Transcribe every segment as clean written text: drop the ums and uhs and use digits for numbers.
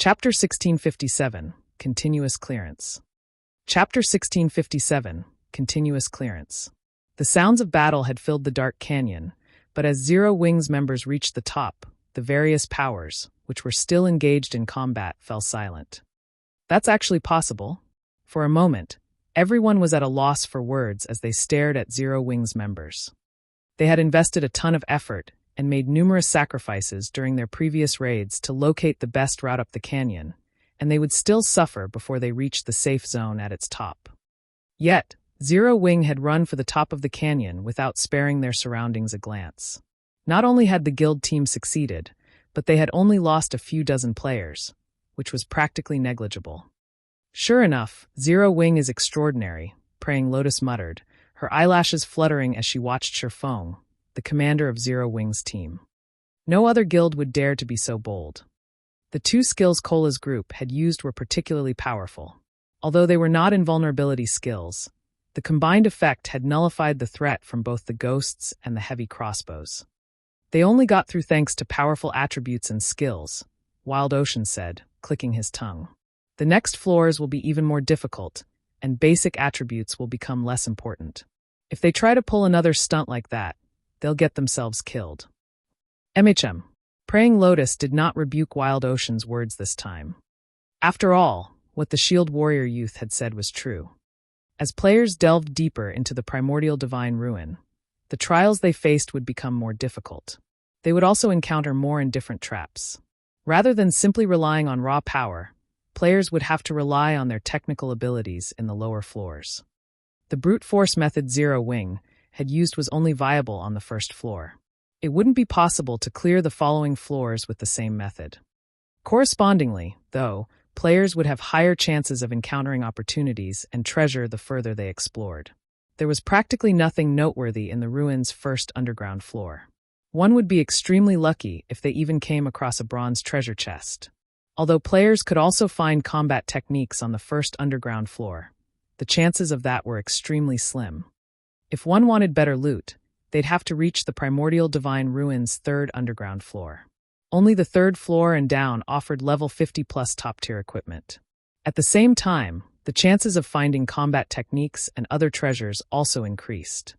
Chapter 1657, Continuous Clearance. Chapter 1657, Continuous Clearance. The sounds of battle had filled the dark canyon, but as Zero Wing's members reached the top, the various powers, which were still engaged in combat, fell silent. That's actually possible. For a moment, everyone was at a loss for words as they stared at Zero Wing's members. They had invested a ton of effort and made numerous sacrifices during their previous raids to locate the best route up the canyon, and they would still suffer before they reached the safe zone at its top. Yet, Zero Wing had run for the top of the canyon without sparing their surroundings a glance. Not only had the guild team succeeded, but they had only lost a few dozen players, which was practically negligible. Sure enough, Zero Wing is extraordinary, Praying Lotus muttered, her eyelashes fluttering as she watched Shifeng, the commander of Zero Wing's team. No other guild would dare to be so bold. The two skills Cola's group had used were particularly powerful. Although they were not invulnerability skills, the combined effect had nullified the threat from both the ghosts and the heavy crossbows. They only got through thanks to powerful attributes and skills, Wild Ocean said, clicking his tongue. The next floors will be even more difficult, and basic attributes will become less important. If they try to pull another stunt like that, they'll get themselves killed. Praying Lotus did not rebuke Wild Ocean's words this time. After all, what the Shield Warrior youth had said was true. As players delved deeper into the Primordial Divine Ruin, the trials they faced would become more difficult. They would also encounter more and different traps. Rather than simply relying on raw power, players would have to rely on their technical abilities in the lower floors. The brute force method Zero Wing had used was only viable on the first floor. It wouldn't be possible to clear the following floors with the same method. Correspondingly, though, players would have higher chances of encountering opportunities and treasure the further they explored. There was practically nothing noteworthy in the ruins' first underground floor. One would be extremely lucky if they even came across a bronze treasure chest. Although players could also find combat techniques on the first underground floor, the chances of that were extremely slim. If one wanted better loot, they'd have to reach the Primordial Divine Ruins' third underground floor. Only the third floor and down offered level 50+ top-tier equipment. At the same time, the chances of finding combat techniques and other treasures also increased.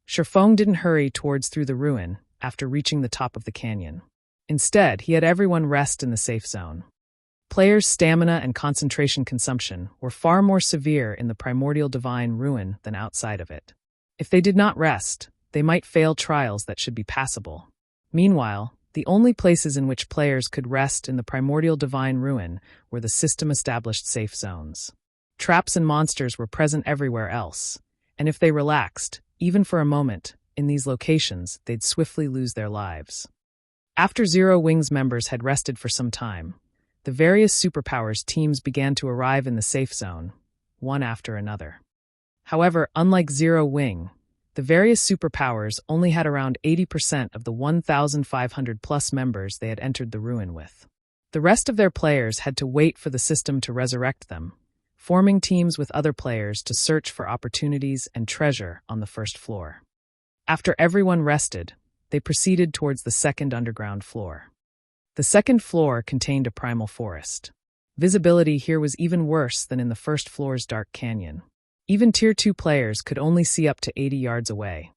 Shifeng didn't hurry towards through the ruin after reaching the top of the canyon. Instead, he had everyone rest in the safe zone. Players' stamina and concentration consumption were far more severe in the Primordial Divine Ruin than outside of it. If they did not rest, they might fail trials that should be passable. Meanwhile, the only places in which players could rest in the Primordial Divine Ruin were the system-established safe zones. Traps and monsters were present everywhere else, and if they relaxed, even for a moment, in these locations, they'd swiftly lose their lives. After Zero Wing's members had rested for some time, the various superpowers teams began to arrive in the safe zone, one after another. However, unlike Zero Wing, the various superpowers only had around 80% of the 1,500+ members they had entered the ruin with. The rest of their players had to wait for the system to resurrect them, forming teams with other players to search for opportunities and treasure on the first floor. After everyone rested, they proceeded towards the second underground floor. The second floor contained a primal forest. Visibility here was even worse than in the first floor's dark canyon. Even Tier 2 players could only see up to 80 yards away.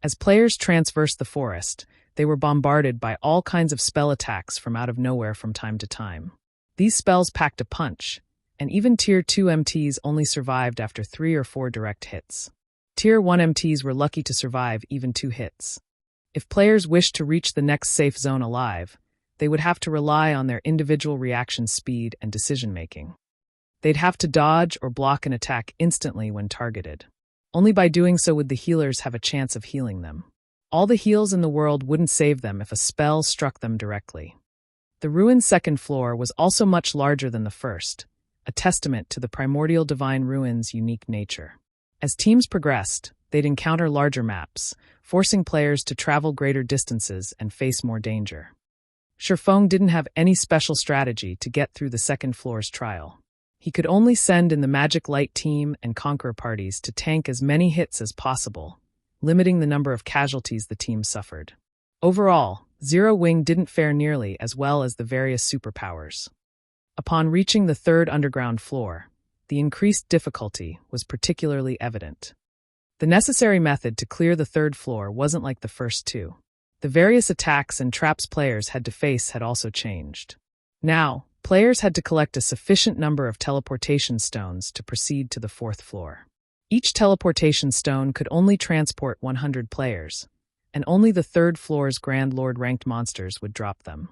As players traversed the forest, they were bombarded by all kinds of spell attacks from out of nowhere from time to time. These spells packed a punch, and even Tier 2 MTs only survived after 3 or 4 direct hits. Tier 1 MTs were lucky to survive even 2 hits. If players wished to reach the next safe zone alive, they would have to rely on their individual reaction speed and decision-making. They'd have to dodge or block an attack instantly when targeted. Only by doing so would the healers have a chance of healing them. All the heals in the world wouldn't save them if a spell struck them directly. The ruin's second floor was also much larger than the first, a testament to the Primordial Divine Ruin's unique nature. As teams progressed, they'd encounter larger maps, forcing players to travel greater distances and face more danger. Shifeng didn't have any special strategy to get through the second floor's trial. He could only send in the Magic Light team and Conqueror parties to tank as many hits as possible, limiting the number of casualties the team suffered. Overall, Zero Wing didn't fare nearly as well as the various superpowers. Upon reaching the third underground floor, the increased difficulty was particularly evident. The necessary method to clear the third floor wasn't like the first two. The various attacks and traps players had to face had also changed. Now, players had to collect a sufficient number of teleportation stones to proceed to the fourth floor. Each teleportation stone could only transport 100 players, and only the third floor's Grand Lord ranked monsters would drop them.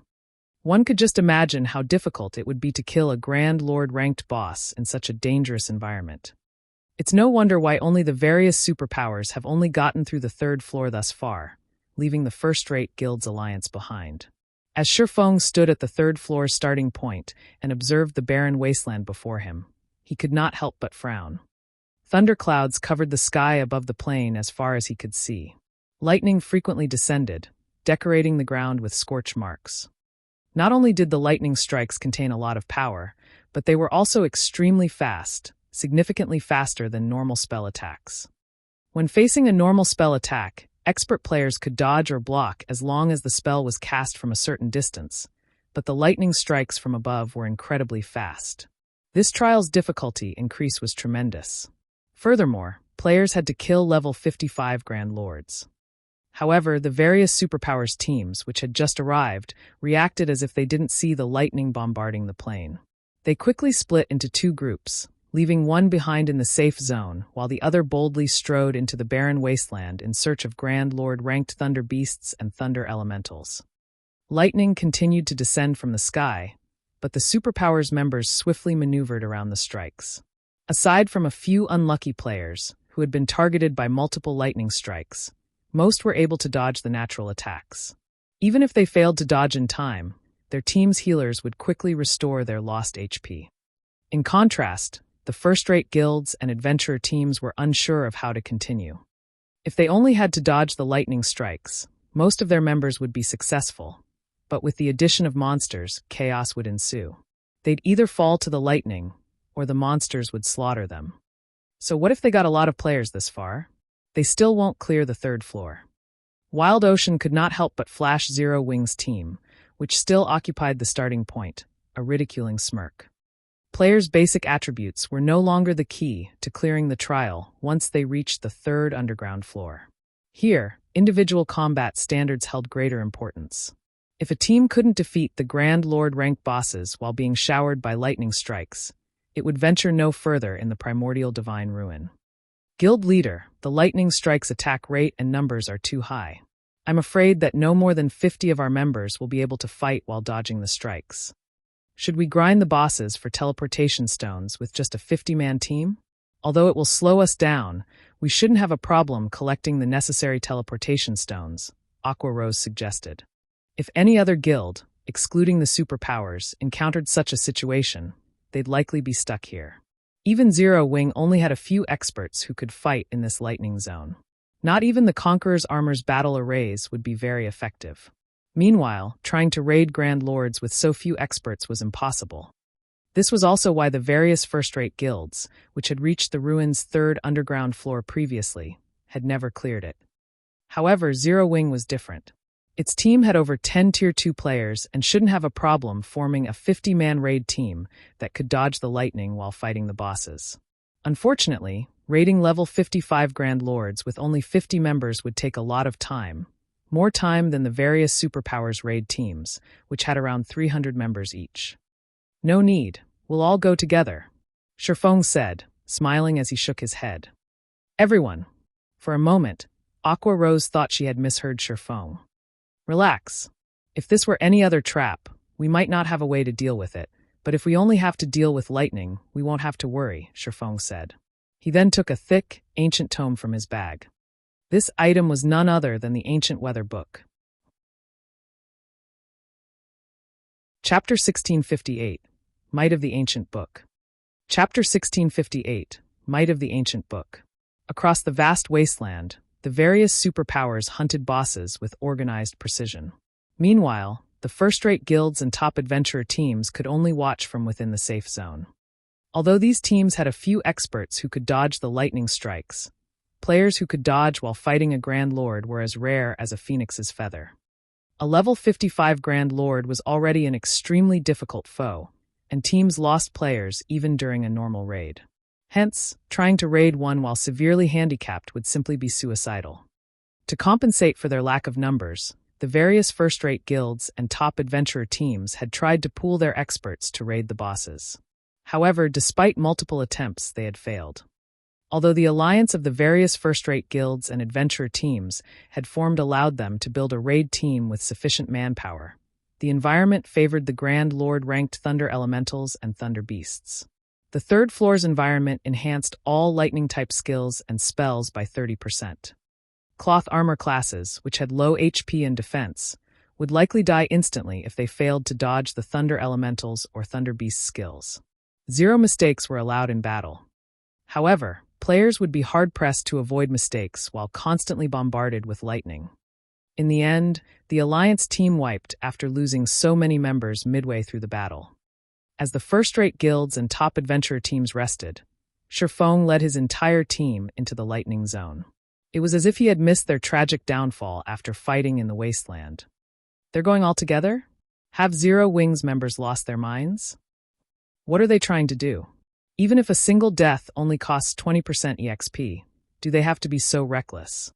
One could just imagine how difficult it would be to kill a Grand Lord ranked boss in such a dangerous environment. It's no wonder why only the various superpowers have only gotten through the third floor thus far, leaving the first-rate guild's alliance behind. As Shifeng stood at the third floor's starting point and observed the barren wasteland before him, he could not help but frown. Thunderclouds covered the sky above the plain as far as he could see. Lightning frequently descended, decorating the ground with scorch marks. Not only did the lightning strikes contain a lot of power, but they were also extremely fast, significantly faster than normal spell attacks. When facing a normal spell attack, expert players could dodge or block as long as the spell was cast from a certain distance, but the lightning strikes from above were incredibly fast. This trial's difficulty increase was tremendous. Furthermore, players had to kill level 55 Grand Lords. However, the various superpowers teams, which had just arrived, reacted as if they didn't see the lightning bombarding the plane. They quickly split into two groups, leaving one behind in the safe zone, while the other boldly strode into the barren wasteland in search of Grand Lord-ranked thunder beasts and thunder elementals. Lightning continued to descend from the sky, but the superpowers members swiftly maneuvered around the strikes. Aside from a few unlucky players, who had been targeted by multiple lightning strikes, most were able to dodge the natural attacks. Even if they failed to dodge in time, their team's healers would quickly restore their lost HP. In contrast, the first-rate guilds and adventurer teams were unsure of how to continue. If they only had to dodge the lightning strikes, most of their members would be successful, but with the addition of monsters, chaos would ensue. They'd either fall to the lightning, or the monsters would slaughter them. So what if they got a lot of players this far? They still won't clear the third floor. Wild Ocean could not help but flash Zero Wing's team, which still occupied the starting point, a ridiculing smirk. Players' basic attributes were no longer the key to clearing the trial once they reached the third underground floor. Here, individual combat standards held greater importance. If a team couldn't defeat the Grand Lord rank bosses while being showered by lightning strikes, it would venture no further in the Primordial Divine Ruin. Guild Leader, the lightning strikes attack rate and numbers are too high. I'm afraid that no more than 50 of our members will be able to fight while dodging the strikes. Should we grind the bosses for teleportation stones with just a 50-man team? Although it will slow us down, we shouldn't have a problem collecting the necessary teleportation stones, Aqua Rose suggested. If any other guild, excluding the superpowers, encountered such a situation, they'd likely be stuck here. Even Zero Wing only had a few experts who could fight in this lightning zone. Not even the Conqueror's Armor's battle arrays would be very effective. Meanwhile, trying to raid Grand Lords with so few experts was impossible. This was also why the various first-rate guilds, which had reached the ruin's third underground floor previously, had never cleared it. However, Zero Wing was different. Its team had over 10 Tier 2 players and shouldn't have a problem forming a 50-man raid team that could dodge the lightning while fighting the bosses. Unfortunately, raiding level 55 Grand Lords with only 50 members would take a lot of time, more time than the various superpowers raid teams, which had around 300 members each. No need, we'll all go together, Shifeng said, smiling as he shook his head. Everyone. For a moment, Aqua Rose thought she had misheard Shifeng. Relax. If this were any other trap, we might not have a way to deal with it, but if we only have to deal with lightning, we won't have to worry, Shifeng said. He then took a thick, ancient tome from his bag. This item was none other than the Ancient Weather Book. Chapter 1658, Might of the Ancient Book. Chapter 1658, Might of the Ancient Book. Across the vast wasteland, the various superpowers hunted bosses with organized precision. Meanwhile, the first-rate guilds and top adventurer teams could only watch from within the safe zone. Although these teams had a few experts who could dodge the lightning strikes, players who could dodge while fighting a Grand Lord were as rare as a phoenix's feather. A level 55 Grand Lord was already an extremely difficult foe, and teams lost players even during a normal raid. Hence, trying to raid one while severely handicapped would simply be suicidal. To compensate for their lack of numbers, the various first-rate guilds and top adventurer teams had tried to pool their experts to raid the bosses. However, despite multiple attempts, they had failed. Although the alliance of the various first-rate guilds and adventurer teams had formed allowed them to build a raid team with sufficient manpower, the environment favored the Grand Lord-ranked Thunder Elementals and Thunder Beasts. The third floor's environment enhanced all lightning-type skills and spells by 30%. Cloth armor classes, which had low HP and defense, would likely die instantly if they failed to dodge the Thunder Elementals or Thunder Beast skills. 0 mistakes were allowed in battle. However, players would be hard-pressed to avoid mistakes while constantly bombarded with lightning. In the end, the Alliance team wiped after losing so many members midway through the battle. As the first-rate guilds and top adventurer teams rested, Shifeng led his entire team into the lightning zone. It was as if he had missed their tragic downfall after fighting in the wasteland. They're going all together? Have Zero Wings members lost their minds? What are they trying to do? Even if a single death only costs 20% EXP, do they have to be so reckless?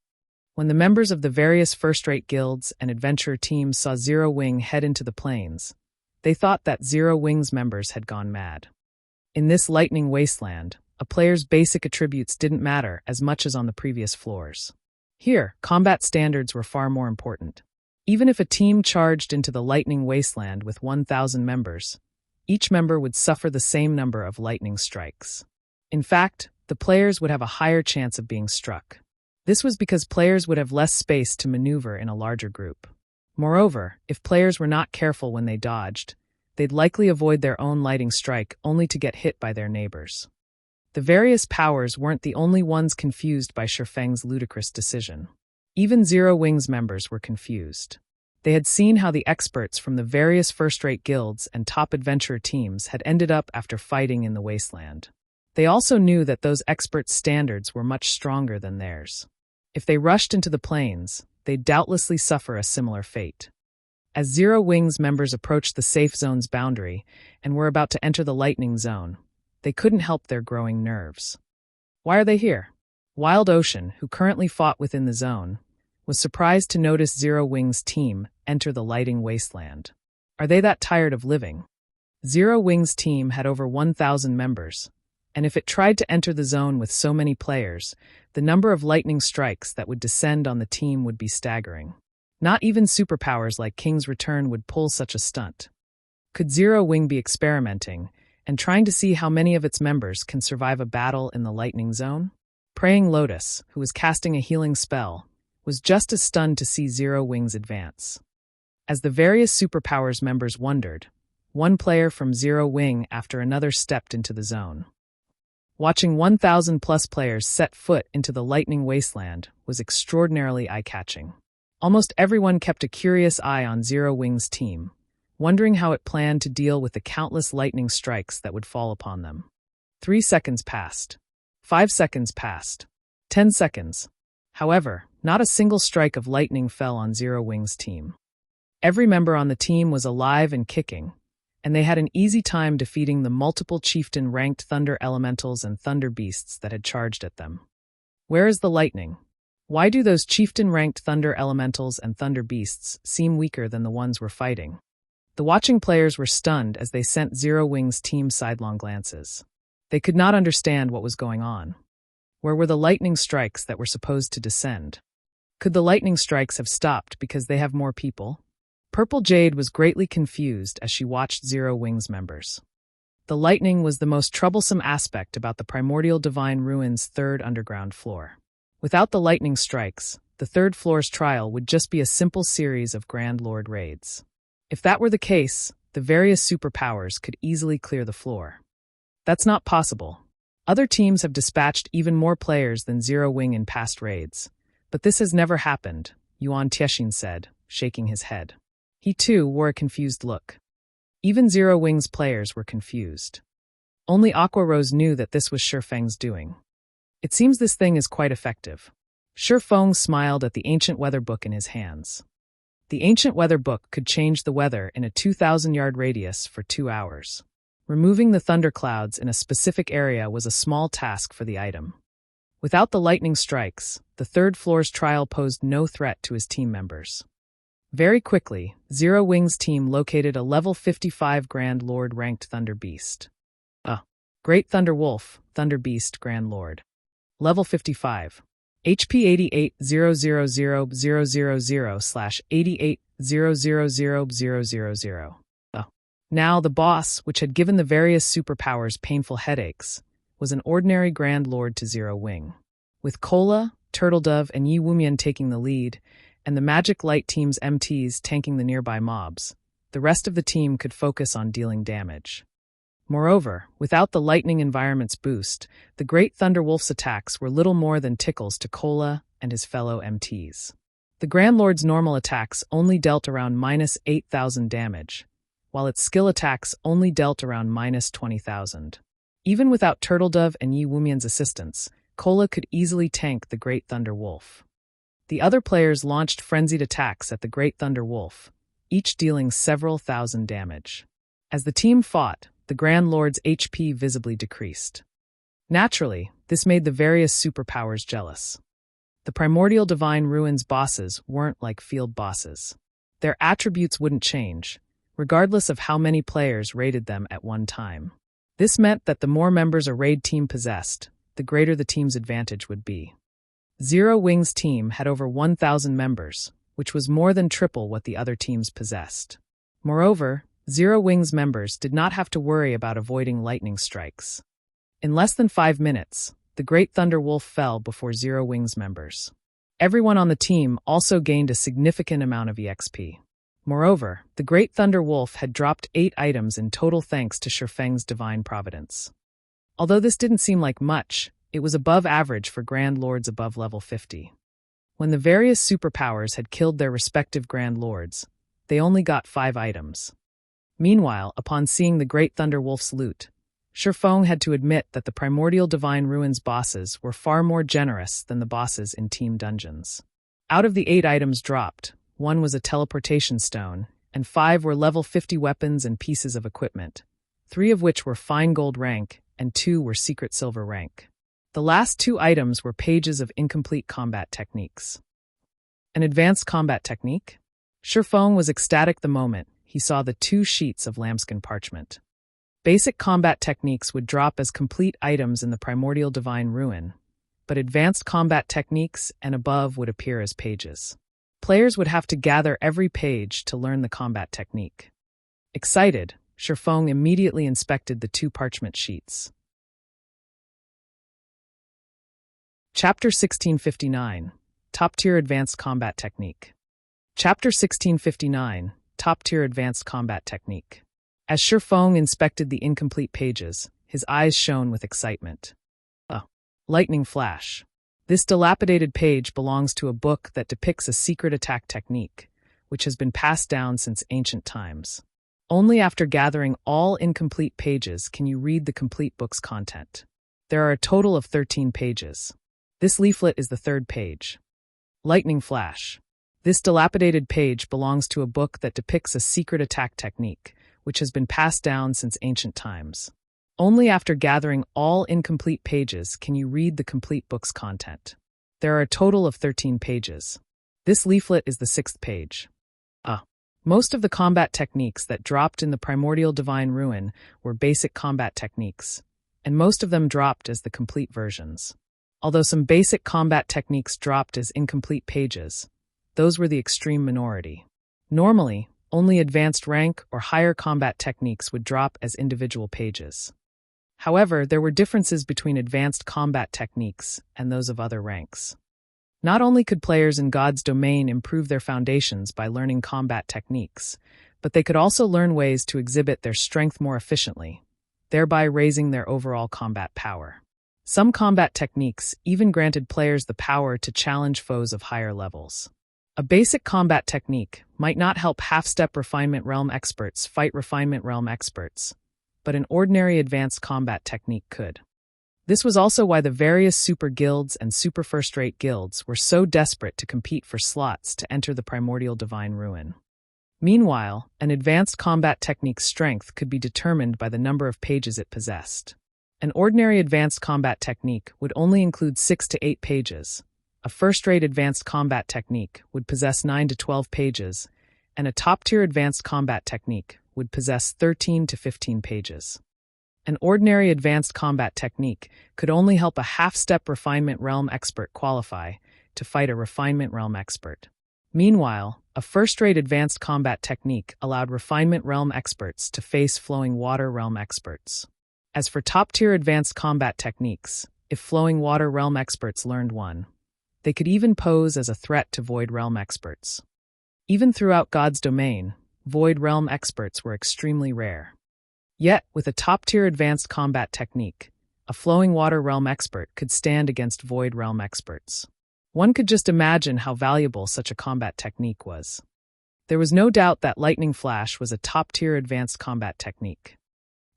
When the members of the various first-rate guilds and adventurer teams saw Zero Wing head into the plains, they thought that Zero Wings members had gone mad. In this lightning wasteland, a player's basic attributes didn't matter as much as on the previous floors. Here, combat standards were far more important. Even if a team charged into the lightning wasteland with 1,000 members, each member would suffer the same number of lightning strikes. In fact, the players would have a higher chance of being struck. This was because players would have less space to maneuver in a larger group. Moreover, if players were not careful when they dodged, they'd likely avoid their own lightning strike only to get hit by their neighbors. The various powers weren't the only ones confused by Shifeng's ludicrous decision. Even Zero Wings members were confused. They had seen how the experts from the various first-rate guilds and top adventurer teams had ended up after fighting in the wasteland. They also knew that those experts' standards were much stronger than theirs. If they rushed into the plains, they'd doubtlessly suffer a similar fate. As Zero Wings members approached the safe zone's boundary and were about to enter the lightning zone, they couldn't help their growing nerves. Why are they here? Wild Ocean, who currently fought within the zone, was surprised to notice Zero Wings' team enter the lightning wasteland. Are they that tired of living? Zero Wings' team had over 1,000 members, and if it tried to enter the zone with so many players, the number of lightning strikes that would descend on the team would be staggering. Not even superpowers like King's Return would pull such a stunt. Could Zero Wing be experimenting and trying to see how many of its members can survive a battle in the lightning zone? Praying Lotus, who was casting a healing spell, was just as stunned to see Zero Wings advance. As the various superpowers members wondered, one player from Zero Wing after another stepped into the zone. Watching 1,000+ players set foot into the lightning wasteland was extraordinarily eye-catching. Almost everyone kept a curious eye on Zero Wing's team, wondering how it planned to deal with the countless lightning strikes that would fall upon them. 3 seconds passed. 5 seconds passed. 10 seconds. However, not a single strike of lightning fell on Zero Wing's team. Every member on the team was alive and kicking, and they had an easy time defeating the multiple chieftain-ranked Thunder Elementals and Thunder Beasts that had charged at them. Where is the lightning? Why do those chieftain-ranked Thunder Elementals and Thunder Beasts seem weaker than the ones we're fighting? The watching players were stunned as they sent Zero Wing's team sidelong glances. They could not understand what was going on. Where were the lightning strikes that were supposed to descend? Could the lightning strikes have stopped because they have more people? Purple Jade was greatly confused as she watched Zero Wings members. The lightning was the most troublesome aspect about the Primordial Divine Ruins' third underground floor. Without the lightning strikes, the third floor's trial would just be a simple series of Grand Lord raids. If that were the case, the various superpowers could easily clear the floor. That's not possible. Other teams have dispatched even more players than Zero Wing in past raids, but this has never happened, Yuan Tiexin said, shaking his head. He too wore a confused look. Even Zero Wing's players were confused. Only Aqua Rose knew that this was Shifeng's doing. It seems this thing is quite effective. Shifeng smiled at the ancient weather book in his hands. The ancient weather book could change the weather in a 2,000-yard radius for 2 hours. Removing the thunderclouds in a specific area was a small task for the item. Without the lightning strikes, the third floor's trial posed no threat to his team members. Very quickly, Zero Wings' team located a level 55 Grand Lord ranked Thunder Beast. Great Thunder Wolf, Thunder Beast Grand Lord. Level 55. HP 88,000/88,000,000. Now the boss, which had given the various superpowers painful headaches, was an ordinary Grand Lord to Zero Wing. With Cola, Turtledove, and Yi Wumian taking the lead, and the Magic Light Team's MTs tanking the nearby mobs, the rest of the team could focus on dealing damage. Moreover, without the Lightning Environment's boost, the Great Thunder Wolf's attacks were little more than tickles to Cola and his fellow MTs. The Grand Lord's normal attacks only dealt around -8,000 damage, while its skill attacks only dealt around -20,000. Even without Turtledove and Yi Wumian's assistance, Cola could easily tank the Great Thunder Wolf. The other players launched frenzied attacks at the Great Thunder Wolf, each dealing several thousand damage. As the team fought, the Grand Lord's HP visibly decreased. Naturally, this made the various superpowers jealous. The Primordial Divine Ruins bosses weren't like field bosses. Their attributes wouldn't change, regardless of how many players raided them at one time. This meant that the more members a raid team possessed, the greater the team's advantage would be. Zero Wings' team had over 1,000 members, which was more than triple what the other teams possessed. Moreover, Zero Wings members did not have to worry about avoiding lightning strikes. In less than 5 minutes, the Great Thunder Wolf fell before Zero Wings members. Everyone on the team also gained a significant amount of EXP. Moreover, the Great Thunder Wolf had dropped 8 items in total thanks to Shifeng's divine providence. Although this didn't seem like much, it was above average for Grand Lords above level 50. When the various superpowers had killed their respective Grand Lords, they only got 5 items. Meanwhile, upon seeing the Great Thunder Wolf's loot, Shifeng had to admit that the Primordial Divine Ruins bosses were far more generous than the bosses in Team Dungeons. Out of the 8 items dropped, 1 was a teleportation stone, and 5 were level 50 weapons and pieces of equipment, 3 of which were fine gold rank and 2 were secret silver rank. The last 2 items were pages of incomplete combat techniques. An advanced combat technique? Shifeng was ecstatic the moment he saw the 2 sheets of lambskin parchment. Basic combat techniques would drop as complete items in the Primordial Divine Ruin, but advanced combat techniques and above would appear as pages. Players would have to gather every page to learn the combat technique. Excited, Shifeng immediately inspected the 2 parchment sheets. Chapter 1659, Top-Tier Advanced Combat Technique. Chapter 1659, Top-Tier Advanced Combat Technique. As Shifeng inspected the incomplete pages, his eyes shone with excitement. Lightning Flash. This dilapidated page belongs to a book that depicts a secret attack technique, which has been passed down since ancient times. Only after gathering all incomplete pages can you read the complete book's content. There are a total of 13 pages. This leaflet is the 3rd page. Lightning Flash. This dilapidated page belongs to a book that depicts a secret attack technique, which has been passed down since ancient times. Only after gathering all incomplete pages can you read the complete book's content. There are a total of 13 pages. This leaflet is the 6th page. Most of the combat techniques that dropped in the Primordial Divine Ruin were basic combat techniques, and most of them dropped as the complete versions. Although some basic combat techniques dropped as incomplete pages, those were the extreme minority. Normally, only advanced rank or higher combat techniques would drop as individual pages. However, there were differences between advanced combat techniques and those of other ranks. Not only could players in God's domain improve their foundations by learning combat techniques, but they could also learn ways to exhibit their strength more efficiently, thereby raising their overall combat power. Some combat techniques even granted players the power to challenge foes of higher levels. A basic combat technique might not help half-step Refinement Realm experts fight Refinement Realm experts, but an ordinary advanced combat technique could. This was also why the various super guilds and super first-rate guilds were so desperate to compete for slots to enter the Primordial Divine Ruin. Meanwhile, an advanced combat technique's strength could be determined by the number of pages it possessed. An ordinary advanced combat technique would only include 6 to 8 pages. A first-rate advanced combat technique would possess 9 to 12 pages, and a top-tier advanced combat technique would possess 13 to 15 pages. An ordinary advanced combat technique could only help a half-step refinement realm expert qualify to fight a refinement realm expert. Meanwhile, a first-rate advanced combat technique allowed refinement realm experts to face flowing water realm experts. As for top-tier advanced combat techniques, if flowing water realm experts learned one, they could even pose as a threat to void realm experts. Even throughout God's domain, void realm experts were extremely rare. Yet, with a top-tier advanced combat technique, a flowing water realm expert could stand against void realm experts. One could just imagine how valuable such a combat technique was. There was no doubt that Lightning Flash was a top-tier advanced combat technique.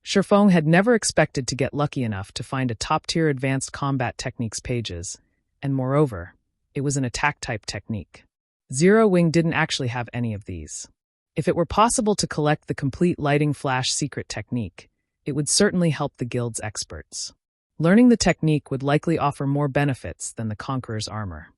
Shifeng had never expected to get lucky enough to find a top-tier advanced combat technique's pages, and moreover, it was an attack-type technique. Zero Wing didn't actually have any of these. If it were possible to collect the complete Lightning Flash secret technique, it would certainly help the guild's experts. Learning the technique would likely offer more benefits than the Conqueror's armor.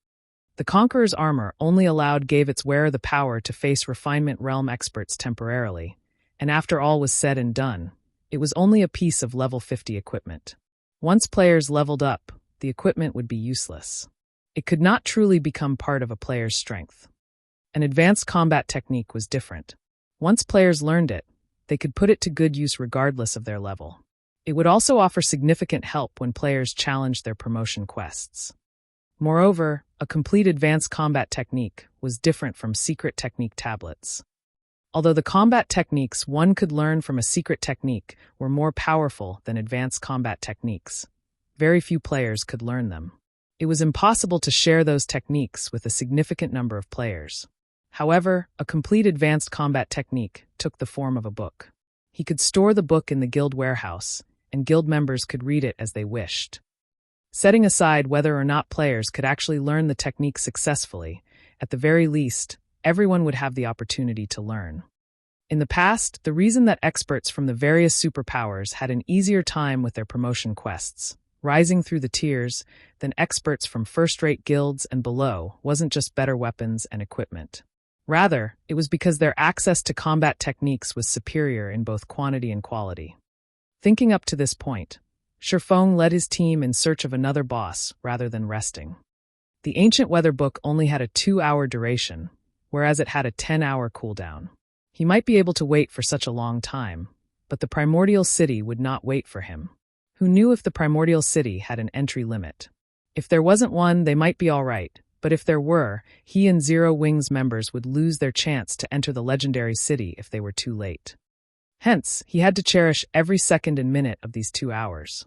The Conqueror's armor only gave its wearer the power to face refinement realm experts temporarily, and after all was said and done, it was only a piece of level 50 equipment. Once players leveled up, the equipment would be useless. It could not truly become part of a player's strength. An advanced combat technique was different. Once players learned it, they could put it to good use regardless of their level. It would also offer significant help when players challenged their promotion quests. Moreover, a complete advanced combat technique was different from secret technique tablets. Although the combat techniques one could learn from a secret technique were more powerful than advanced combat techniques, very few players could learn them. It was impossible to share those techniques with a significant number of players. However, a complete advanced combat technique took the form of a book. He could store the book in the guild warehouse, and guild members could read it as they wished. Setting aside whether or not players could actually learn the technique successfully, at the very least, everyone would have the opportunity to learn. In the past, the reason that experts from the various superpowers had an easier time with their promotion quests, rising through the tiers, than experts from first-rate guilds and below wasn't just better weapons and equipment. Rather, it was because their access to combat techniques was superior in both quantity and quality. Thinking up to this point, Shifeng led his team in search of another boss rather than resting. The Ancient Weather Book only had a 2-hour duration, whereas it had a 10-hour cooldown. He might be able to wait for such a long time, but the Primordial City would not wait for him. Who knew if the Primordial City had an entry limit? If there wasn't one, they might be all right, but if there were, he and Zero Wing's members would lose their chance to enter the legendary city if they were too late. Hence, he had to cherish every second and minute of these 2 hours.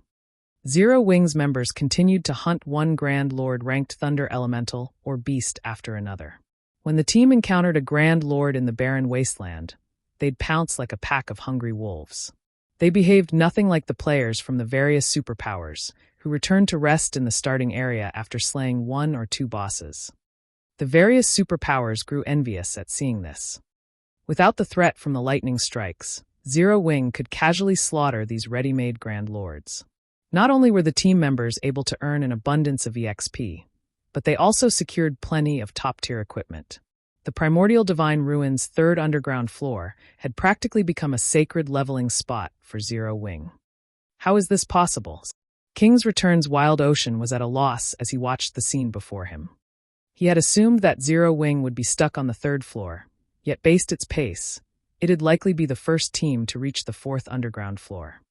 Zero Wing's members continued to hunt one Grand Lord ranked Thunder Elemental or Beast after another. When the team encountered a Grand Lord in the barren wasteland, they'd pounce like a pack of hungry wolves. They behaved nothing like the players from the various superpowers, who returned to rest in the starting area after slaying 1 or 2 bosses. The various superpowers grew envious at seeing this. Without the threat from the lightning strikes, Zero Wing could casually slaughter these ready-made Grand Lords. Not only were the team members able to earn an abundance of EXP, but they also secured plenty of top-tier equipment. The Primordial Divine Ruins' 3rd underground floor had practically become a sacred leveling spot for Zero Wing. How is this possible? King's Return's Wild Ocean was at a loss as he watched the scene before him. He had assumed that Zero Wing would be stuck on the 3rd floor, yet based its pace, it'd likely be the first team to reach the 4th underground floor.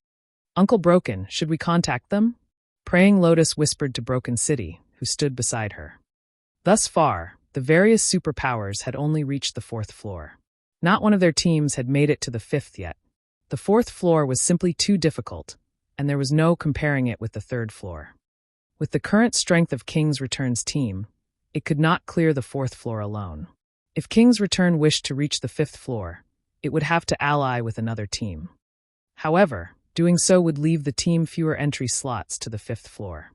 Uncle Broken, should we contact them? Praying Lotus whispered to Broken City, who stood beside her. Thus far, the various superpowers had only reached the 4th floor. Not one of their teams had made it to the 5th yet. The 4th floor was simply too difficult, and there was no comparing it with the 3rd floor. With the current strength of King's Return's team, it could not clear the 4th floor alone. If King's Return wished to reach the 5th floor, it would have to ally with another team. However, doing so would leave the team fewer entry slots to the 5th floor.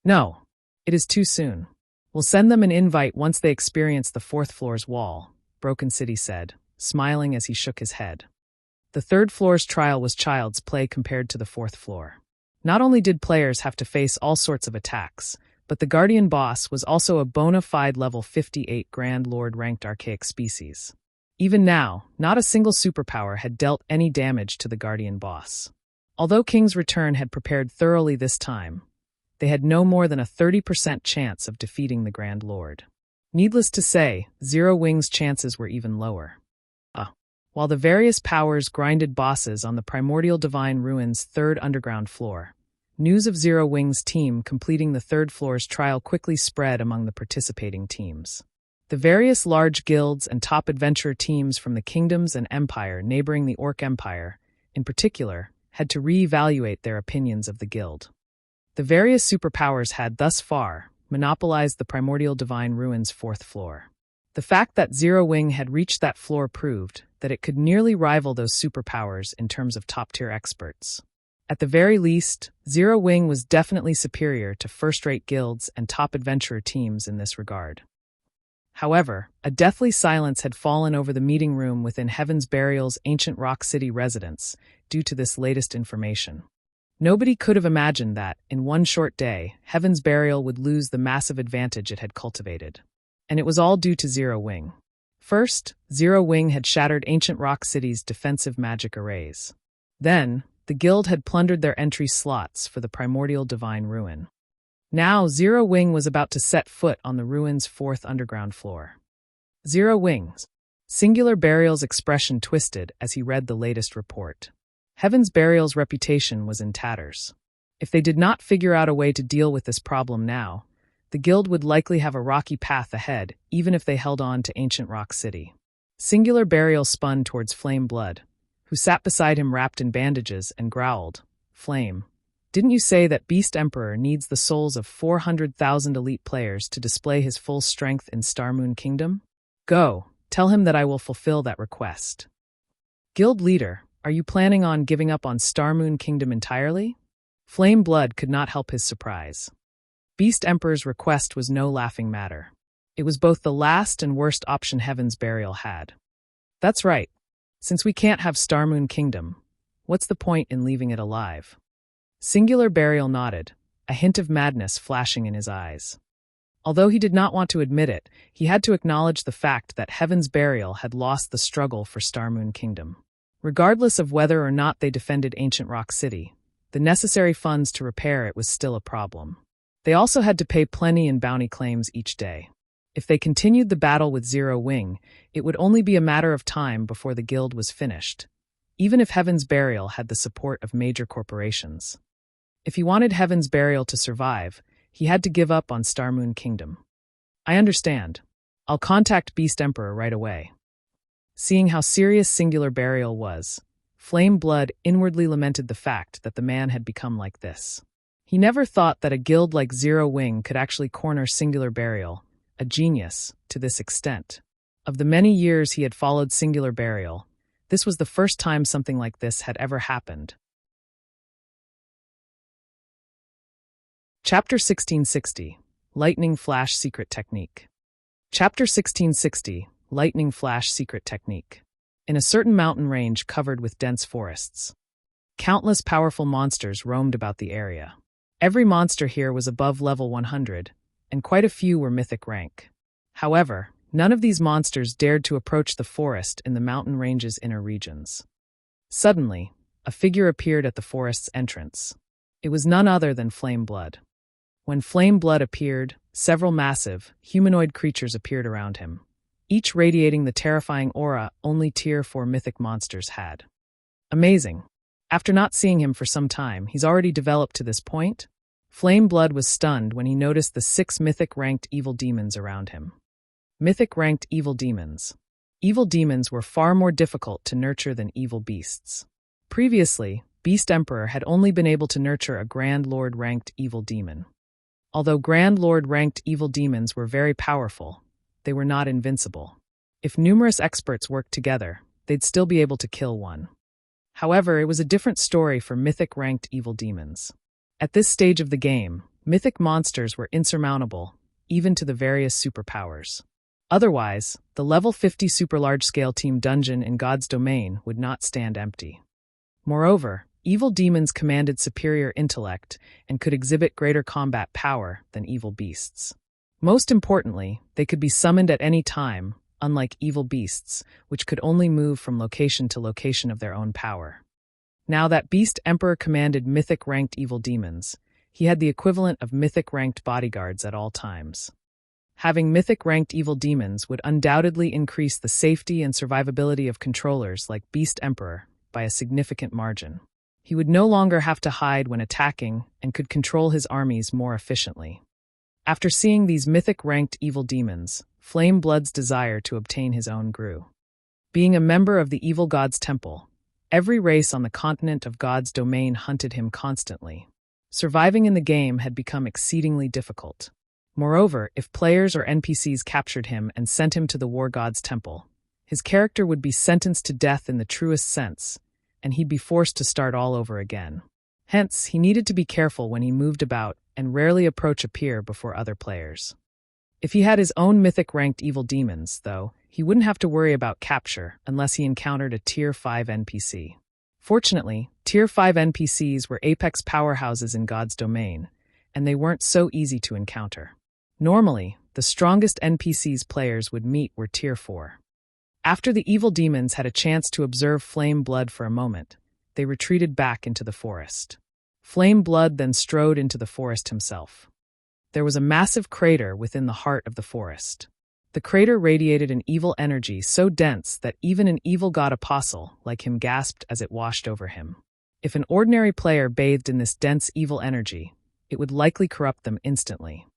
No, it is too soon. We'll send them an invite once they experience the 4th floor's wall, Broken City said, smiling as he shook his head. The third floor's trial was child's play compared to the fourth floor. Not only did players have to face all sorts of attacks, but the Guardian boss was also a bona fide level 58 Grand Lord ranked archaic species. Even now, not a single superpower had dealt any damage to the Guardian boss. Although King's Return had prepared thoroughly this time, they had no more than a 30% chance of defeating the Grand Lord. Needless to say, Zero Wing's chances were even lower. While the various powers grinded bosses on the Primordial Divine Ruins' third underground floor, news of Zero Wing's team completing the third floor's trial quickly spread among the participating teams. The various large guilds and top adventurer teams from the kingdoms and empire neighboring the Orc Empire, in particular, had to re-evaluate their opinions of the guild. The various superpowers had, thus far, monopolized the Primordial Divine Ruins' fourth floor. The fact that Zero Wing had reached that floor proved that it could nearly rival those superpowers in terms of top-tier experts. At the very least, Zero Wing was definitely superior to first-rate guilds and top adventurer teams in this regard. However, a deathly silence had fallen over the meeting room within Heaven's Burial's ancient Rock City residence due to this latest information. Nobody could have imagined that, in one short day, Heaven's Burial would lose the massive advantage it had cultivated. And it was all due to Zero Wing. First, Zero Wing had shattered ancient Rock City's defensive magic arrays. Then, the guild had plundered their entry slots for the Primordial Divine Ruin. Now, Zero Wing was about to set foot on the ruin's fourth underground floor. Zero Wing's Singular Burial's expression twisted as he read the latest report. Heaven's Burial's reputation was in tatters. If they did not figure out a way to deal with this problem now, the guild would likely have a rocky path ahead, even if they held on to ancient Rock City. Singular Burial spun towards Flame Blood, who sat beside him wrapped in bandages and growled, "Flame, didn't you say that Beast Emperor needs the souls of 400,000 elite players to display his full strength in Starmoon Kingdom? Go, tell him that I will fulfill that request." Guild leader, are you planning on giving up on Starmoon Kingdom entirely? Flame Blood could not help his surprise. Beast Emperor's request was no laughing matter. It was both the last and worst option Heaven's Burial had. That's right. Since we can't have Starmoon Kingdom, what's the point in leaving it alive? Singular Burial nodded, a hint of madness flashing in his eyes. Although he did not want to admit it, he had to acknowledge the fact that Heaven's Burial had lost the struggle for Starmoon Kingdom. Regardless of whether or not they defended ancient Rock City, the necessary funds to repair it was still a problem. They also had to pay plenty in bounty claims each day. If they continued the battle with Zero Wing, it would only be a matter of time before the guild was finished, even if Heaven's Burial had the support of major corporations. If he wanted Heaven's Burial to survive, he had to give up on Starmoon Kingdom. I understand. I'll contact Beast Emperor right away. Seeing how serious Singular Burial was, Flame Blood inwardly lamented the fact that the man had become like this. He never thought that a guild like Zero Wing could actually corner Singular Burial, a genius, to this extent. Of the many years he had followed Singular Burial, this was the first time something like this had ever happened. Chapter 1660, Lightning Flash Secret Technique. Chapter 1660, Lightning Flash Secret Technique. In a certain mountain range covered with dense forests, countless powerful monsters roamed about the area. Every monster here was above level 100, and quite a few were mythic rank. However, none of these monsters dared to approach the forest in the mountain range's inner regions. Suddenly, a figure appeared at the forest's entrance. It was none other than Flame Blood. When Flame Blood appeared, several massive, humanoid creatures appeared around him, each radiating the terrifying aura only Tier 4 mythic monsters had. Amazing. After not seeing him for some time, he's already developed to this point. Flame Blood was stunned when he noticed the 6 mythic-ranked evil demons around him. Mythic-ranked evil demons. Evil demons were far more difficult to nurture than evil beasts. Previously, Beast Emperor had only been able to nurture a Grand Lord-ranked evil demon. Although Grand Lord-ranked evil demons were very powerful, they were not invincible. If numerous experts worked together, they'd still be able to kill one. However, it was a different story for mythic-ranked evil demons. At this stage of the game, mythic monsters were insurmountable, even to the various superpowers. Otherwise, the level 50 super large-scale team dungeon in God's domain would not stand empty. Moreover, evil demons commanded superior intellect and could exhibit greater combat power than evil beasts. Most importantly, they could be summoned at any time, unlike evil beasts, which could only move from location to location of their own power. Now that Beast Emperor commanded mythic-ranked evil demons, he had the equivalent of mythic-ranked bodyguards at all times. Having mythic-ranked evil demons would undoubtedly increase the safety and survivability of controllers like Beast Emperor by a significant margin. He would no longer have to hide when attacking and could control his armies more efficiently. After seeing these mythic-ranked evil demons, Flame Blood's desire to obtain his own grew. Being a member of the evil god's temple, every race on the continent of God's domain hunted him constantly. Surviving in the game had become exceedingly difficult. Moreover, if players or NPCs captured him and sent him to the war god's temple, his character would be sentenced to death in the truest sense, and he'd be forced to start all over again. Hence, he needed to be careful when he moved about and rarely approach a peer before other players. If he had his own mythic-ranked evil demons, though, he wouldn't have to worry about capture unless he encountered a Tier 5 NPC. Fortunately, Tier 5 NPCs were apex powerhouses in God's domain, and they weren't so easy to encounter. Normally, the strongest NPCs players would meet were Tier 4. After the evil demons had a chance to observe Flame Blood for a moment, they retreated back into the forest. Flame Blood then strode into the forest himself. There was a massive crater within the heart of the forest. The crater radiated an evil energy so dense that even an evil god apostle like him gasped as it washed over him. If an ordinary player bathed in this dense evil energy, it would likely corrupt them instantly.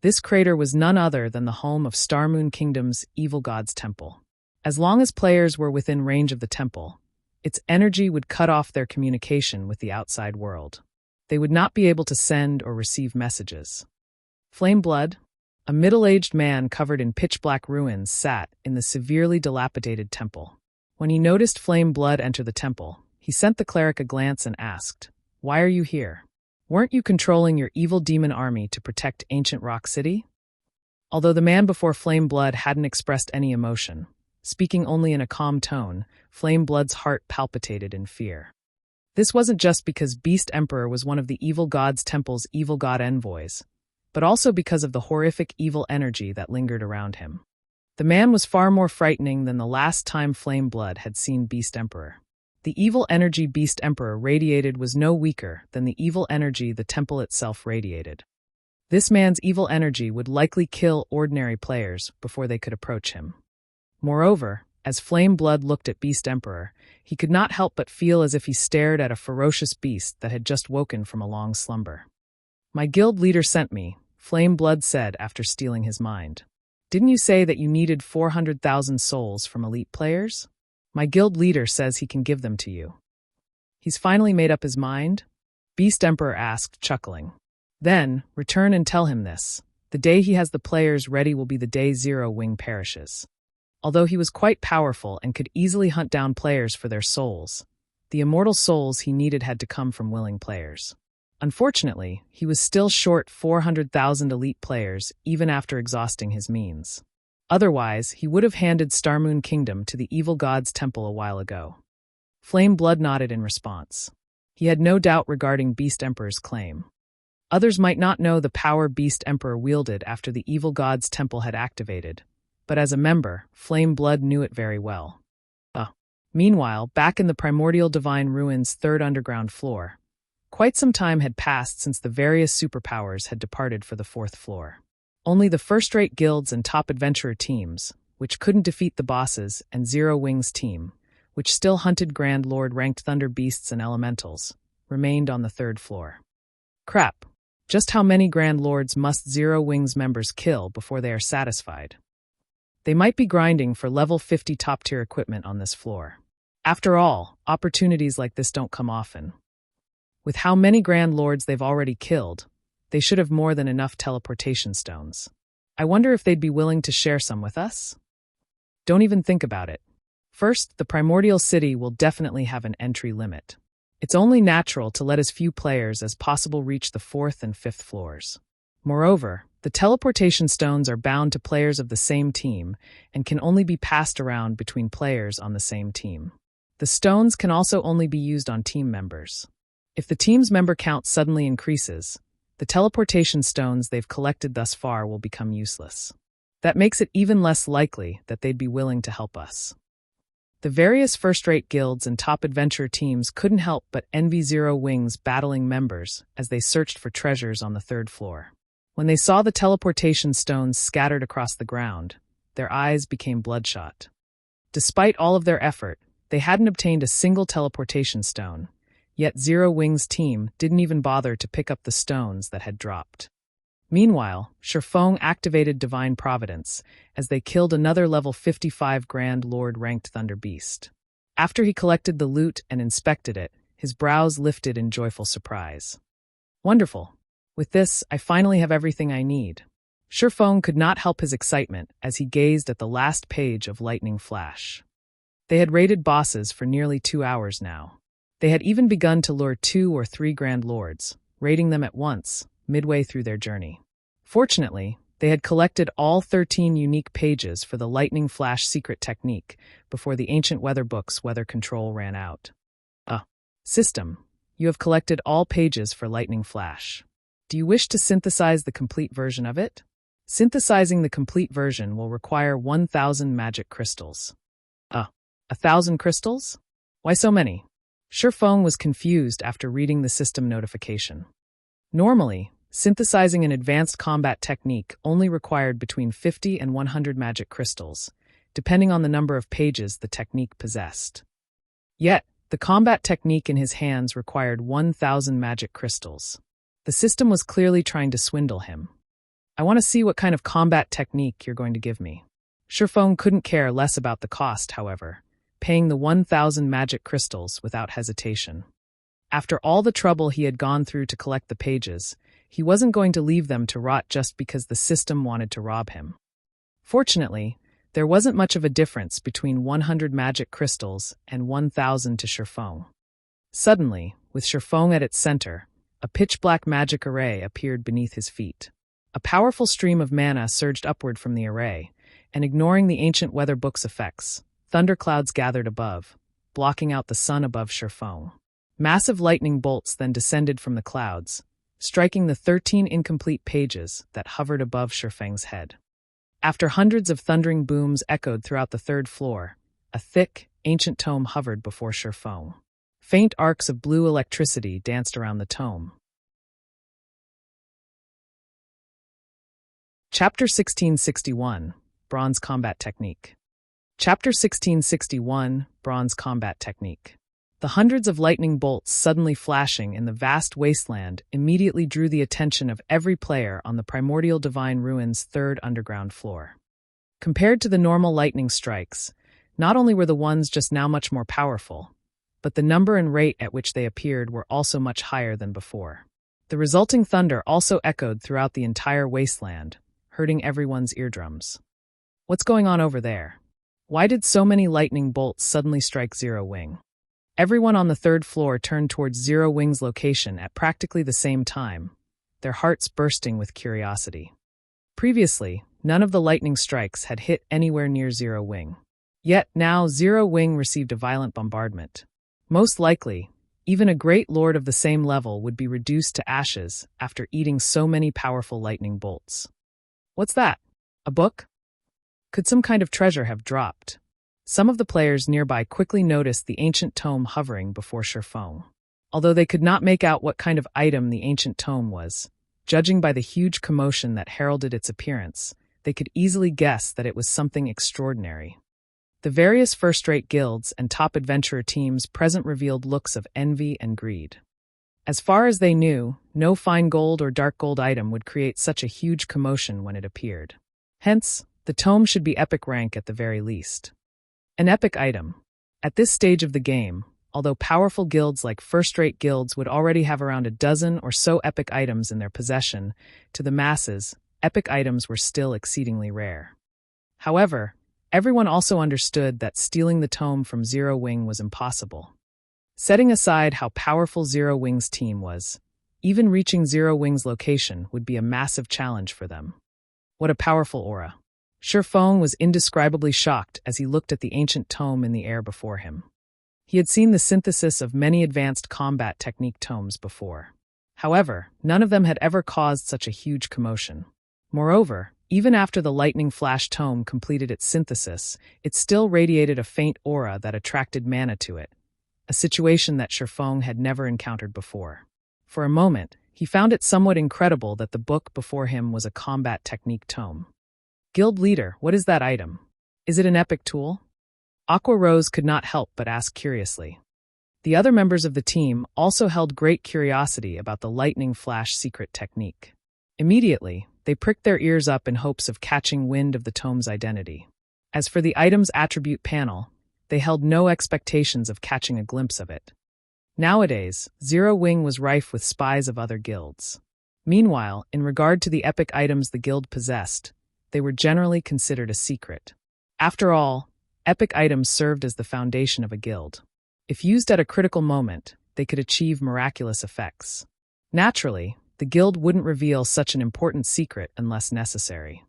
This crater was none other than the home of Starmoon Kingdom's evil god's temple. As long as players were within range of the temple, its energy would cut off their communication with the outside world. They would not be able to send or receive messages. Flame Blood, a middle-aged man covered in pitch-black ruins, sat in the severely dilapidated temple. When he noticed Flame Blood enter the temple, he sent the cleric a glance and asked, "Why are you here? Weren't you controlling your evil demon army to protect ancient Rock City?" Although the man before Flame Blood hadn't expressed any emotion, speaking only in a calm tone, Flame Blood's heart palpitated in fear. This wasn't just because Beast Emperor was one of the evil god's temple's evil god envoys, but also because of the horrific evil energy that lingered around him. The man was far more frightening than the last time Flame Blood had seen Beast Emperor. The evil energy Beast Emperor radiated was no weaker than the evil energy the temple itself radiated. This man's evil energy would likely kill ordinary players before they could approach him. Moreover, as Flame Blood looked at Beast Emperor, he could not help but feel as if he stared at a ferocious beast that had just woken from a long slumber. "My guild leader sent me," Flame Blood said after stealing his mind. "Didn't you say that you needed 400,000 souls from elite players? My guild leader says he can give them to you." "He's finally made up his mind?" Beast Emperor asked, chuckling. "Then, return and tell him this. The day he has the players ready will be the day Zero Wing perishes." Although he was quite powerful and could easily hunt down players for their souls, the immortal souls he needed had to come from willing players. Unfortunately, he was still short 400,000 elite players even after exhausting his means. Otherwise, he would have handed Starmoon Kingdom to the evil god's temple a while ago. Flame Blood nodded in response. He had no doubt regarding Beast Emperor's claim. Others might not know the power Beast Emperor wielded after the evil god's temple had activated, but as a member, Flame Blood knew it very well. Meanwhile, back in the Primordial Divine Ruins' third underground floor, quite some time had passed since the various superpowers had departed for the fourth floor. Only the first-rate guilds and top adventurer teams, which couldn't defeat the bosses, and Zero Wing's team, which still hunted Grand Lord-ranked thunder beasts and elementals, remained on the third floor. Crap. Just how many Grand Lords must Zero Wing's members kill before they are satisfied? They might be grinding for level 50 top-tier equipment on this floor. After all, opportunities like this don't come often. With how many Grand Lords they've already killed, they should have more than enough teleportation stones. I wonder if they'd be willing to share some with us? Don't even think about it. First, the Primordial City will definitely have an entry limit. It's only natural to let as few players as possible reach the 4th and 5th floors. Moreover, The teleportation stones are bound to players of the same team and can only be passed around between players on the same team. The stones can also only be used on team members. If the team's member count suddenly increases, the teleportation stones they've collected thus far will become useless. That makes it even less likely that they'd be willing to help us. The various first-rate guilds and top adventurer teams couldn't help but envy Zero Wing's battling members as they searched for treasures on the 3rd floor. When they saw the teleportation stones scattered across the ground, their eyes became bloodshot. Despite all of their effort, they hadn't obtained a single teleportation stone, yet Zero Wing's team didn't even bother to pick up the stones that had dropped. Meanwhile, Shifeng activated Divine Providence as they killed another level 55 Grand Lord ranked Thunder Beast. After he collected the loot and inspected it, his brows lifted in joyful surprise. Wonderful. With this, I finally have everything I need. Shifeng could not help his excitement as he gazed at the last page of Lightning Flash. They had raided bosses for nearly 2 hours now. They had even begun to lure 2 or 3 Grand Lords, raiding them at once, midway through their journey. Fortunately, they had collected all 13 unique pages for the Lightning Flash secret technique before the ancient weather book's weather control ran out. System, you have collected all pages for Lightning Flash. Do you wish to synthesize the complete version of it? Synthesizing the complete version will require 1,000 magic crystals. 1,000 crystals? Why so many? Shifeng was confused after reading the system notification. Normally, synthesizing an advanced combat technique only required between 50 and 100 magic crystals, depending on the number of pages the technique possessed. Yet, the combat technique in his hands required 1,000 magic crystals. The system was clearly trying to swindle him. I want to see what kind of combat technique you're going to give me. Shifeng couldn't care less about the cost, however, paying the 1,000 magic crystals without hesitation. After all the trouble he had gone through to collect the pages, he wasn't going to leave them to rot just because the system wanted to rob him. Fortunately, there wasn't much of a difference between 100 magic crystals and 1,000 to Shifeng. Suddenly, with Shifeng at its center, a pitch-black magic array appeared beneath his feet. A powerful stream of mana surged upward from the array, and ignoring the ancient weather book's effects, thunderclouds gathered above, blocking out the sun above Shifeng. Massive lightning bolts then descended from the clouds, striking the 13 incomplete pages that hovered above Shifeng's head. After hundreds of thundering booms echoed throughout the 3rd floor, a thick, ancient tome hovered before Shifeng. Faint arcs of blue electricity danced around the tome. Chapter 1661, Bronze Combat Technique. Chapter 1661, Bronze Combat Technique. The hundreds of lightning bolts suddenly flashing in the vast wasteland immediately drew the attention of every player on the Primordial Divine Ruins' 3rd underground floor. Compared to the normal lightning strikes, not only were the ones just now much more powerful, but the number and rate at which they appeared were also much higher than before. The resulting thunder also echoed throughout the entire wasteland, hurting everyone's eardrums. What's going on over there? Why did so many lightning bolts suddenly strike Zero Wing? Everyone on the 3rd floor turned towards Zero Wing's location at practically the same time, their hearts bursting with curiosity. Previously, none of the lightning strikes had hit anywhere near Zero Wing. Yet now Zero Wing received a violent bombardment. Most likely, even a great lord of the same level would be reduced to ashes after eating so many powerful lightning bolts. What's that? A book? Could some kind of treasure have dropped? Some of the players nearby quickly noticed the ancient tome hovering before Shifeng. Although they could not make out what kind of item the ancient tome was, judging by the huge commotion that heralded its appearance, they could easily guess that it was something extraordinary. The various first-rate guilds and top adventurer teams present revealed looks of envy and greed. As far as they knew, no fine gold or dark gold item would create such a huge commotion when it appeared. Hence, the tome should be epic rank at the very least. An epic item. At this stage of the game, although powerful guilds like first-rate guilds would already have around a dozen or so epic items in their possession, to the masses, epic items were still exceedingly rare. However, everyone also understood that stealing the tome from Zero Wing was impossible. Setting aside how powerful Zero Wing's team was, Even reaching Zero Wing's location would be a massive challenge for them. What a powerful aura. Shifeng was indescribably shocked as he looked at the ancient tome in the air before him. He had seen the synthesis of many advanced combat technique tomes before. However, none of them had ever caused such a huge commotion. Moreover, even after the lightning flash tome completed its synthesis, it still radiated a faint aura that attracted mana to it, a situation that Shifeng had never encountered before. For a moment, he found it somewhat incredible that the book before him was a combat technique tome. Guild leader, what is that item? Is it an epic tool? Aqua Rose could not help but ask curiously. The other members of the team also held great curiosity about the lightning flash secret technique. Immediately, they pricked their ears up in hopes of catching wind of the tome's identity. As for the item's attribute panel, they held no expectations of catching a glimpse of it. Nowadays, Zero Wing was rife with spies of other guilds. Meanwhile, in regard to the epic items the guild possessed, they were generally considered a secret. After all, epic items served as the foundation of a guild. If used at a critical moment, they could achieve miraculous effects. Naturally, the guild wouldn't reveal such an important secret unless necessary.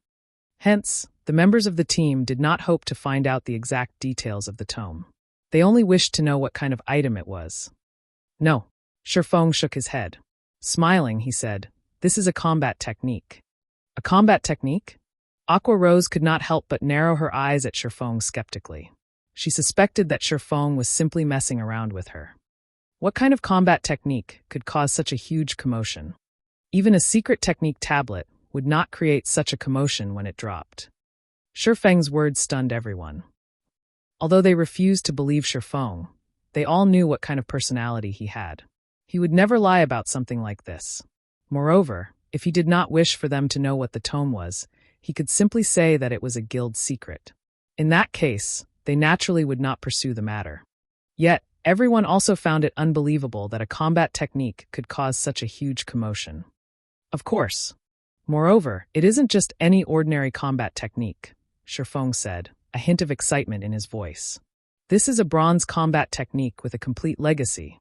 Hence, the members of the team did not hope to find out the exact details of the tome. They only wished to know what kind of item it was. No, Shifeng shook his head. Smiling, he said, "This is a combat technique." A combat technique? Aqua Rose could not help but narrow her eyes at Shifeng skeptically. She suspected that Shifeng was simply messing around with her. What kind of combat technique could cause such a huge commotion? Even a secret technique tablet would not create such a commotion when it dropped. Shifeng's words stunned everyone. Although they refused to believe Shifeng, they all knew what kind of personality he had. He would never lie about something like this. Moreover, if he did not wish for them to know what the tome was, he could simply say that it was a guild secret. In that case, they naturally would not pursue the matter. Yet, everyone also found it unbelievable that a combat technique could cause such a huge commotion. Of course. Moreover, it isn't just any ordinary combat technique, Shifeng said, a hint of excitement in his voice. This is a bronze combat technique with a complete legacy.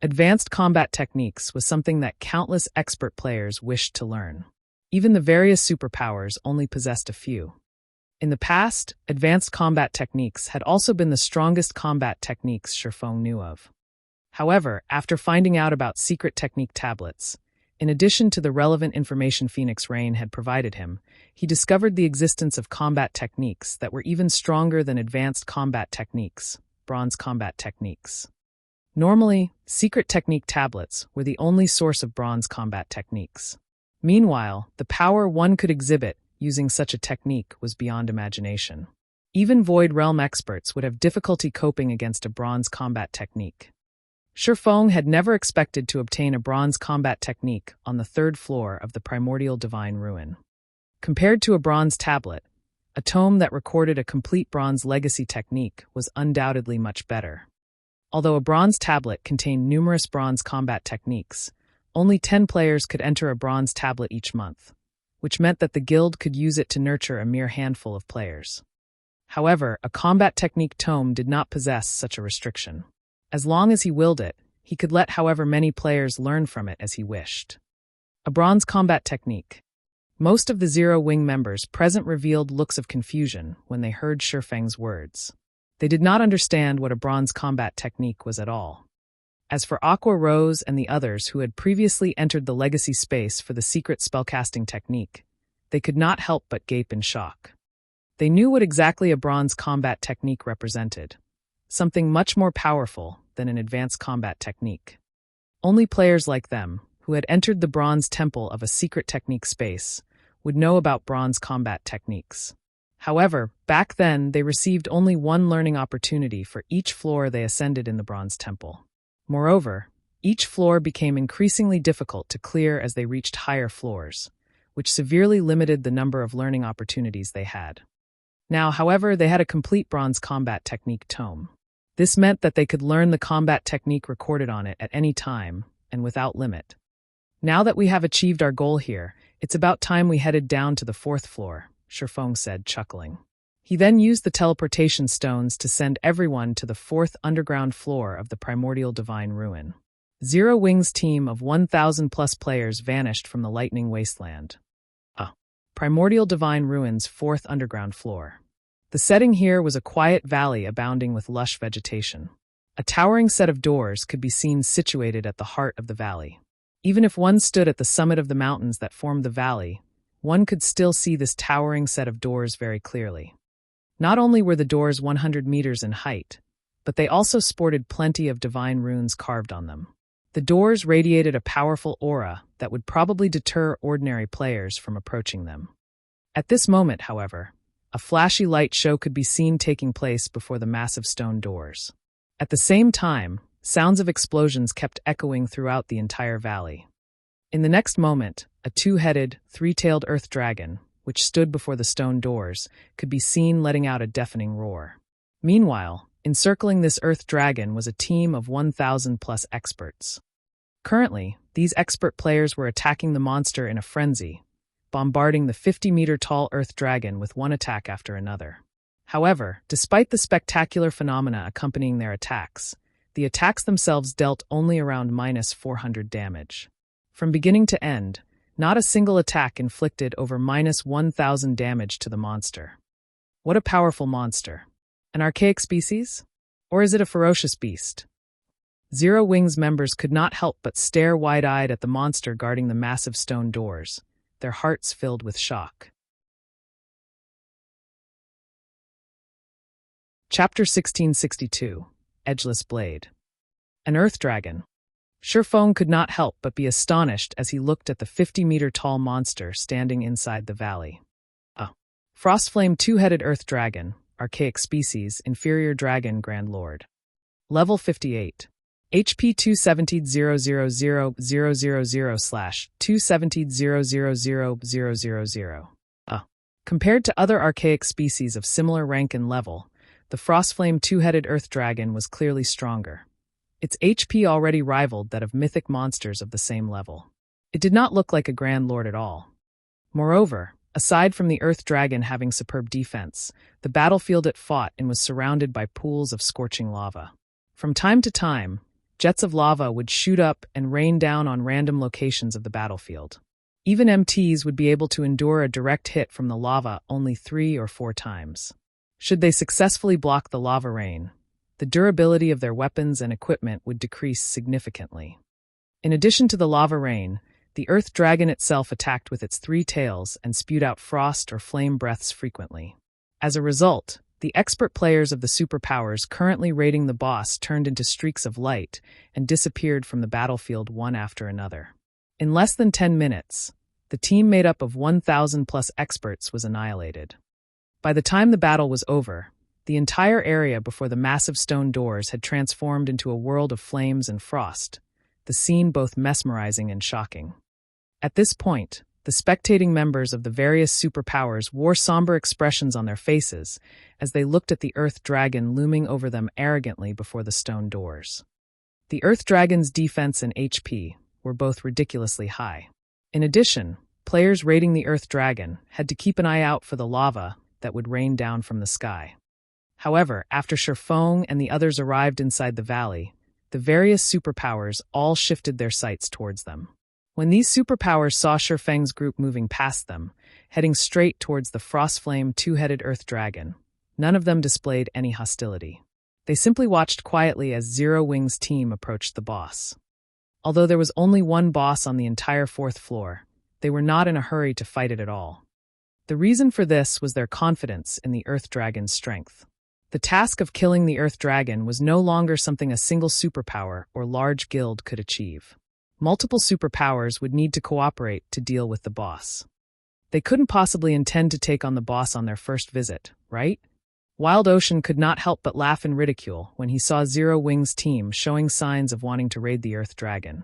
Advanced combat techniques was something that countless expert players wished to learn. Even the various superpowers only possessed a few. In the past, advanced combat techniques had also been the strongest combat techniques Shifeng knew of. However, after finding out about secret technique tablets, in addition to the relevant information Phoenix Rain had provided him, he discovered the existence of combat techniques that were even stronger than advanced combat techniques, bronze combat techniques. Normally, secret technique tablets were the only source of bronze combat techniques. Meanwhile, the power one could exhibit using such a technique was beyond imagination. Even Void Realm experts would have difficulty coping against a bronze combat technique. Shifeng had never expected to obtain a bronze combat technique on the 3rd floor of the Primordial Divine Ruin. Compared to a bronze tablet, a tome that recorded a complete bronze legacy technique was undoubtedly much better. Although a bronze tablet contained numerous bronze combat techniques, only 10 players could enter a bronze tablet each month, which meant that the guild could use it to nurture a mere handful of players. However, a combat technique tome did not possess such a restriction. As long as he willed it, he could let however many players learn from it as he wished. A bronze combat technique. Most of the Zero Wing members present revealed looks of confusion when they heard Shifeng's words. They did not understand what a bronze combat technique was at all. As for Aqua Rose and the others who had previously entered the legacy space for the secret spellcasting technique, they could not help but gape in shock. They knew what exactly a bronze combat technique represented, something much more powerful than an advanced combat technique. Only players like them, who had entered the bronze temple of a secret technique space, would know about bronze combat techniques. However, back then they received only one learning opportunity for each floor they ascended in the bronze temple. Moreover, each floor became increasingly difficult to clear as they reached higher floors, which severely limited the number of learning opportunities they had. Now, however, they had a complete bronze combat technique tome. This meant that they could learn the combat technique recorded on it at any time and without limit. Now that we have achieved our goal here, it's about time we headed down to the 4th floor, Shifeng said, chuckling. He then used the teleportation stones to send everyone to the 4th underground floor of the Primordial Divine Ruin. Zero Wing's team of 1,000+ players vanished from the lightning wasteland. Primordial Divine Ruins' fourth underground floor. The setting here was a quiet valley abounding with lush vegetation. A towering set of doors could be seen situated at the heart of the valley. Even if one stood at the summit of the mountains that formed the valley, one could still see this towering set of doors very clearly. Not only were the doors 100 meters in height, but they also sported plenty of divine runes carved on them. The doors radiated a powerful aura that would probably deter ordinary players from approaching them. At this moment, however, a flashy light show could be seen taking place before the massive stone doors. At the same time, sounds of explosions kept echoing throughout the entire valley. In the next moment, a two-headed, three-tailed earth dragon, which stood before the stone doors, could be seen letting out a deafening roar. Meanwhile, encircling this earth dragon was a team of 1,000+ experts. Currently, these expert players were attacking the monster in a frenzy, bombarding the 50-meter-tall earth dragon with one attack after another. However, despite the spectacular phenomena accompanying their attacks, the attacks themselves dealt only around -400 damage. From beginning to end, not a single attack inflicted over -1,000 damage to the monster. What a powerful monster. An archaic species? Or is it a ferocious beast? Zero Wing's members could not help but stare wide-eyed at the monster guarding the massive stone doors, their hearts filled with shock. Chapter 1662, Edgeless Blade. An Earth Dragon. Sherfone could not help but be astonished as he looked at the 50-meter-tall monster standing inside the valley. Frostflame two-headed Earth Dragon, archaic species, inferior dragon Grand Lord. Level 58. HP 270,000/270,000,000. Compared to other archaic species of similar rank and level, the Frostflame two-headed Earth Dragon was clearly stronger. Its HP already rivaled that of mythic monsters of the same level. It did not look like a Grand Lord at all. Moreover, aside from the Earth Dragon having superb defense, the battlefield it fought in was surrounded by pools of scorching lava. From time to time, jets of lava would shoot up and rain down on random locations of the battlefield. Even MTs would be able to endure a direct hit from the lava only 3 or 4 times. Should they successfully block the lava rain, the durability of their weapons and equipment would decrease significantly. In addition to the lava rain, the Earth Dragon itself attacked with its 3 tails and spewed out frost or flame breaths frequently. As a result, the expert players of the superpowers currently raiding the boss turned into streaks of light and disappeared from the battlefield one after another. In less than 10 minutes, the team made up of 1,000+ experts was annihilated. By the time the battle was over, the entire area before the massive stone doors had transformed into a world of flames and frost, the scene both mesmerizing and shocking. At this point, the spectating members of the various superpowers wore somber expressions on their faces as they looked at the Earth Dragon looming over them arrogantly before the stone doors. The Earth Dragon's defense and HP were both ridiculously high. In addition, players raiding the Earth Dragon had to keep an eye out for the lava that would rain down from the sky. However, after Sherfone and the others arrived inside the valley, the various superpowers all shifted their sights towards them. When these superpowers saw Sherfeng's group moving past them, heading straight towards the Frostflame two-headed Earth Dragon, none of them displayed any hostility. They simply watched quietly as Zero Wing's team approached the boss. Although there was only one boss on the entire 4th floor, they were not in a hurry to fight it at all. The reason for this was their confidence in the Earth Dragon's strength. The task of killing the Earth Dragon was no longer something a single superpower or large guild could achieve. Multiple superpowers would need to cooperate to deal with the boss. They couldn't possibly intend to take on the boss on their first visit, right? Wild Ocean could not help but laugh in ridicule when he saw Zero Wing's team showing signs of wanting to raid the Earth Dragon.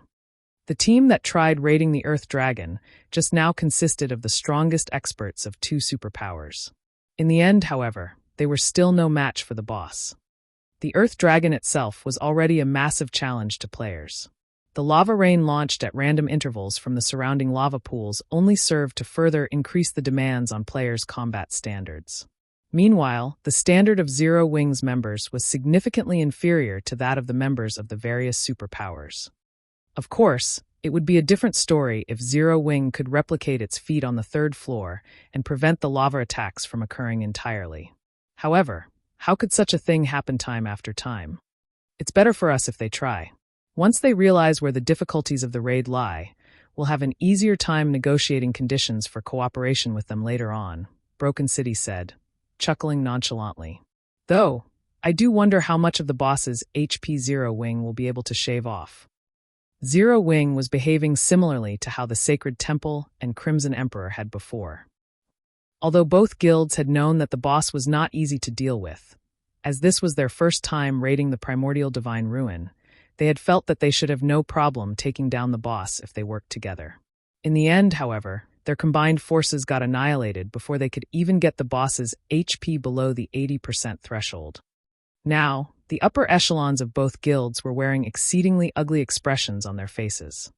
The team that tried raiding the Earth Dragon just now consisted of the strongest experts of 2 superpowers. In the end, however, they were still no match for the boss. The Earth Dragon itself was already a massive challenge to players. The lava rain launched at random intervals from the surrounding lava pools only served to further increase the demands on players' combat standards. Meanwhile, the standard of Zero Wing's members was significantly inferior to that of the members of the various superpowers. Of course, it would be a different story if Zero Wing could replicate its feat on the third floor and prevent the lava attacks from occurring entirely. However, how could such a thing happen time after time? It's better for us if they try. Once they realize where the difficulties of the raid lie, we'll have an easier time negotiating conditions for cooperation with them later on, Broken City said, chuckling nonchalantly. Though, I do wonder how much of the boss's HP Zero Wing will be able to shave off. Zero Wing was behaving similarly to how the Sacred Temple and Crimson Emperor had before. Although both guilds had known that the boss was not easy to deal with, as this was their first time raiding the Primordial Divine Ruin, they had felt that they should have no problem taking down the boss if they worked together. In the end, however, their combined forces got annihilated before they could even get the boss's HP below the 80% threshold. Now, the upper echelons of both guilds were wearing exceedingly ugly expressions on their faces.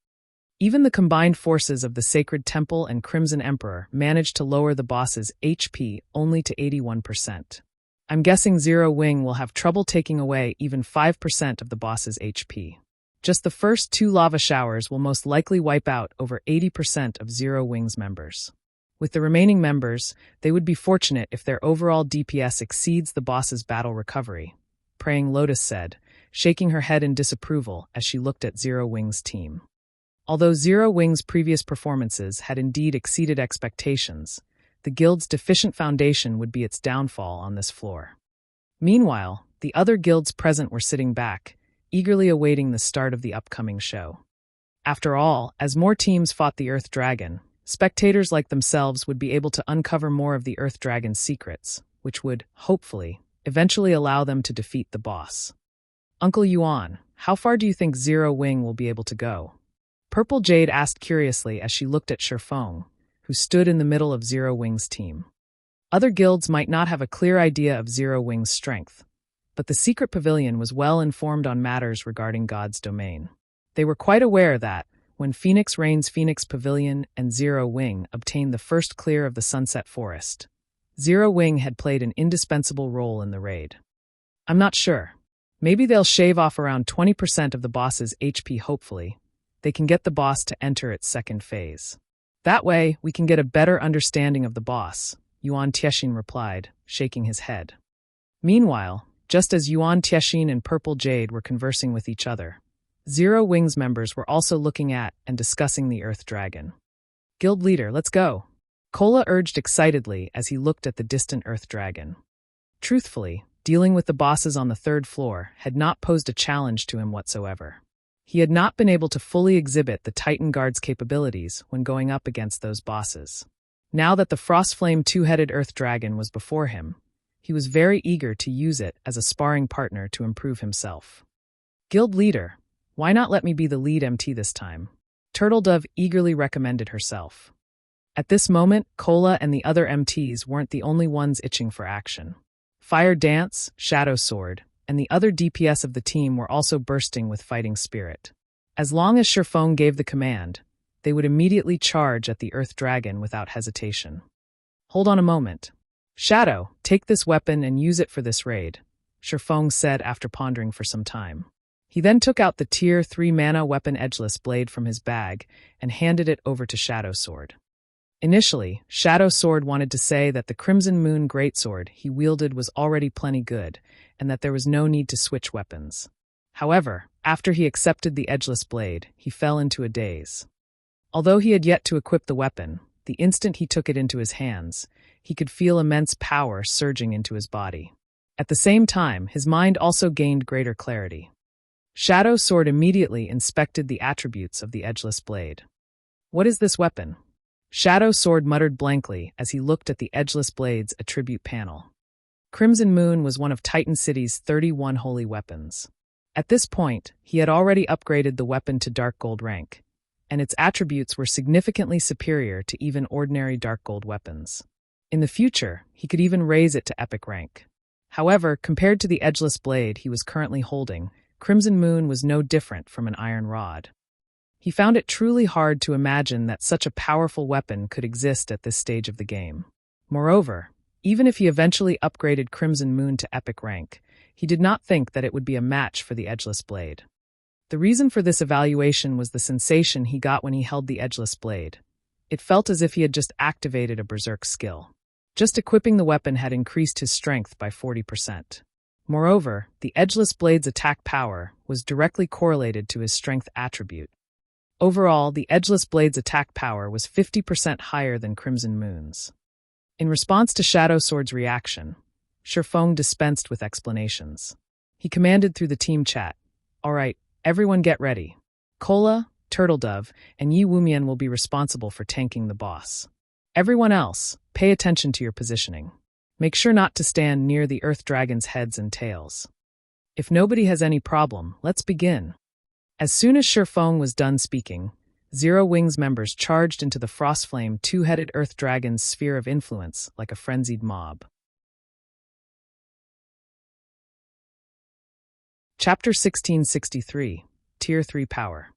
Even the combined forces of the Sacred Temple and Crimson Emperor managed to lower the boss's HP only to 81%. I'm guessing Zero Wing will have trouble taking away even 5% of the boss's HP. Just the first 2 lava showers will most likely wipe out over 80% of Zero Wing's members. With the remaining members, they would be fortunate if their overall DPS exceeds the boss's battle recovery, Praying Lotus said, shaking her head in disapproval as she looked at Zero Wing's team. Although Zero Wing's previous performances had indeed exceeded expectations, the guild's deficient foundation would be its downfall on this floor. Meanwhile, the other guilds present were sitting back, eagerly awaiting the start of the upcoming show. After all, as more teams fought the Earth Dragon, spectators like themselves would be able to uncover more of the Earth Dragon's secrets, which would, hopefully, eventually allow them to defeat the boss. Uncle Yuan, how far do you think Zero Wing will be able to go? Purple Jade asked curiously as she looked at Shifeng, who stood in the middle of Zero Wing's team. Other guilds might not have a clear idea of Zero Wing's strength, but the secret pavilion was well informed on matters regarding God's domain. They were quite aware that, when Phoenix Rain's Phoenix Pavilion and Zero Wing obtained the first clear of the Sunset Forest, Zero Wing had played an indispensable role in the raid. I'm not sure. Maybe they'll shave off around 20% of the boss's HP hopefully. They can get the boss to enter its second phase. That way, we can get a better understanding of the boss, Yuan Tiexin replied, shaking his head. Meanwhile, just as Yuan Tiexin and Purple Jade were conversing with each other, Zero Wing's members were also looking at and discussing the Earth Dragon. Guild leader, let's go. Kola urged excitedly as he looked at the distant Earth Dragon. Truthfully, dealing with the bosses on the third floor had not posed a challenge to him whatsoever. He had not been able to fully exhibit the Titan Guard's capabilities when going up against those bosses. Now that the Frostflame two-headed Earth Dragon was before him, he was very eager to use it as a sparring partner to improve himself. Guild leader, why not let me be the lead MT this time? Turtledove eagerly recommended herself. At this moment, Kola and the other MTs weren't the only ones itching for action. Fire Dance, Shadow Sword, and the other DPS of the team were also bursting with fighting spirit. As long as Shifeng gave the command, they would immediately charge at the Earth Dragon without hesitation. Hold on a moment. Shadow, take this weapon and use it for this raid, Shifeng said after pondering for some time. He then took out the Tier 3 mana weapon Edgeless blade from his bag and handed it over to Shadow Sword. Initially, Shadow Sword wanted to say that the Crimson Moon Greatsword he wielded was already plenty good, and that there was no need to switch weapons. However, after he accepted the Edgeless blade, he fell into a daze. Although he had yet to equip the weapon, the instant he took it into his hands, he could feel immense power surging into his body. At the same time, his mind also gained greater clarity. Shadow Sword immediately inspected the attributes of the Edgeless blade. What is this weapon? Shadow Sword muttered blankly as he looked at the Edgeless blade's attribute panel. Crimson Moon was one of Titan City's 31 holy weapons. At this point, he had already upgraded the weapon to Dark Gold rank, and its attributes were significantly superior to even ordinary Dark Gold weapons. In the future, he could even raise it to Epic rank. However, compared to the Edgeless blade he was currently holding, Crimson Moon was no different from an iron rod. He found it truly hard to imagine that such a powerful weapon could exist at this stage of the game. Moreover, even if he eventually upgraded Crimson Moon to Epic rank, he did not think that it would be a match for the Edgeless blade. The reason for this evaluation was the sensation he got when he held the Edgeless blade. It felt as if he had just activated a berserk skill. Just equipping the weapon had increased his strength by 40%. Moreover, the Edgeless blade's attack power was directly correlated to his strength attribute. Overall, the Edgeless blade's attack power was 50% higher than Crimson Moon's. In response to Shadow Sword's reaction, Shifeng dispensed with explanations. He commanded through the team chat, "All right, everyone get ready. Kola, Turtledove, and Yi Wumian will be responsible for tanking the boss. Everyone else, pay attention to your positioning. Make sure not to stand near the Earth Dragon's heads and tails. If nobody has any problem, let's begin." As soon as Shifeng was done speaking, Zero Wings members charged into the Frostflame two-headed Earth Dragon's sphere of influence like a frenzied mob. Chapter 1663, Tier 3 Power.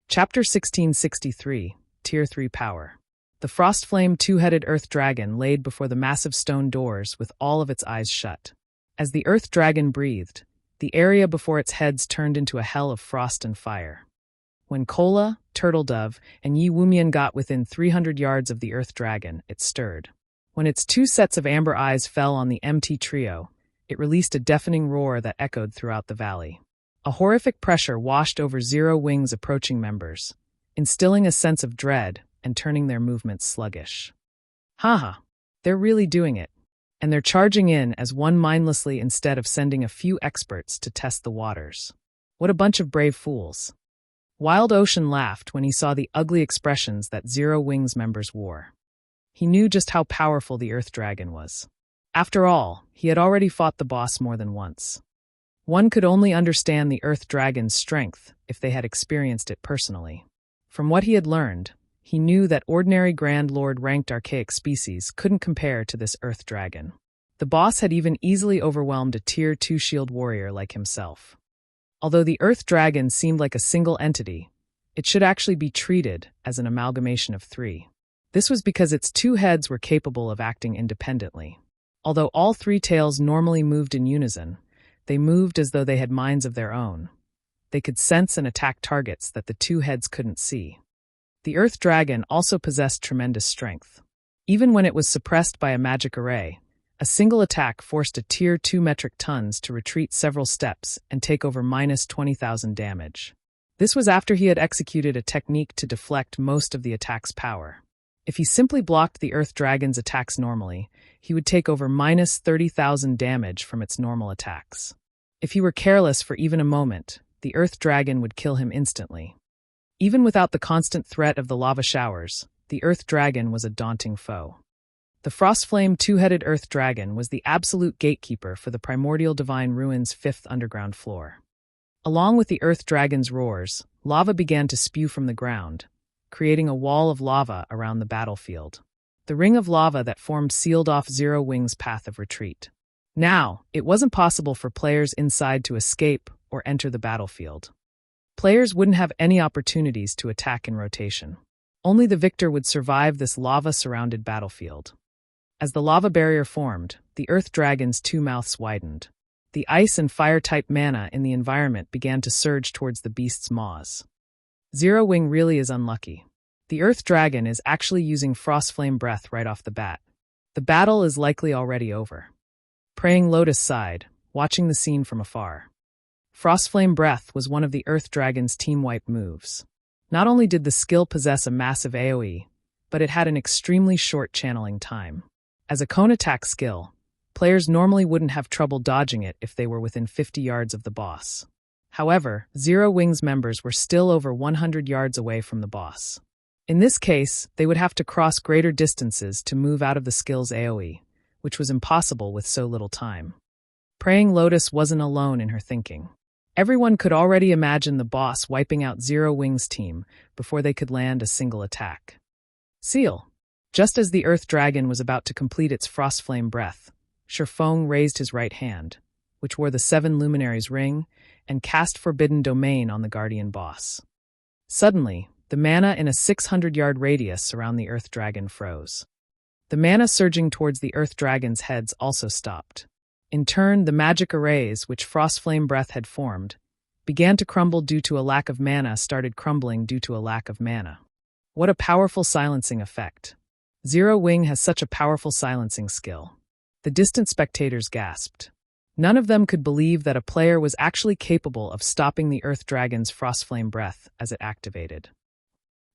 Chapter 1663, Tier 3 Power. The Frostflame two-headed Earth Dragon laid before the massive stone doors with all of its eyes shut. As the Earth Dragon breathed, the area before its heads turned into a hell of frost and fire. When Kola, Turtledove, and Yi Wumian got within 300 yards of the Earth Dragon, it stirred. When its two sets of amber eyes fell on the MT trio, it released a deafening roar that echoed throughout the valley. A horrific pressure washed over Zero Wings' approaching members, instilling a sense of dread and turning their movements sluggish. Haha, they're really doing it. And they're charging in as one mindlessly instead of sending a few experts to test the waters. What a bunch of brave fools. Wild Ocean laughed when he saw the ugly expressions that Zero Wings members wore. He knew just how powerful the Earth Dragon was. After all, he had already fought the boss more than once. One could only understand the Earth Dragon's strength if they had experienced it personally. From what he had learned, he knew that ordinary Grand Lord-ranked archaic species couldn't compare to this Earth Dragon. The boss had even easily overwhelmed a Tier 2 shield warrior like himself. Although the Earth Dragon seemed like a single entity, it should actually be treated as an amalgamation of three. This was because its two heads were capable of acting independently. Although all three tails normally moved in unison, they moved as though they had minds of their own. They could sense and attack targets that the two heads couldn't see. The Earth Dragon also possessed tremendous strength. Even when it was suppressed by a magic array, a single attack forced a Tier 2 metric tons to retreat several steps and take over minus 20,000 damage. This was after he had executed a technique to deflect most of the attack's power. If he simply blocked the Earth Dragon's attacks normally, he would take over minus 30,000 damage from its normal attacks. If he were careless for even a moment, the Earth Dragon would kill him instantly. Even without the constant threat of the lava showers, the Earth Dragon was a daunting foe. The Frostflame two-headed Earth Dragon was the absolute gatekeeper for the Primordial Divine Ruins' 5th underground floor. Along with the Earth Dragon's roars, lava began to spew from the ground, creating a wall of lava around the battlefield. The ring of lava that formed sealed off Zero Wings' path of retreat. Now, it wasn't possible for players inside to escape or enter the battlefield. Players wouldn't have any opportunities to attack in rotation. Only the victor would survive this lava-surrounded battlefield. As the lava barrier formed, the Earth Dragon's two mouths widened. The ice and fire-type mana in the environment began to surge towards the beast's maws. Zero Wing really is unlucky. The Earth Dragon is actually using Frostflame Breath right off the bat. The battle is likely already over. Praying Lotus sighed, watching the scene from afar. Frostflame Breath was one of the Earth Dragon's team wipe moves. Not only did the skill possess a massive AoE, but it had an extremely short channeling time. As a cone attack skill, players normally wouldn't have trouble dodging it if they were within 50 yards of the boss. However, Zero Wings members were still over 100 yards away from the boss. In this case, they would have to cross greater distances to move out of the skill's AoE, which was impossible with so little time. Praying Lotus wasn't alone in her thinking. Everyone could already imagine the boss wiping out Zero Wings' team before they could land a single attack. Seal. Just as the Earth Dragon was about to complete its Frostflame Breath, Shifeng raised his right hand, which wore the 7 Luminaries ring, and cast Forbidden Domain on the Guardian boss. Suddenly, the mana in a 600-yard radius around the Earth Dragon froze. The mana surging towards the Earth Dragon's heads also stopped. In turn, the magic arrays which Frostflame Breath had formed began to crumble due to a lack of mana started crumbling due to a lack of mana. What a powerful silencing effect. Zero Wing has such a powerful silencing skill. The distant spectators gasped. None of them could believe that a player was actually capable of stopping the Earth Dragon's Frostflame breath as it activated.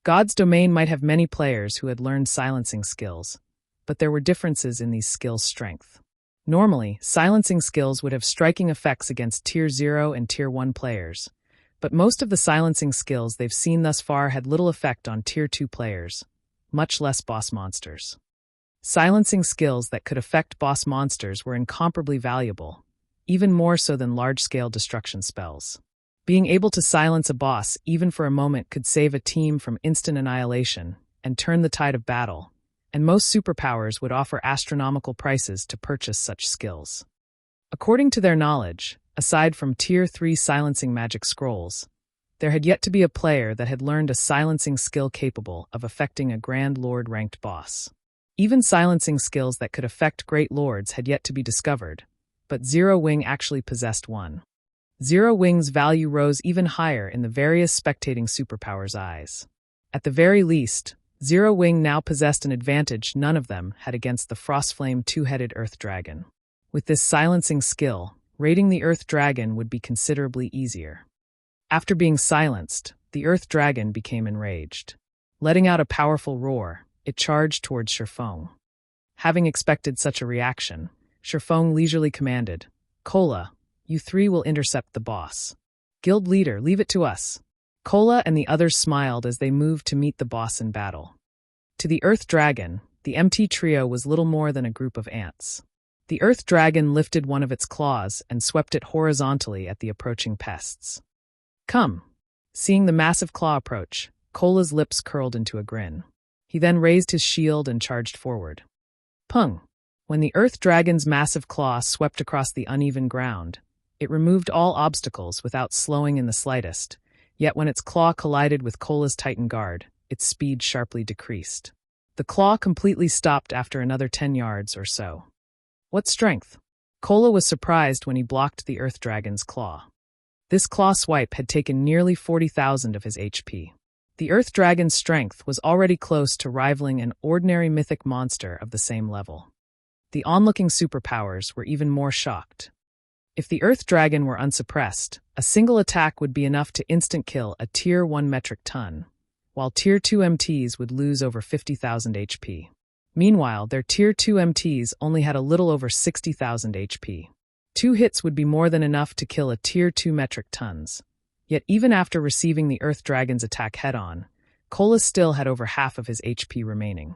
God's Domain might have many players who had learned silencing skills, but there were differences in these skills' strength. Normally, silencing skills would have striking effects against Tier 0 and Tier 1 players, but most of the silencing skills they've seen thus far had little effect on Tier 2 players, much less boss monsters. Silencing skills that could affect boss monsters were incomparably valuable, even more so than large-scale destruction spells. Being able to silence a boss even for a moment could save a team from instant annihilation and turn the tide of battle, and most superpowers would offer astronomical prices to purchase such skills. According to their knowledge, aside from Tier 3 silencing magic scrolls, there had yet to be a player that had learned a silencing skill capable of affecting a Grand Lord-ranked boss. Even silencing skills that could affect Great Lords had yet to be discovered, but Zero Wing actually possessed one. Zero Wing's value rose even higher in the various spectating superpowers' eyes. At the very least, Zero Wing now possessed an advantage none of them had against the Frostflame two-headed Earth Dragon. With this silencing skill, raiding the Earth Dragon would be considerably easier. After being silenced, the Earth Dragon became enraged. Letting out a powerful roar, it charged towards Shifeng. Having expected such a reaction, Shifeng leisurely commanded, "Kola, you three will intercept the boss. Guild leader, leave it to us." Kola and the others smiled as they moved to meet the boss in battle. To the Earth Dragon, the MT trio was little more than a group of ants. The Earth Dragon lifted one of its claws and swept it horizontally at the approaching pests. "Come." Seeing the massive claw approach, Kola's lips curled into a grin. He then raised his shield and charged forward. Pung! When the Earth Dragon's massive claw swept across the uneven ground, it removed all obstacles without slowing in the slightest, yet when its claw collided with Kola's Titan Guard, its speed sharply decreased. The claw completely stopped after another 10 yards or so. What strength! Kola was surprised when he blocked the Earth Dragon's claw. This claw swipe had taken nearly 40,000 of his HP. The Earth Dragon's strength was already close to rivaling an ordinary mythic monster of the same level. The onlooking superpowers were even more shocked. If the Earth Dragon were unsuppressed, a single attack would be enough to instant kill a Tier 1 metric ton, while Tier 2 MTs would lose over 50,000 HP. Meanwhile, their Tier 2 MTs only had a little over 60,000 HP. 2 hits would be more than enough to kill a Tier 2 metric tons. Yet even after receiving the Earth Dragon's attack head-on, Kola still had over half of his HP remaining.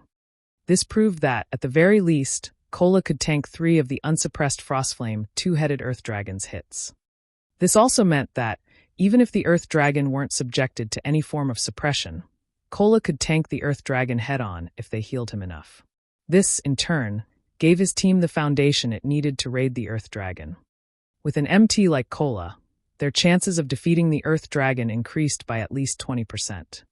This proved that, at the very least, Kola could tank 3 of the unsuppressed Frostflame two-headed Earth Dragon's hits. This also meant that, even if the Earth Dragon weren't subjected to any form of suppression, Kola could tank the Earth Dragon head-on if they healed him enough. This, in turn, gave his team the foundation it needed to raid the Earth Dragon. With an MT like Kola, their chances of defeating the Earth Dragon increased by at least 20%.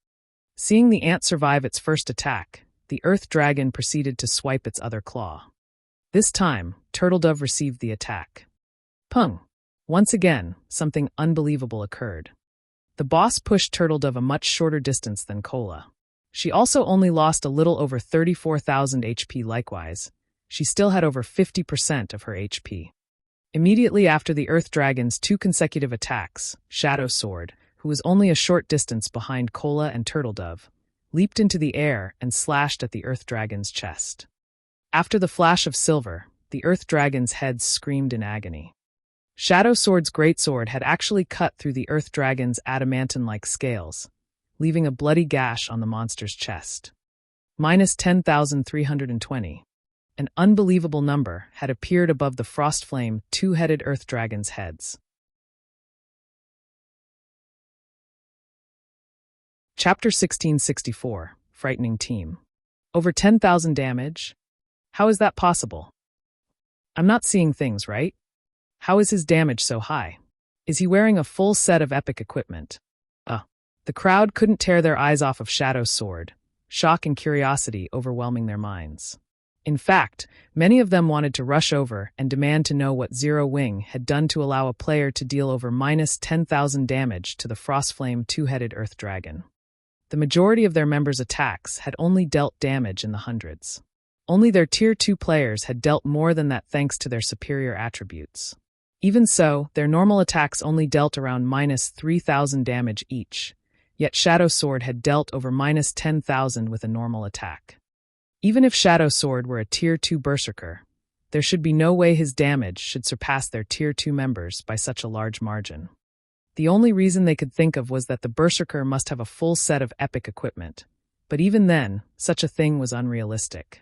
Seeing the ant survive its first attack, the Earth Dragon proceeded to swipe its other claw. This time, Turtledove received the attack. Pung! Once again, something unbelievable occurred. The boss pushed Turtledove a much shorter distance than Kola. She also only lost a little over 34,000 HP likewise. She still had over 50% of her HP. Immediately after the Earth Dragon's 2 consecutive attacks, Shadow Sword, who was only a short distance behind Kola and Turtledove, leaped into the air and slashed at the Earth Dragon's chest. After the flash of silver, the Earth Dragon's head screamed in agony. Shadow Sword's greatsword had actually cut through the Earth Dragon's adamantine-like scales, leaving a bloody gash on the monster's chest. Minus 10,320. An unbelievable number had appeared above the Frostflame two-headed Earth Dragon's heads. Chapter 1664, Frightening Team. Over 10,000 damage? How is that possible? I'm not seeing things, right? How is his damage so high? Is he wearing a full set of epic equipment? The crowd couldn't tear their eyes off of Shadow's sword, shock and curiosity overwhelming their minds. In fact, many of them wanted to rush over and demand to know what Zero Wing had done to allow a player to deal over minus 10,000 damage to the Frostflame two-headed Earth Dragon. The majority of their members' attacks had only dealt damage in the hundreds. Only their Tier 2 players had dealt more than that thanks to their superior attributes. Even so, their normal attacks only dealt around minus 3,000 damage each, yet Shadow Sword had dealt over minus 10,000 with a normal attack. Even if Shadow Sword were a Tier 2 Berserker, there should be no way his damage should surpass their Tier 2 members by such a large margin. The only reason they could think of was that the Berserker must have a full set of epic equipment, but even then, such a thing was unrealistic.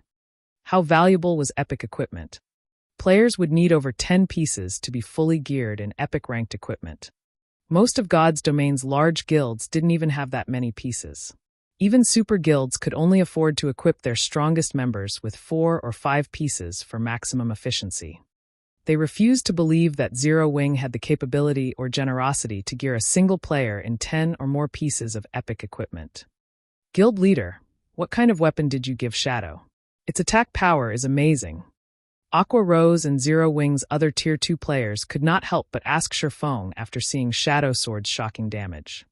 How valuable was epic equipment? Players would need over 10 pieces to be fully geared in epic-ranked equipment. Most of God's Domain's large guilds didn't even have that many pieces. Even super guilds could only afford to equip their strongest members with 4 or 5 pieces for maximum efficiency. They refused to believe that Zero Wing had the capability or generosity to gear a single player in 10 or more pieces of epic equipment. Guild leader, what kind of weapon did you give Shadow? Its attack power is amazing. Aqua Rose and Zero Wing's other Tier 2 players could not help but ask Shifeng after seeing Shadow Sword's shocking damage.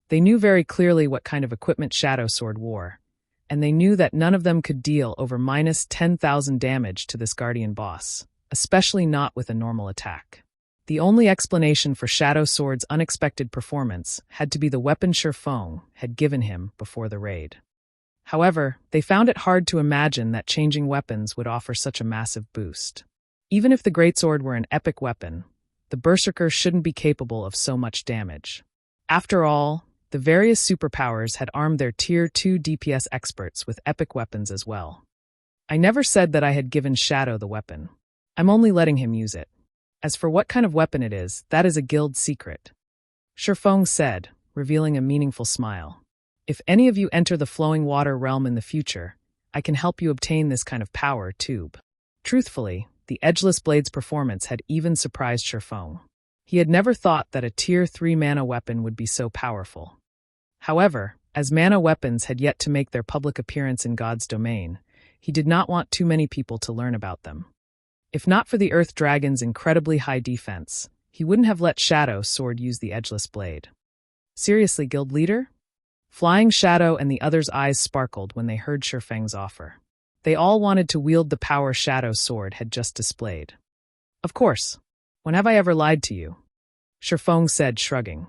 They knew very clearly what kind of equipment Shadow Sword wore, and they knew that none of them could deal over minus 10,000 damage to this Guardian boss, especially not with a normal attack. The only explanation for Shadow Sword's unexpected performance had to be the weapon Shifeng had given him before the raid. However, they found it hard to imagine that changing weapons would offer such a massive boost. Even if the Greatsword were an epic weapon, the Berserker shouldn't be capable of so much damage. After all, the various superpowers had armed their Tier 2 DPS experts with epic weapons as well. I never said that I had given Shadow the weapon. I'm only letting him use it. As for what kind of weapon it is, that is a guild secret. Shifeng said, revealing a meaningful smile. If any of you enter the flowing water realm in the future, I can help you obtain this kind of power, too. Truthfully, the Edgeless Blade's performance had even surprised Shifeng. He had never thought that a Tier 3 mana weapon would be so powerful. However, as mana weapons had yet to make their public appearance in God's Domain, he did not want too many people to learn about them. If not for the Earth Dragon's incredibly high defense, he wouldn't have let Shadow Sword use the Edgeless Blade. Seriously, guild leader? Flying Shadow and the others' eyes sparkled when they heard Shifeng's offer. They all wanted to wield the power Shadow Sword had just displayed. Of course. When have I ever lied to you? Shifeng said, shrugging.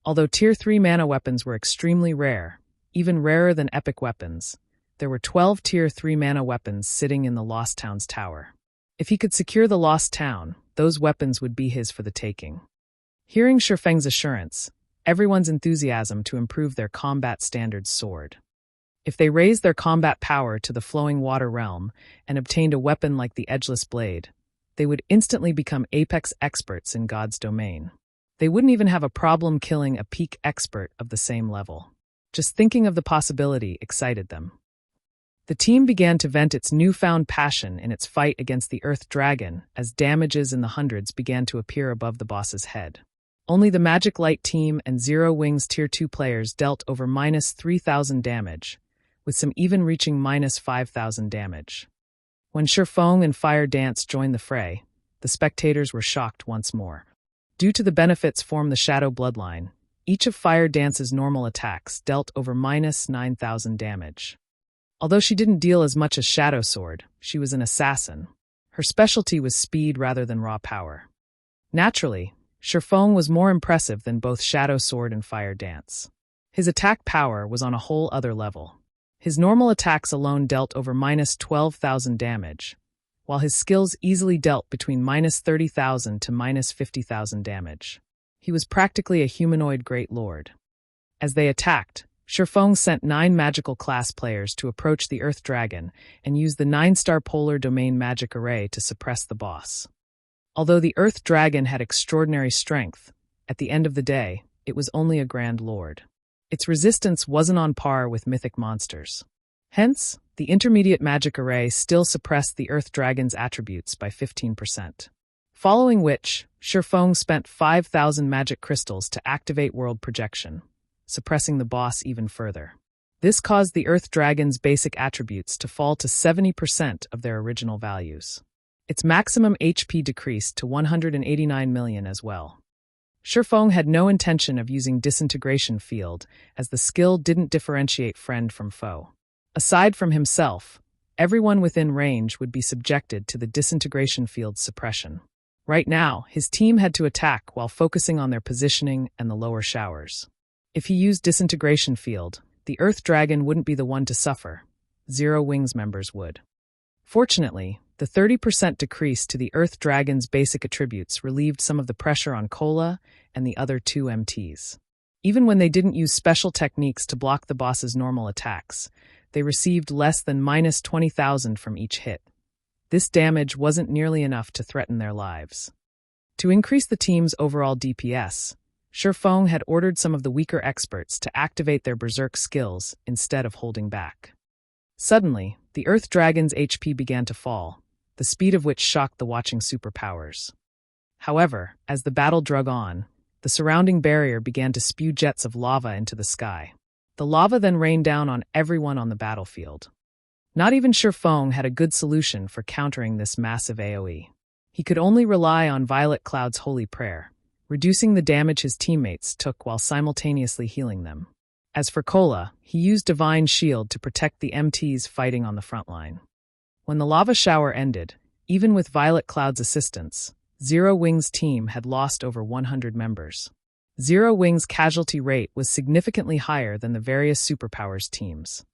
Although Tier 3 mana weapons were extremely rare, even rarer than epic weapons, there were 12 Tier 3 mana weapons sitting in the Lost Town's tower. If he could secure the Lost Town, those weapons would be his for the taking. Hearing Shifeng's assurance, everyone's enthusiasm to improve their combat standards soared. If they raised their combat power to the flowing water realm and obtained a weapon like the Edgeless Blade, they would instantly become apex experts in God's Domain. They wouldn't even have a problem killing a peak expert of the same level. Just thinking of the possibility excited them. The team began to vent its newfound passion in its fight against the Earth Dragon as damages in the hundreds began to appear above the boss's head. Only the Magic Light team and Zero Wing's Tier 2 players dealt over minus 3,000 damage, with some even reaching minus 5,000 damage. When Shifeng and Fire Dance joined the fray, the spectators were shocked once more. Due to the benefits from the Shadow Bloodline, each of Fire Dance's normal attacks dealt over minus 9,000 damage. Although she didn't deal as much as Shadow Sword, she was an assassin. Her specialty was speed rather than raw power. Naturally, Shifeng was more impressive than both Shadow Sword and Fire Dance. His attack power was on a whole other level. His normal attacks alone dealt over minus 12,000 damage, while his skills easily dealt between minus 30,000 to minus 50,000 damage. He was practically a humanoid Great Lord. As they attacked, Shifeng sent 9 magical class players to approach the Earth Dragon and use the 9-star Polar Domain magic array to suppress the boss. Although the Earth Dragon had extraordinary strength, at the end of the day, it was only a Grand Lord. Its resistance wasn't on par with mythic monsters. Hence, the intermediate magic array still suppressed the Earth Dragon's attributes by 15%. Following which, Shifeng spent 5,000 magic crystals to activate world projection, suppressing the boss even further. This caused the Earth Dragon's basic attributes to fall to 70% of their original values. Its maximum HP decreased to 189 million as well. Shifeng had no intention of using Disintegration Field, as the skill didn't differentiate friend from foe. Aside from himself, everyone within range would be subjected to the Disintegration Field's suppression. Right now, his team had to attack while focusing on their positioning and the lower showers. If he used Disintegration Field, the Earth Dragon wouldn't be the one to suffer. Zero Wings members would. Fortunately, the 30% decrease to the Earth Dragon's basic attributes relieved some of the pressure on Kola and the other two MTs. Even when they didn't use special techniques to block the boss's normal attacks, they received less than minus 20,000 from each hit. This damage wasn't nearly enough to threaten their lives. To increase the team's overall DPS, Shifeng had ordered some of the weaker experts to activate their berserk skills instead of holding back. Suddenly, the Earth Dragon's HP began to fall, the speed of which shocked the watching superpowers. However, as the battle drug on, the surrounding barrier began to spew jets of lava into the sky. The lava then rained down on everyone on the battlefield. Not even Shifeng had a good solution for countering this massive AoE. He could only rely on Violet Cloud's holy prayer, reducing the damage his teammates took while simultaneously healing them. As for Kola, he used Divine Shield to protect the MTs fighting on the front line. When the lava shower ended, even with Violet Cloud's assistance, Zero Wings' team had lost over 100 members. Zero Wings' casualty rate was significantly higher than the various superpowers teams.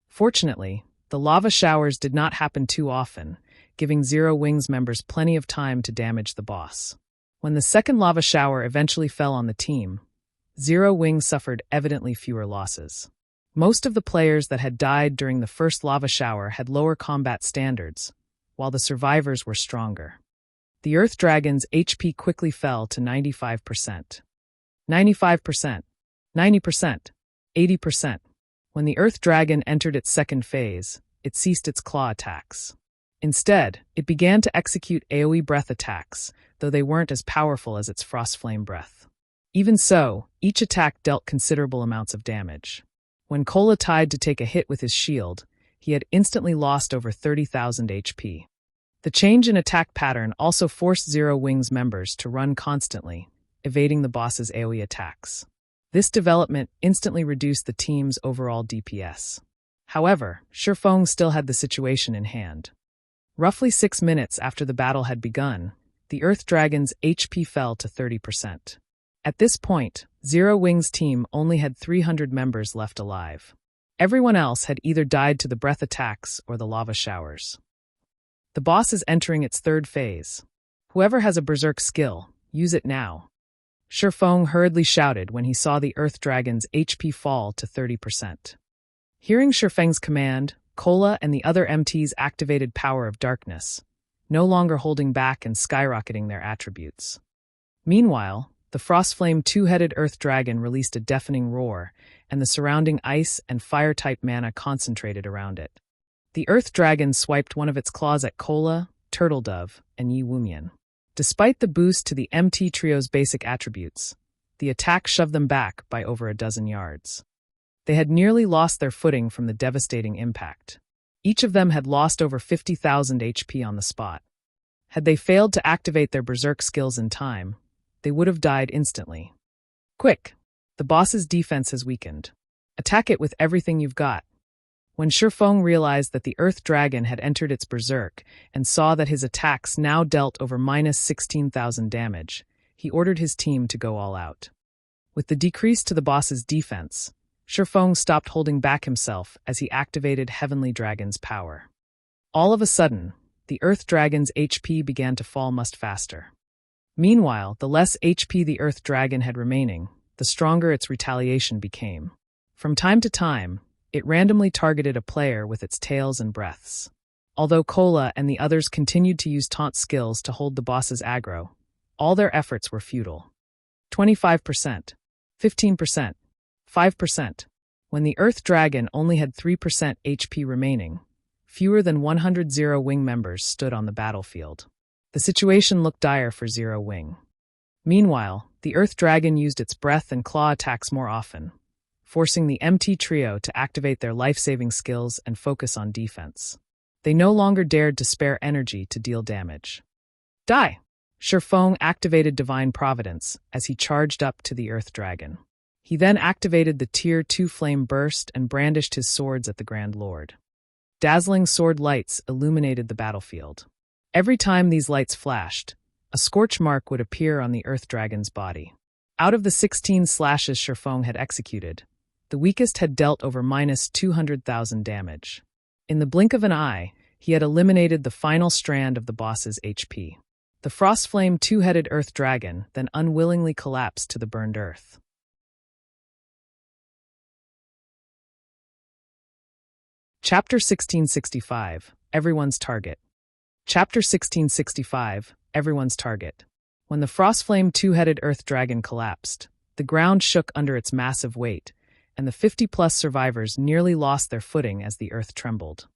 Fortunately, the lava showers did not happen too often, giving Zero Wings members plenty of time to damage the boss. When the second lava shower eventually fell on the team, Zero Wings suffered evidently fewer losses. Most of the players that had died during the first lava shower had lower combat standards, while the survivors were stronger. The Earth Dragon's HP quickly fell to 95%. 95%. 90%. 80%. When the Earth Dragon entered its second phase, it ceased its claw attacks. Instead, it began to execute AoE breath attacks, though they weren't as powerful as its Frost Flame breath. Even so, each attack dealt considerable amounts of damage. When Kola tried to take a hit with his shield, he had instantly lost over 30,000 HP. The change in attack pattern also forced Zero Wings members to run constantly, evading the boss's AoE attacks. This development instantly reduced the team's overall DPS. However, Shifeng still had the situation in hand. Roughly 6 minutes after the battle had begun, the Earth Dragon's HP fell to 30%. At this point, Zero Wings' team only had 300 members left alive. Everyone else had either died to the breath attacks or the lava showers. The boss is entering its third phase. Whoever has a berserk skill, use it now. Shifeng hurriedly shouted when he saw the Earth Dragon's HP fall to 30%. Hearing Shifeng's command, Kola and the other MTs activated Power of Darkness, no longer holding back and skyrocketing their attributes. Meanwhile, the Frostflame two-headed Earth Dragon released a deafening roar, and the surrounding ice and fire-type mana concentrated around it. The Earth Dragon swiped one of its claws at Kola, Turtledove, and Yi Wumian. Despite the boost to the MT trio's basic attributes, the attack shoved them back by over a dozen yards. They had nearly lost their footing from the devastating impact. Each of them had lost over 50,000 HP on the spot. Had they failed to activate their berserk skills in time, they would have died instantly. Quick! The boss's defense has weakened. Attack it with everything you've got. When Shifeng realized that the Earth Dragon had entered its berserk and saw that his attacks now dealt over minus 16,000 damage, he ordered his team to go all out. With the decrease to the boss's defense, Shifeng stopped holding back himself as he activated Heavenly Dragon's power. All of a sudden, the Earth Dragon's HP began to fall much faster. Meanwhile, the less HP the Earth Dragon had remaining, the stronger its retaliation became. From time to time, it randomly targeted a player with its tails and breaths. Although Kola and the others continued to use taunt skills to hold the boss's aggro, all their efforts were futile. 25%, 15%, 5%. When the Earth Dragon only had 3% HP remaining, fewer than 100 Zero Wing members stood on the battlefield. The situation looked dire for Zero Wing. Meanwhile, the Earth Dragon used its breath and claw attacks more often, forcing the MT trio to activate their life-saving skills and focus on defense. They no longer dared to spare energy to deal damage. Die! Shifeng activated Divine Providence as he charged up to the Earth Dragon. He then activated the Tier 2 Flame Burst and brandished his swords at the Grand Lord. Dazzling sword lights illuminated the battlefield. Every time these lights flashed, a scorch mark would appear on the Earth Dragon's body. Out of the 16 slashes Shifeng had executed, the weakest had dealt over -200,000 damage. In the blink of an eye, he had eliminated the final strand of the boss's HP. The Frostflame two-headed Earth Dragon then unwillingly collapsed to the burned earth. Chapter 1665, Everyone's Target. Chapter 1665, Everyone's Target. When the Frostflame two-headed Earth Dragon collapsed, the ground shook under its massive weight, and the 50-plus survivors nearly lost their footing as the earth trembled.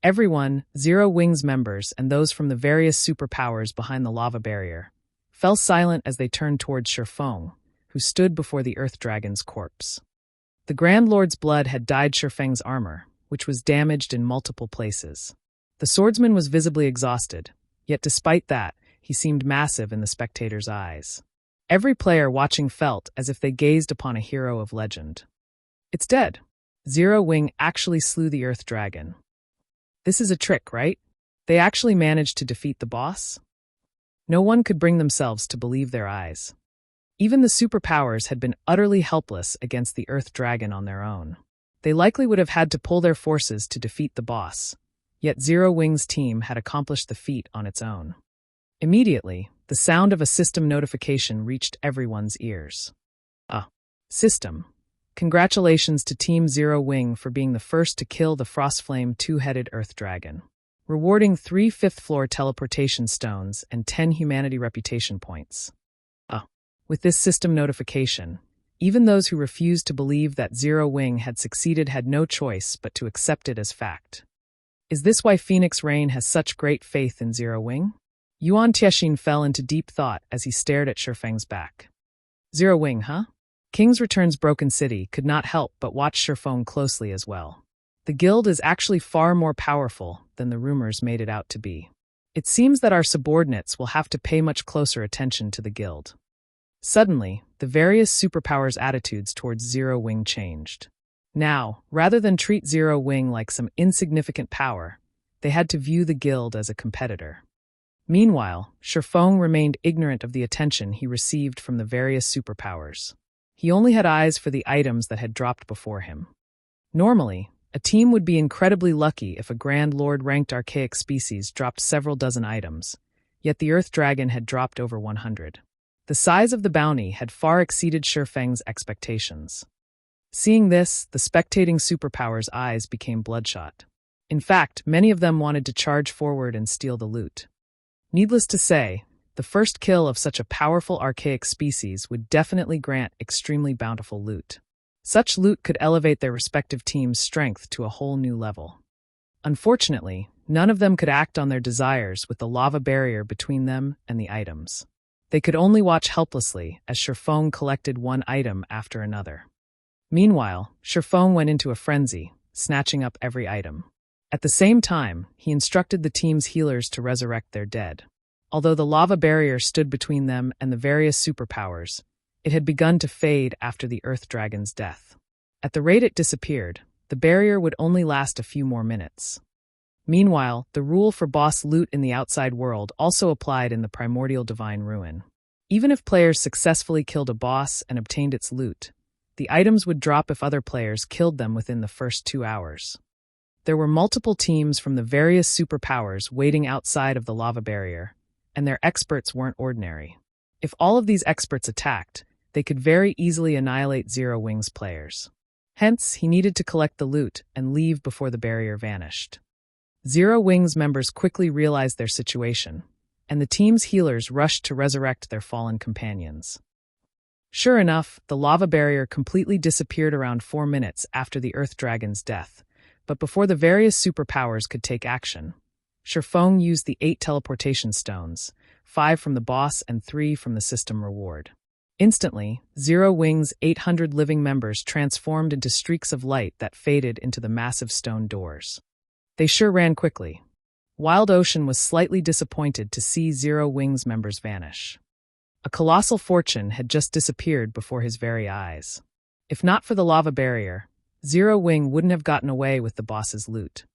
Everyone, Zero Wings members and those from the various superpowers behind the lava barrier, fell silent as they turned towards Shifeng, who stood before the Earth Dragon's corpse. The Grand Lord's blood had dyed Shifeng's armor, which was damaged in multiple places. The swordsman was visibly exhausted, yet despite that, he seemed massive in the spectators' eyes. Every player watching felt as if they gazed upon a hero of legend. It's dead. Zero Wing actually slew the Earth Dragon. This is a trick, right? They actually managed to defeat the boss? No one could bring themselves to believe their eyes. Even the superpowers had been utterly helpless against the Earth Dragon on their own. They likely would have had to pull their forces to defeat the boss, yet Zero Wing's team had accomplished the feat on its own. Immediately, the sound of a system notification reached everyone's ears. System. Congratulations to Team Zero Wing for being the first to kill the Frostflame two-headed Earth Dragon, rewarding 3 fifth-floor teleportation stones and 10 humanity reputation points. With this system notification, even those who refused to believe that Zero Wing had succeeded had no choice but to accept it as fact. Is this why Phoenix Rain has such great faith in Zero Wing? Yuan Tiexin fell into deep thought as he stared at Shifeng's back. Zero Wing, huh? King's Return's Broken City could not help but watch Shifeng closely as well. The guild is actually far more powerful than the rumors made it out to be. It seems that our subordinates will have to pay much closer attention to the guild. Suddenly, the various superpowers' attitudes towards Zero Wing changed. Now, rather than treat Zero Wing like some insignificant power, they had to view the guild as a competitor. Meanwhile, Shifeng remained ignorant of the attention he received from the various superpowers. He only had eyes for the items that had dropped before him. Normally, a team would be incredibly lucky if a Grand Lord ranked archaic species dropped several dozen items, yet the Earth Dragon had dropped over 100. The size of the bounty had far exceeded Shifeng's expectations. Seeing this, the spectating superpowers' eyes became bloodshot. In fact, many of them wanted to charge forward and steal the loot. Needless to say, the first kill of such a powerful archaic species would definitely grant extremely bountiful loot. Such loot could elevate their respective teams' strength to a whole new level. Unfortunately, none of them could act on their desires with the lava barrier between them and the items. They could only watch helplessly as Shifeng collected one item after another. Meanwhile, Shifeng went into a frenzy, snatching up every item. At the same time, he instructed the team's healers to resurrect their dead. Although the lava barrier stood between them and the various superpowers, it had begun to fade after the Earth Dragon's death. At the rate it disappeared, the barrier would only last a few more minutes. Meanwhile, the rule for boss loot in the outside world also applied in the Primordial Divine Ruin. Even if players successfully killed a boss and obtained its loot, the items would drop if other players killed them within the first 2 hours. There were multiple teams from the various superpowers waiting outside of the lava barrier, and their experts weren't ordinary. If all of these experts attacked, they could very easily annihilate Zero Wing's players. Hence, he needed to collect the loot and leave before the barrier vanished. Zero Wing's members quickly realized their situation, and the team's healers rushed to resurrect their fallen companions. Sure enough, the lava barrier completely disappeared around 4 minutes after the Earth Dragon's death, but before the various superpowers could take action, Shifeng used the 8 teleportation stones, 5 from the boss and 3 from the system reward. Instantly, Zero Wing's 800 living members transformed into streaks of light that faded into the massive stone doors. They sure ran quickly. Wild Ocean was slightly disappointed to see Zero Wing's members vanish. A colossal fortune had just disappeared before his very eyes. If not for the lava barrier, Zero Wing wouldn't have gotten away with the boss's loot.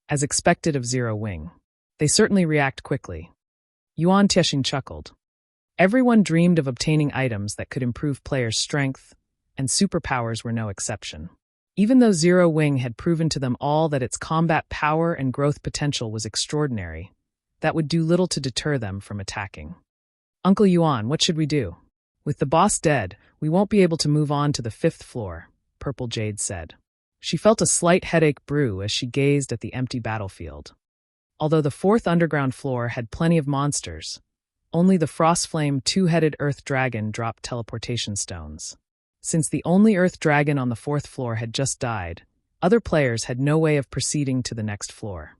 As expected of Zero Wing, they certainly react quickly. Yuan Tiexian chuckled. Everyone dreamed of obtaining items that could improve players' strength, and superpowers were no exception. Even though Zero Wing had proven to them all that its combat power and growth potential was extraordinary, that would do little to deter them from attacking. Uncle Yuan, what should we do? With the boss dead, we won't be able to move on to the 5th floor, Purple Jade said. She felt a slight headache brew as she gazed at the empty battlefield. Although the 4th underground floor had plenty of monsters, only the Frostflame two-headed Earth Dragon dropped teleportation stones. Since the only Earth Dragon on the 4th floor had just died, other players had no way of proceeding to the next floor.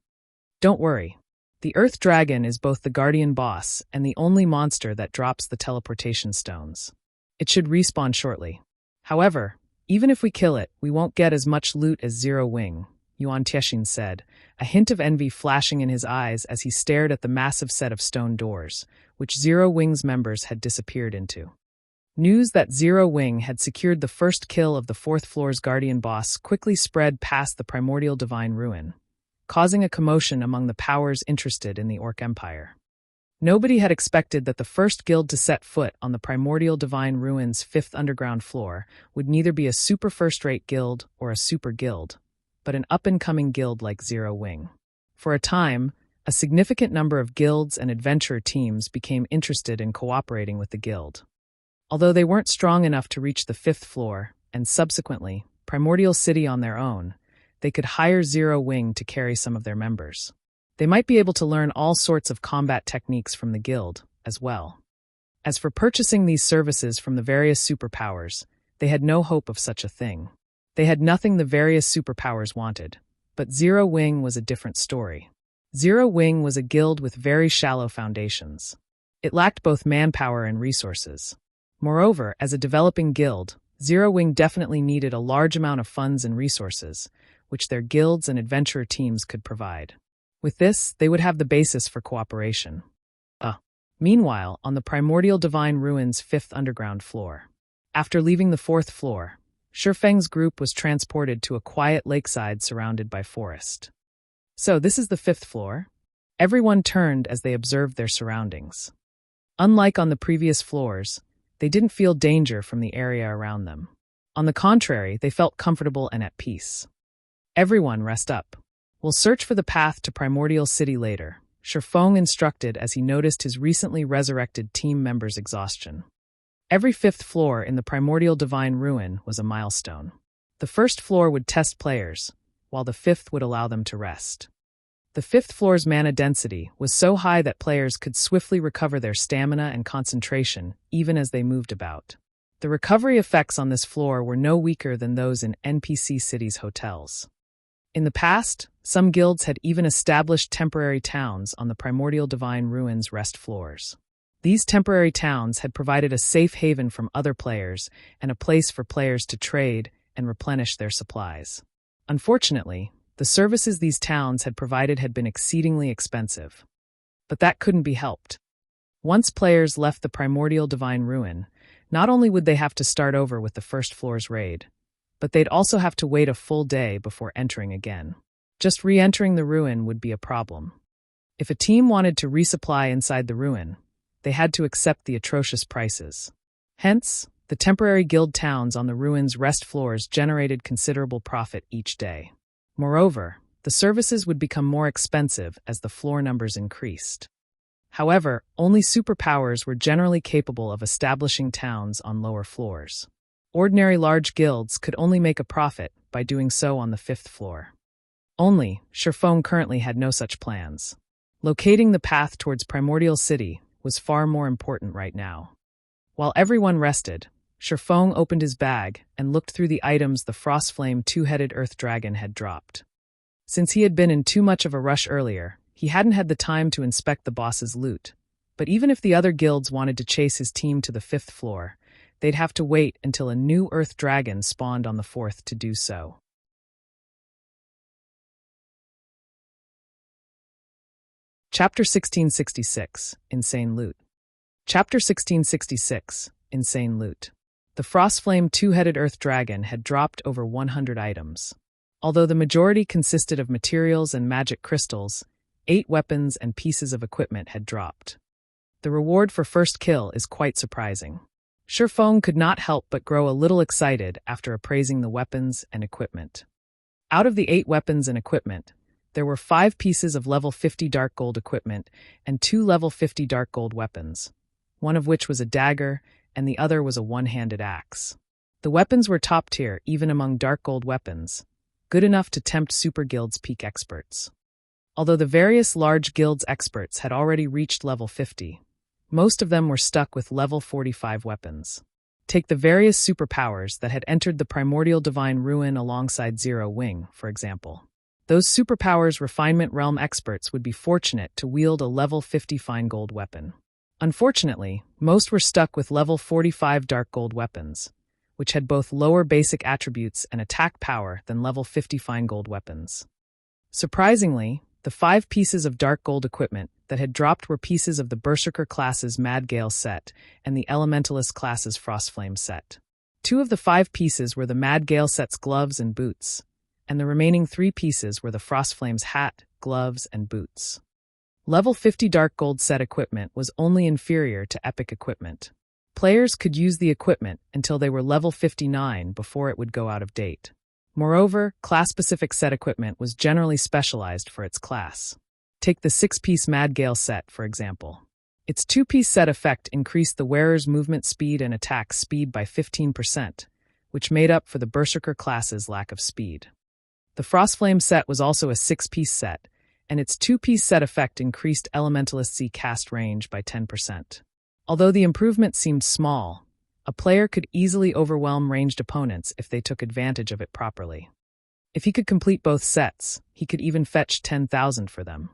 Don't worry. The Earth Dragon is both the Guardian Boss and the only monster that drops the teleportation stones. It should respawn shortly. However, even if we kill it, we won't get as much loot as Zero Wing, Yuan Tiexian said, a hint of envy flashing in his eyes as he stared at the massive set of stone doors, which Zero Wing's members had disappeared into. News that Zero Wing had secured the first kill of the 4th floor's Guardian Boss quickly spread past the Primordial Divine Ruin, causing a commotion among the powers interested in the Orc Empire. Nobody had expected that the first guild to set foot on the Primordial Divine Ruin's 5th underground floor would neither be a super first-rate guild or a super guild, but an up-and-coming guild like Zero Wing. For a time, a significant number of guilds and adventurer teams became interested in cooperating with the guild. Although they weren't strong enough to reach the 5th floor, and subsequently, Primordial City on their own, they could hire Zero Wing to carry some of their members. They might be able to learn all sorts of combat techniques from the guild, as well. As for purchasing these services from the various superpowers, they had no hope of such a thing. They had nothing the various superpowers wanted, but Zero Wing was a different story. Zero Wing was a guild with very shallow foundations. It lacked both manpower and resources. Moreover, as a developing guild, Zero Wing definitely needed a large amount of funds and resources, which their guilds and adventurer teams could provide. With this, they would have the basis for cooperation. Meanwhile, on the Primordial Divine Ruins' 5th underground floor. After leaving the 4th floor, Shifeng's group was transported to a quiet lakeside surrounded by forest. So, this is the 5th floor? Everyone turned as they observed their surroundings. Unlike on the previous floors, they didn't feel danger from the area around them. On the contrary, they felt comfortable and at peace. Everyone rest up. We'll search for the path to Primordial City later, Shifeng instructed as he noticed his recently resurrected team members' exhaustion. Every 5th floor in the Primordial Divine Ruin was a milestone. The 1st floor would test players, while the 5th would allow them to rest. The 5th floor's mana density was so high that players could swiftly recover their stamina and concentration even as they moved about. The recovery effects on this floor were no weaker than those in NPC cities' hotels. In the past, some guilds had even established temporary towns on the Primordial Divine Ruins' rest floors. These temporary towns had provided a safe haven from other players and a place for players to trade and replenish their supplies. Unfortunately, the services these towns had provided had been exceedingly expensive. But that couldn't be helped. Once players left the Primordial Divine Ruin, not only would they have to start over with the 1st floor's raid, but they'd also have to wait a full day before entering again. Just re-entering the ruin would be a problem. If a team wanted to resupply inside the ruin, they had to accept the atrocious prices. Hence, the temporary guild towns on the ruin's rest floors generated considerable profit each day. Moreover, the services would become more expensive as the floor numbers increased. However, only superpowers were generally capable of establishing towns on lower floors. Ordinary large guilds could only make a profit by doing so on the 5th floor. Only, Shifeng currently had no such plans. Locating the path towards Primordial City was far more important right now. While everyone rested, Shifeng opened his bag and looked through the items the Frostflame two-headed Earth Dragon had dropped. Since he had been in too much of a rush earlier, he hadn't had the time to inspect the boss's loot. But even if the other guilds wanted to chase his team to the 5th floor, they'd have to wait until a new Earth Dragon spawned on the 4th to do so. Chapter 1666, Insane Loot. Chapter 1666, Insane Loot. The Frostflame two-headed Earth Dragon had dropped over 100 items. Although the majority consisted of materials and magic crystals, 8 weapons and pieces of equipment had dropped. The reward for first kill is quite surprising. Shifeng could not help but grow a little excited after appraising the weapons and equipment. Out of the 8 weapons and equipment, there were 5 pieces of level 50 dark gold equipment and 2 level 50 dark gold weapons, one of which was a dagger and the other was a one-handed axe. The weapons were top tier even among dark gold weapons, good enough to tempt super guilds' peak experts. Although the various large guilds' experts had already reached level 50, most of them were stuck with level 45 weapons. Take the various superpowers that had entered the Primordial Divine Ruin alongside Zero Wing, for example. Those superpowers refinement realm experts would be fortunate to wield a level 50 fine gold weapon. Unfortunately, most were stuck with level 45 dark gold weapons, which had both lower basic attributes and attack power than level 50 fine gold weapons. Surprisingly, the 5 pieces of dark gold equipment that had dropped were pieces of the Berserker class's Mad Gale set and the Elementalist class's Frostflame set. 2 of the 5 pieces were the Mad Gale set's gloves and boots, and the remaining 3 pieces were the Frostflame's hat, gloves, and boots. Level 50 dark gold set equipment was only inferior to epic equipment. Players could use the equipment until they were level 59 before it would go out of date. Moreover, class-specific set equipment was generally specialized for its class. Take the 6-piece Mad Gale set, for example. Its 2-piece set effect increased the wearer's movement speed and attack speed by 15%, which made up for the Berserker class's lack of speed. The Frostflame set was also a 6-piece set, and its 2-piece set effect increased Elementalist's cast range by 10%. Although the improvement seemed small, a player could easily overwhelm ranged opponents if they took advantage of it properly. If he could complete both sets, he could even fetch 10,000 for them.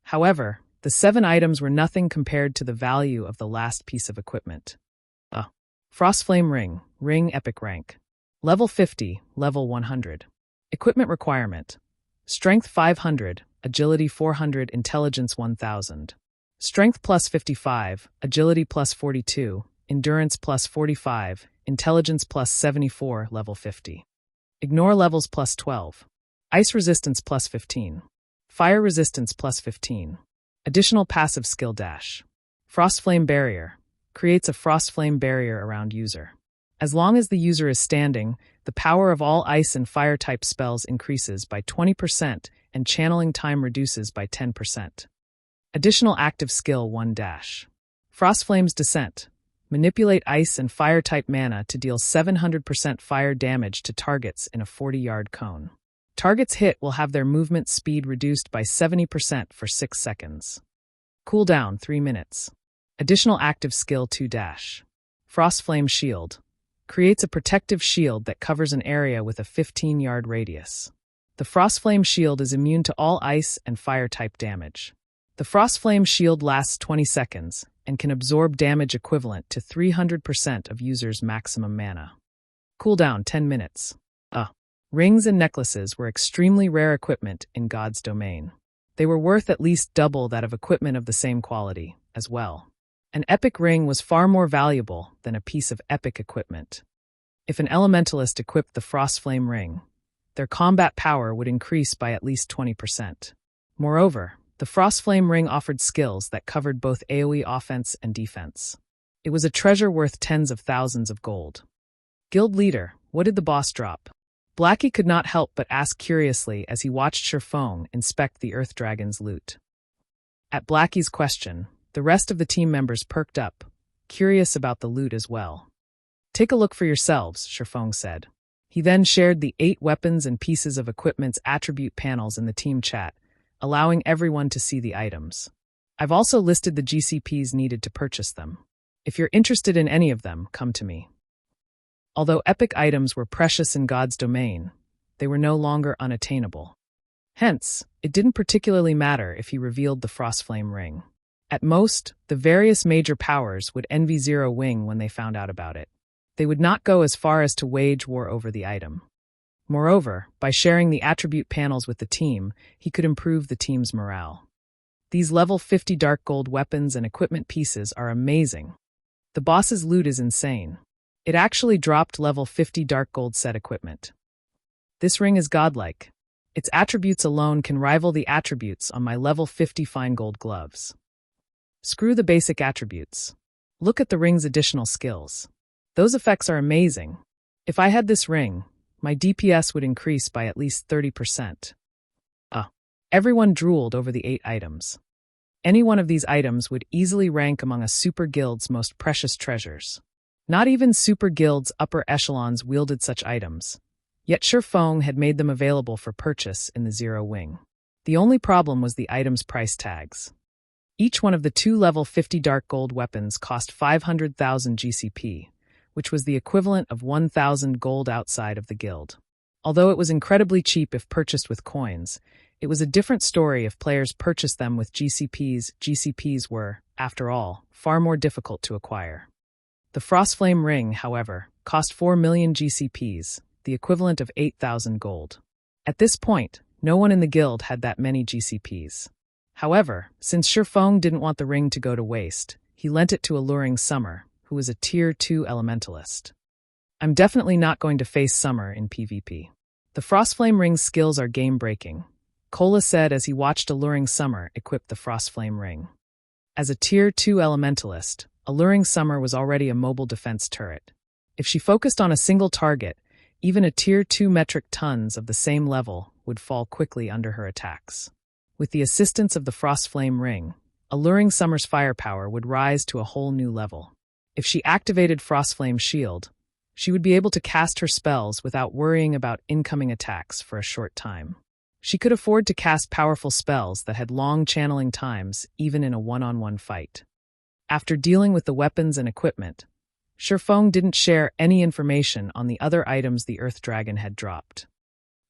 However, the 7 items were nothing compared to the value of the last piece of equipment. Frostflame Ring, Ring Epic Rank. Level 50, Level 100. Equipment requirement: Strength 500, Agility 400, Intelligence 1000. Strength plus 55, Agility plus 42, Endurance plus 45, Intelligence plus 74, Level 50. Ignore levels plus 12. Ice Resistance plus 15. Fire Resistance plus 15. Additional passive skill dash. Frostflame Barrier. Creates a Frostflame barrier around user. As long as the user is standing, the power of all ice and fire type spells increases by 20% and channeling time reduces by 10%. Additional active skill 1 dash. Frostflame's Descent. Manipulate ice and fire type mana to deal 700% fire damage to targets in a 40-yard cone. Targets hit will have their movement speed reduced by 70% for 6 seconds. Cooldown 3 minutes. Additional active skill 2 dash. Frostflame Shield. Creates a protective shield that covers an area with a 15-yard radius. The Frostflame Shield is immune to all ice and fire type damage. The Frostflame Shield lasts 20 seconds and can absorb damage equivalent to 300% of users' maximum mana. Cooldown 10 minutes. Rings and necklaces were extremely rare equipment in God's domain. They were worth at least double that of equipment of the same quality, as well. An epic ring was far more valuable than a piece of epic equipment. If an elementalist equipped the Frostflame ring, their combat power would increase by at least 20%. Moreover, the Frostflame ring offered skills that covered both AoE offense and defense. It was a treasure worth tens of thousands of gold. Guild Leader, what did the boss drop? Blackie could not help but ask curiously as he watched Shifeng inspect the Earth Dragon's loot. At Blackie's question, the rest of the team members perked up, curious about the loot as well. Take a look for yourselves, Shifeng said. He then shared the 8 weapons and pieces of equipment's attribute panels in the team chat, allowing everyone to see the items. I've also listed the GCPs needed to purchase them. If you're interested in any of them, come to me. Although epic items were precious in God's domain, they were no longer unattainable. Hence, it didn't particularly matter if he revealed the Frostflame ring. At most, the various major powers would envy Zero Wing when they found out about it. They would not go as far as to wage war over the item. Moreover, by sharing the attribute panels with the team, he could improve the team's morale. These level 50 dark gold weapons and equipment pieces are amazing. The boss's loot is insane. It actually dropped level 50 dark gold set equipment. This ring is godlike. Its attributes alone can rival the attributes on my level 50 fine gold gloves. Screw the basic attributes. Look at the ring's additional skills. Those effects are amazing. If I had this ring, my DPS would increase by at least 30%. Everyone drooled over the 8 items. Any one of these items would easily rank among a super guild's most precious treasures. Not even super guild's upper echelons wielded such items, yet Shifeng had made them available for purchase in the Zero Wing. The only problem was the item's price tags. Each one of the 2 level 50 dark gold weapons cost 500,000 GCP, which was the equivalent of 1,000 gold outside of the guild. Although it was incredibly cheap if purchased with coins, it was a different story if players purchased them with GCPs. GCPs were, after all, far more difficult to acquire. The Frostflame ring, however, cost 4 million GCPs, the equivalent of 8,000 gold. At this point, no one in the guild had that many GCPs. However, since Shifeng didn't want the ring to go to waste, he lent it to Alluring Summer, who was a Tier 2 elementalist. I'm definitely not going to face Summer in PvP. The Frostflame ring's skills are game-breaking, Kola said as he watched Alluring Summer equip the Frostflame ring. As a Tier 2 elementalist, Alluring Summer was already a mobile defense turret. If she focused on a single target, even a Tier 2 metric tons of the same level would fall quickly under her attacks. With the assistance of the Frostflame ring, Alluring Summer's firepower would rise to a whole new level. If she activated Frostflame's shield, she would be able to cast her spells without worrying about incoming attacks for a short time. She could afford to cast powerful spells that had long channeling times, even in a one-on-one fight. After dealing with the weapons and equipment, Shifeng didn't share any information on the other items the Earth Dragon had dropped.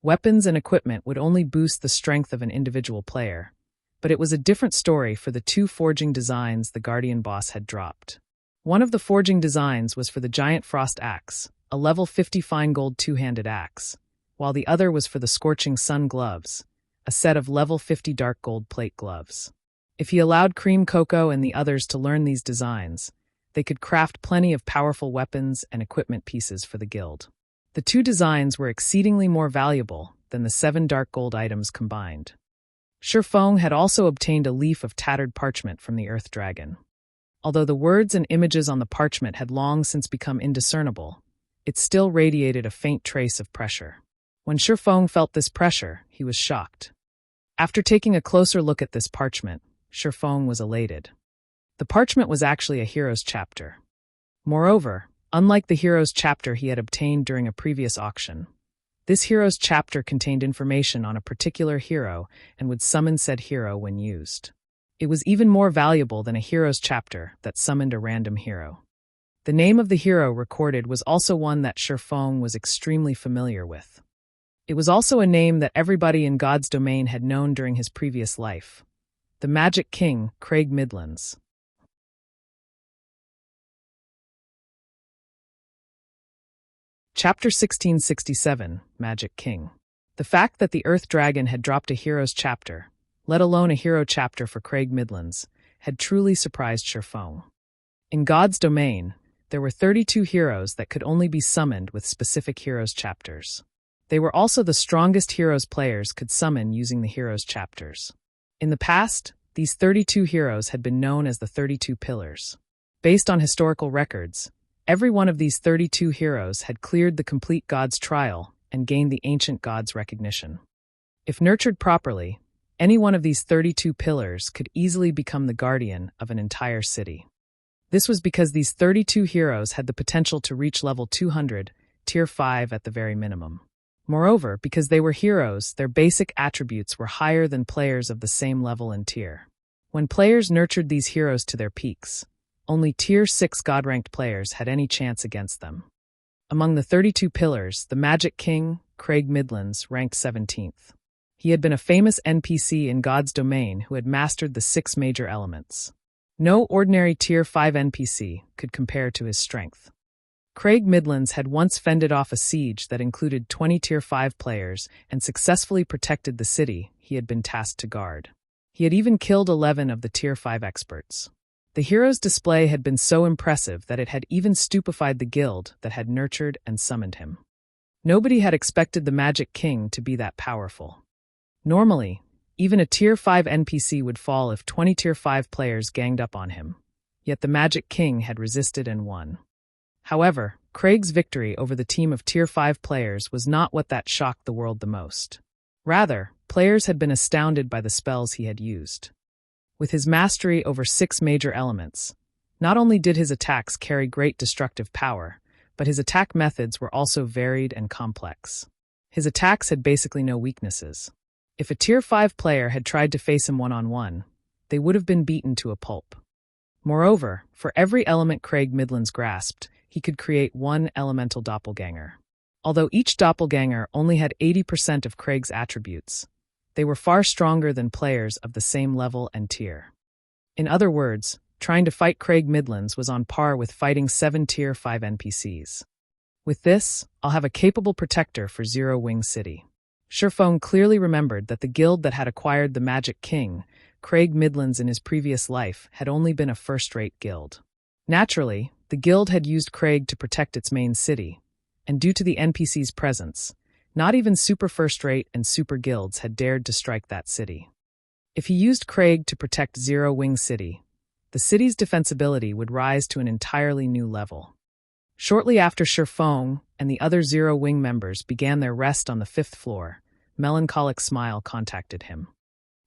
Weapons and equipment would only boost the strength of an individual player, but it was a different story for the 2 forging designs the Guardian boss had dropped. One of the forging designs was for the Giant Frost Axe, a level 50 fine gold 2-handed axe, while the other was for the Scorching Sun gloves, a set of level 50 dark gold plate gloves. If he allowed Cream Cocoa and the others to learn these designs, they could craft plenty of powerful weapons and equipment pieces for the guild. The 2 designs were exceedingly more valuable than the 7 dark gold items combined. Shifeng had also obtained a leaf of tattered parchment from the Earth Dragon. Although the words and images on the parchment had long since become indiscernible, it still radiated a faint trace of pressure. When Shifeng felt this pressure, he was shocked. After taking a closer look at this parchment, Shifeng was elated. The parchment was actually a hero's chapter. Moreover, unlike the hero's chapter he had obtained during a previous auction, this hero's chapter contained information on a particular hero and would summon said hero when used. It was even more valuable than a hero's chapter that summoned a random hero. The name of the hero recorded was also one that Shifeng was extremely familiar with. It was also a name that everybody in God's domain had known during his previous life. The Magic King, Craig Midlands. Chapter 1667, Magic King. The fact that the Earth Dragon had dropped a hero's chapter, let alone a hero chapter for Craig Midlands, had truly surprised Shifeng. In God's domain, there were 32 heroes that could only be summoned with specific heroes' chapters. They were also the strongest heroes players could summon using the heroes' chapters. In the past, these 32 heroes had been known as the 32 Pillars. Based on historical records, every one of these 32 heroes had cleared the complete God's trial and gained the ancient God's recognition. If nurtured properly, any one of these 32 pillars could easily become the guardian of an entire city. This was because these 32 heroes had the potential to reach level 200, tier 5 at the very minimum. Moreover, because they were heroes, their basic attributes were higher than players of the same level and tier. When players nurtured these heroes to their peaks, only tier 6 god-ranked players had any chance against them. Among the 32 pillars, the Magic King, Craig Midlands, ranked 17th. He had been a famous NPC in God's domain who had mastered the 6 major elements. No ordinary tier 5 NPC could compare to his strength. Craig Midlands had once fended off a siege that included 20 Tier 5 players and successfully protected the city he had been tasked to guard. He had even killed 11 of the Tier 5 experts. The hero's display had been so impressive that it had even stupefied the guild that had nurtured and summoned him. Nobody had expected the Magic King to be that powerful. Normally, even a Tier 5 NPC would fall if 20 Tier 5 players ganged up on him. Yet the Magic King had resisted and won. However, Craig's victory over the team of Tier 5 players was not what that shocked the world the most. Rather, players had been astounded by the spells he had used. With his mastery over 6 major elements, not only did his attacks carry great destructive power, but his attack methods were also varied and complex. His attacks had basically no weaknesses. If a Tier 5 player had tried to face him one-on-one, they would have been beaten to a pulp. Moreover, for every element Craig Midlands grasped, he could create one elemental doppelganger. Although each doppelganger only had 80% of Craig's attributes, they were far stronger than players of the same level and tier. In other words, trying to fight Craig Midlands was on par with fighting 7 Tier 5 NPCs. With this, I'll have a capable protector for Zero Wing City. Sherfone clearly remembered that the guild that had acquired the Magic King, Craig Midlands in his previous life, had only been a first-rate guild. Naturally, the guild had used Craig to protect its main city, and due to the NPC's presence, not even super first-rate and super guilds had dared to strike that city. If he used Craig to protect Zero Wing City, the city's defensibility would rise to an entirely new level. Shortly after Sherfone and the other Zero Wing members began their rest on the 5th floor, Melancholic Smile contacted him.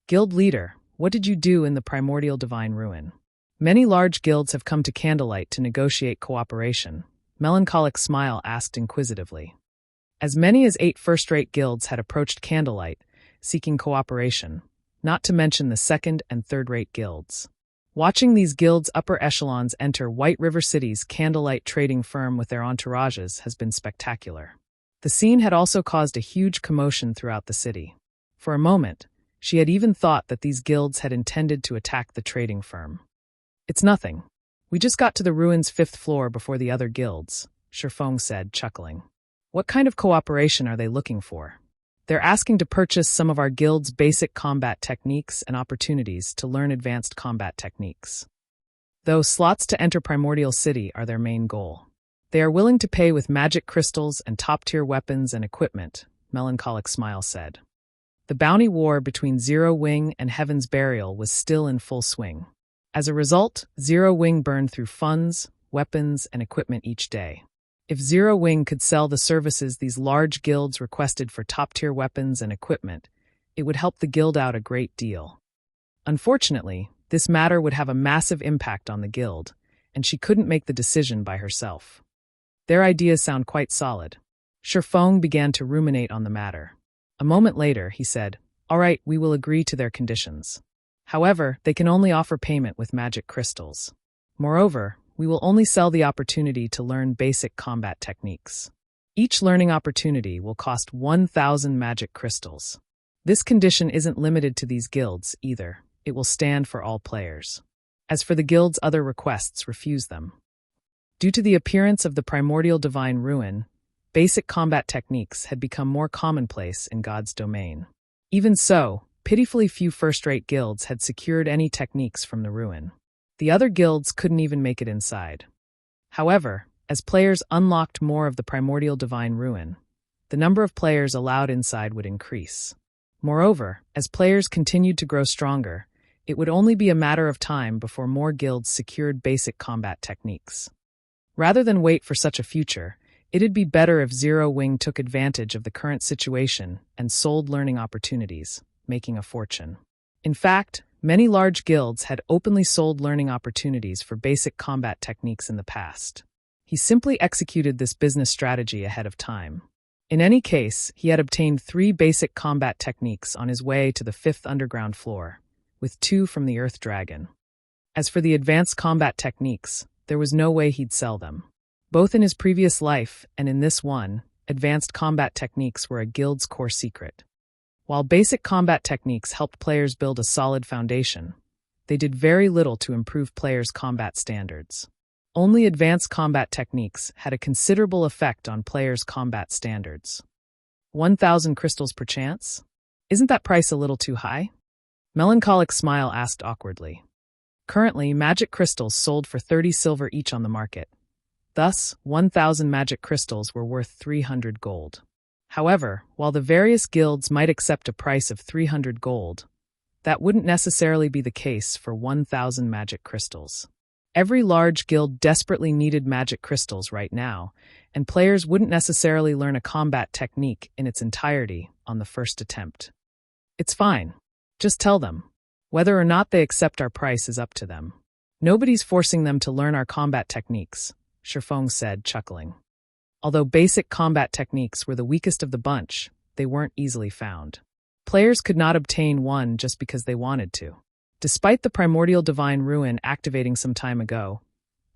"Guild leader, what did you do in the Primordial Divine Ruin?" "Many large guilds have come to Candlelight to negotiate cooperation," Melancholic Smile asked inquisitively. As many as 8 first-rate guilds had approached Candlelight, seeking cooperation, not to mention the second- and third-rate guilds. Watching these guilds' upper echelons enter White River City's Candlelight trading firm with their entourages has been spectacular. The scene had also caused a huge commotion throughout the city. For a moment, she had even thought that these guilds had intended to attack the trading firm. "It's nothing. We just got to the ruins' 5th floor before the other guilds," Sherfone said, chuckling. "What kind of cooperation are they looking for?" "They're asking to purchase some of our guild's basic combat techniques and opportunities to learn advanced combat techniques. Though slots to enter Primordial City are their main goal. They are willing to pay with magic crystals and top-tier weapons and equipment," Melancholic Smile said. The bounty war between Zero Wing and Heaven's Burial was still in full swing. As a result, Zero Wing burned through funds, weapons, and equipment each day. If Zero Wing could sell the services these large guilds requested for top-tier weapons and equipment, it would help the guild out a great deal. Unfortunately, this matter would have a massive impact on the guild, and she couldn't make the decision by herself. Their ideas sound quite solid. Sherfone began to ruminate on the matter. A moment later, he said, "All right, we will agree to their conditions. However, they can only offer payment with magic crystals. Moreover, we will only sell the opportunity to learn basic combat techniques. Each learning opportunity will cost 1,000 magic crystals. This condition isn't limited to these guilds, either. It will stand for all players. As for the guild's other requests, refuse them." Due to the appearance of the Primordial Divine Ruin, basic combat techniques had become more commonplace in God's domain. Even so, pitifully few first-rate guilds had secured any techniques from the ruin. The other guilds couldn't even make it inside. However, as players unlocked more of the Primordial Divine Ruin, the number of players allowed inside would increase. Moreover, as players continued to grow stronger, it would only be a matter of time before more guilds secured basic combat techniques. Rather than wait for such a future, it'd be better if Zero Wing took advantage of the current situation and sold learning opportunities, making a fortune. In fact, many large guilds had openly sold learning opportunities for basic combat techniques in the past. He simply executed this business strategy ahead of time. In any case, he had obtained 3 basic combat techniques on his way to the 5th underground floor, with 2 from the Earth Dragon. As for the advanced combat techniques, there was no way he'd sell them. Both in his previous life and in this one, advanced combat techniques were a guild's core secret. While basic combat techniques helped players build a solid foundation, they did very little to improve players' combat standards. Only advanced combat techniques had a considerable effect on players' combat standards. 1,000 crystals per chance? Isn't that price a little too high? Melancholic Smile asked awkwardly. Currently, magic crystals sold for 30 silver each on the market. Thus, 1,000 magic crystals were worth 300 gold. However, while the various guilds might accept a price of 300 gold, that wouldn't necessarily be the case for 1,000 magic crystals. Every large guild desperately needed magic crystals right now, and players wouldn't necessarily learn a combat technique in its entirety on the first attempt. It's fine. Just tell them. Whether or not they accept our price is up to them. Nobody's forcing them to learn our combat techniques, Shifeng said, chuckling. Although basic combat techniques were the weakest of the bunch, they weren't easily found. Players could not obtain one just because they wanted to. Despite the Primordial Divine Ruin activating some time ago,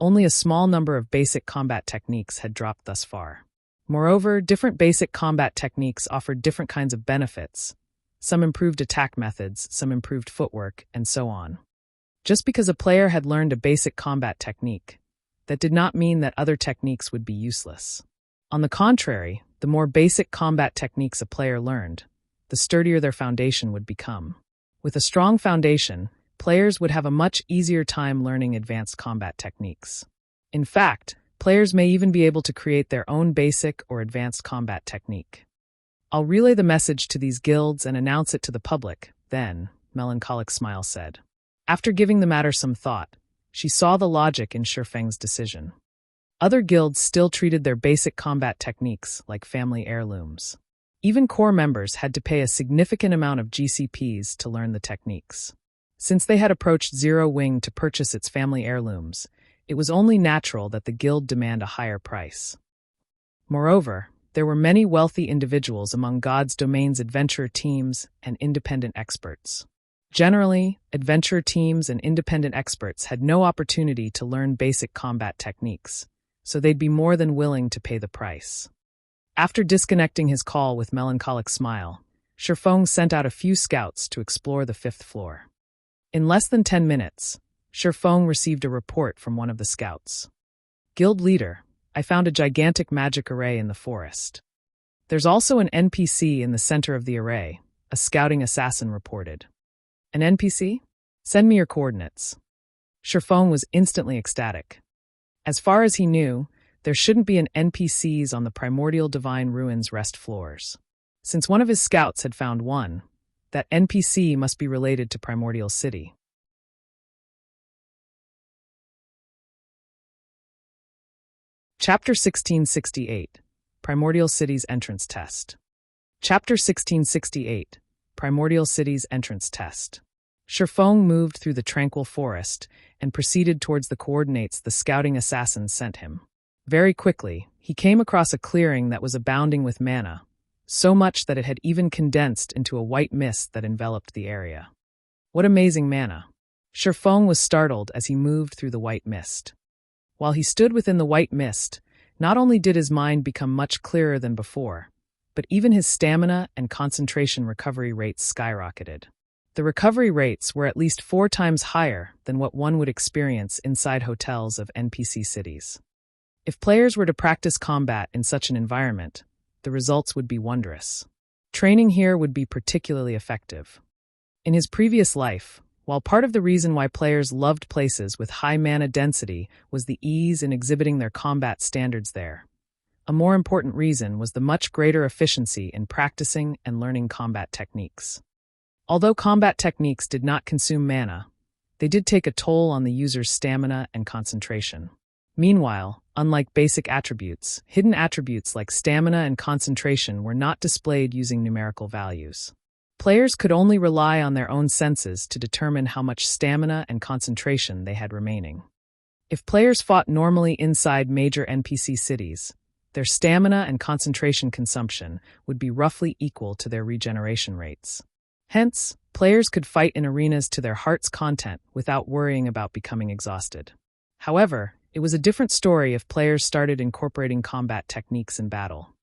only a small number of basic combat techniques had dropped thus far. Moreover, different basic combat techniques offered different kinds of benefits. Some improved attack methods, some improved footwork, and so on. Just because a player had learned a basic combat technique, that did not mean that other techniques would be useless. On the contrary, the more basic combat techniques a player learned, the sturdier their foundation would become. With a strong foundation, players would have a much easier time learning advanced combat techniques. In fact, players may even be able to create their own basic or advanced combat technique. I'll relay the message to these guilds and announce it to the public, then, Melancholic Smile said. After giving the matter some thought, she saw the logic in Shifeng's decision. Other guilds still treated their basic combat techniques like family heirlooms. Even core members had to pay a significant amount of GCPs to learn the techniques. Since they had approached Zero Wing to purchase its family heirlooms, it was only natural that the guild demand a higher price. Moreover, there were many wealthy individuals among God's Domain's adventurer teams and independent experts. Generally, adventurer teams and independent experts had no opportunity to learn basic combat techniques, so they'd be more than willing to pay the price. After disconnecting his call with Melancholic Smile, Shifeng sent out a few scouts to explore the 5th floor. In less than 10 minutes, Shifeng received a report from one of the scouts. Guild leader, I found a gigantic magic array in the forest. There's also an NPC in the center of the array, a scouting assassin reported. An NPC? Send me your coordinates. Shifeng was instantly ecstatic. As far as he knew, there shouldn't be an NPCs on the Primordial Divine Ruins rest floors. Since one of his scouts had found one, that NPC must be related to Primordial City. Chapter 1668, Primordial City's Entrance Test. Chapter 1668, Primordial City's Entrance Test. Shifeng moved through the tranquil forest and proceeded towards the coordinates the scouting assassin sent him. Very quickly, he came across a clearing that was abounding with mana, so much that it had even condensed into a white mist that enveloped the area. What amazing mana! Shifeng was startled as he moved through the white mist. While he stood within the white mist, not only did his mind become much clearer than before, but even his stamina and concentration recovery rates skyrocketed. The recovery rates were at least 4 times higher than what one would experience inside hotels of NPC cities. If players were to practice combat in such an environment, the results would be wondrous. Training here would be particularly effective. In his previous life, while part of the reason why players loved places with high mana density was the ease in exhibiting their combat standards there, a more important reason was the much greater efficiency in practicing and learning combat techniques. Although combat techniques did not consume mana, they did take a toll on the user's stamina and concentration. Meanwhile, unlike basic attributes, hidden attributes like stamina and concentration were not displayed using numerical values. Players could only rely on their own senses to determine how much stamina and concentration they had remaining. If players fought normally inside major NPC cities, their stamina and concentration consumption would be roughly equal to their regeneration rates. Hence, players could fight in arenas to their heart's content without worrying about becoming exhausted. However, it was a different story if players started incorporating combat techniques in battle.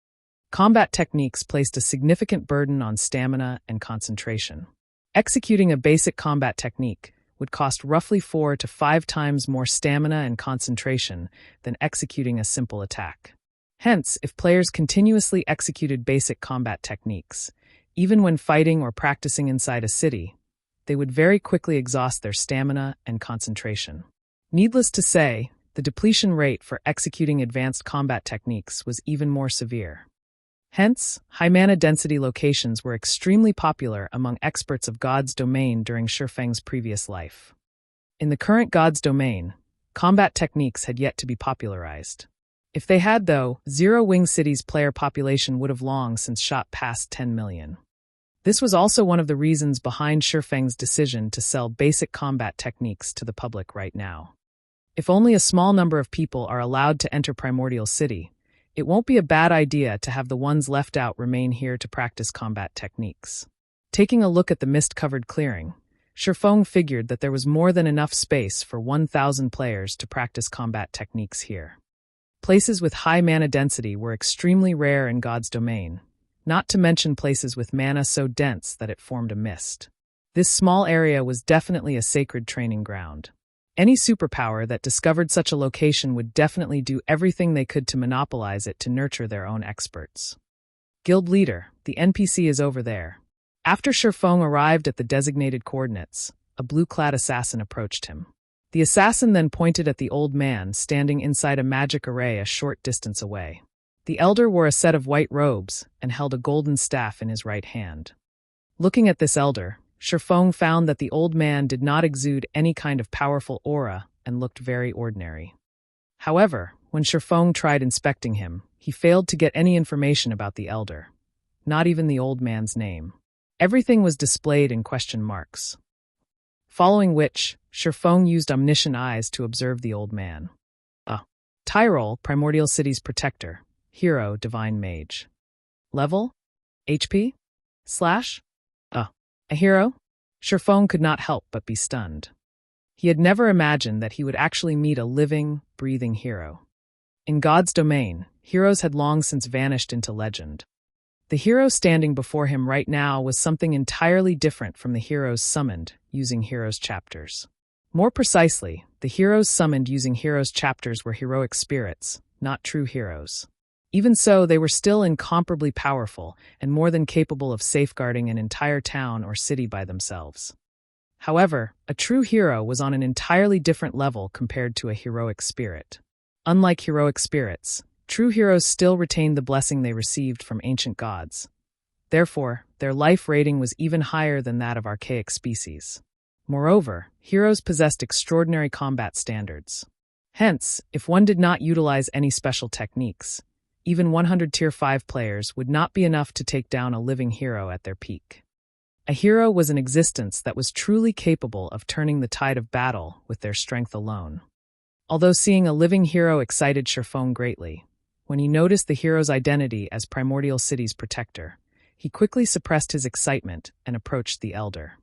Combat techniques placed a significant burden on stamina and concentration. Executing a basic combat technique would cost roughly 4 to 5 times more stamina and concentration than executing a simple attack. Hence, if players continuously executed basic combat techniques, even when fighting or practicing inside a city, they would very quickly exhaust their stamina and concentration. Needless to say, the depletion rate for executing advanced combat techniques was even more severe. Hence, high mana density locations were extremely popular among experts of God's Domain during Shifeng's previous life. In the current God's Domain, combat techniques had yet to be popularized. If they had, though, Zero Wing City's player population would have long since shot past 10 million. This was also one of the reasons behind Shifeng's decision to sell basic combat techniques to the public right now. If only a small number of people are allowed to enter Primordial City, it won't be a bad idea to have the ones left out remain here to practice combat techniques. Taking a look at the mist-covered clearing, Shifeng figured that there was more than enough space for 1,000 players to practice combat techniques here. Places with high mana density were extremely rare in God's Domain, not to mention places with mana so dense that it formed a mist. This small area was definitely a sacred training ground. Any superpower that discovered such a location would definitely do everything they could to monopolize it to nurture their own experts. Guild leader, the NPC is over there. After Shifeng arrived at the designated coordinates, a blue-clad assassin approached him. The assassin then pointed at the old man standing inside a magic array a short distance away. The elder wore a set of white robes and held a golden staff in his right hand. Looking at this elder, Shifeng found that the old man did not exude any kind of powerful aura and looked very ordinary. However, when Shifeng tried inspecting him, he failed to get any information about the elder, not even the old man's name. Everything was displayed in question marks. Following which, Shifeng used omniscient eyes to observe the old man. Tyrol, Primordial City's protector, hero, divine mage. Level? HP? A hero? Shifeng could not help but be stunned. He had never imagined that he would actually meet a living, breathing hero. In God's Domain, heroes had long since vanished into legend. The hero standing before him right now was something entirely different from the heroes summoned using heroes chapters. More precisely, the heroes summoned using heroes chapters were heroic spirits, not true heroes. Even so, they were still incomparably powerful and more than capable of safeguarding an entire town or city by themselves. However, a true hero was on an entirely different level compared to a heroic spirit. Unlike heroic spirits, true heroes still retained the blessing they received from ancient gods. Therefore, their life rating was even higher than that of archaic species. Moreover, heroes possessed extraordinary combat standards. Hence, if one did not utilize any special techniques, even 100 Tier 5 players would not be enough to take down a living hero at their peak. A hero was an existence that was truly capable of turning the tide of battle with their strength alone. Although seeing a living hero excited Shifeng greatly, when he noticed the hero's identity as Primordial City's protector, he quickly suppressed his excitement and approached the elder.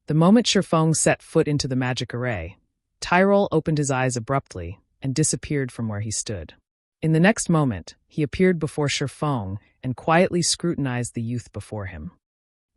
The moment Shifeng set foot into the magic array, Tyrol opened his eyes abruptly and disappeared from where he stood. In the next moment, he appeared before Shifeng and quietly scrutinized the youth before him.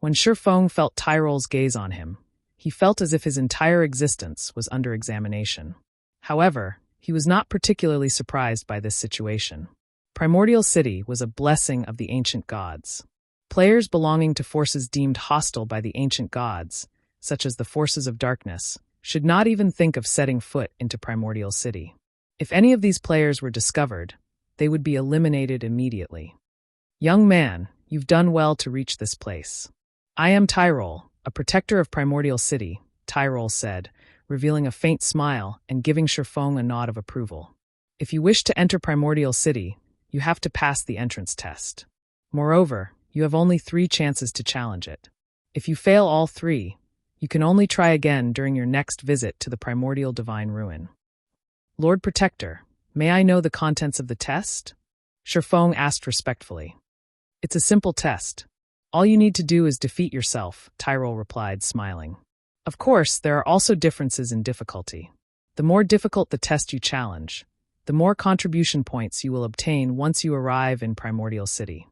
When Shifeng felt Tyrol's gaze on him, he felt as if his entire existence was under examination. However, he was not particularly surprised by this situation. Primordial City was a blessing of the ancient gods. Players belonging to forces deemed hostile by the ancient gods, such as the forces of darkness, should not even think of setting foot into Primordial City. If any of these players were discovered, they would be eliminated immediately. Young man, you've done well to reach this place. I am Tyrol, a protector of Primordial City, Tyrol said, revealing a faint smile and giving Shifeng a nod of approval. If you wish to enter Primordial City, you have to pass the entrance test. Moreover, you have only 3 chances to challenge it. If you fail all 3, you can only try again during your next visit to the Primordial Divine Ruin. Lord Protector, may I know the contents of the test? Shifeng asked respectfully. It's a simple test. All you need to do is defeat yourself, Tyrol replied, smiling. Of course, there are also differences in difficulty. The more difficult the test you challenge, the more contribution points you will obtain once you arrive in Primordial City.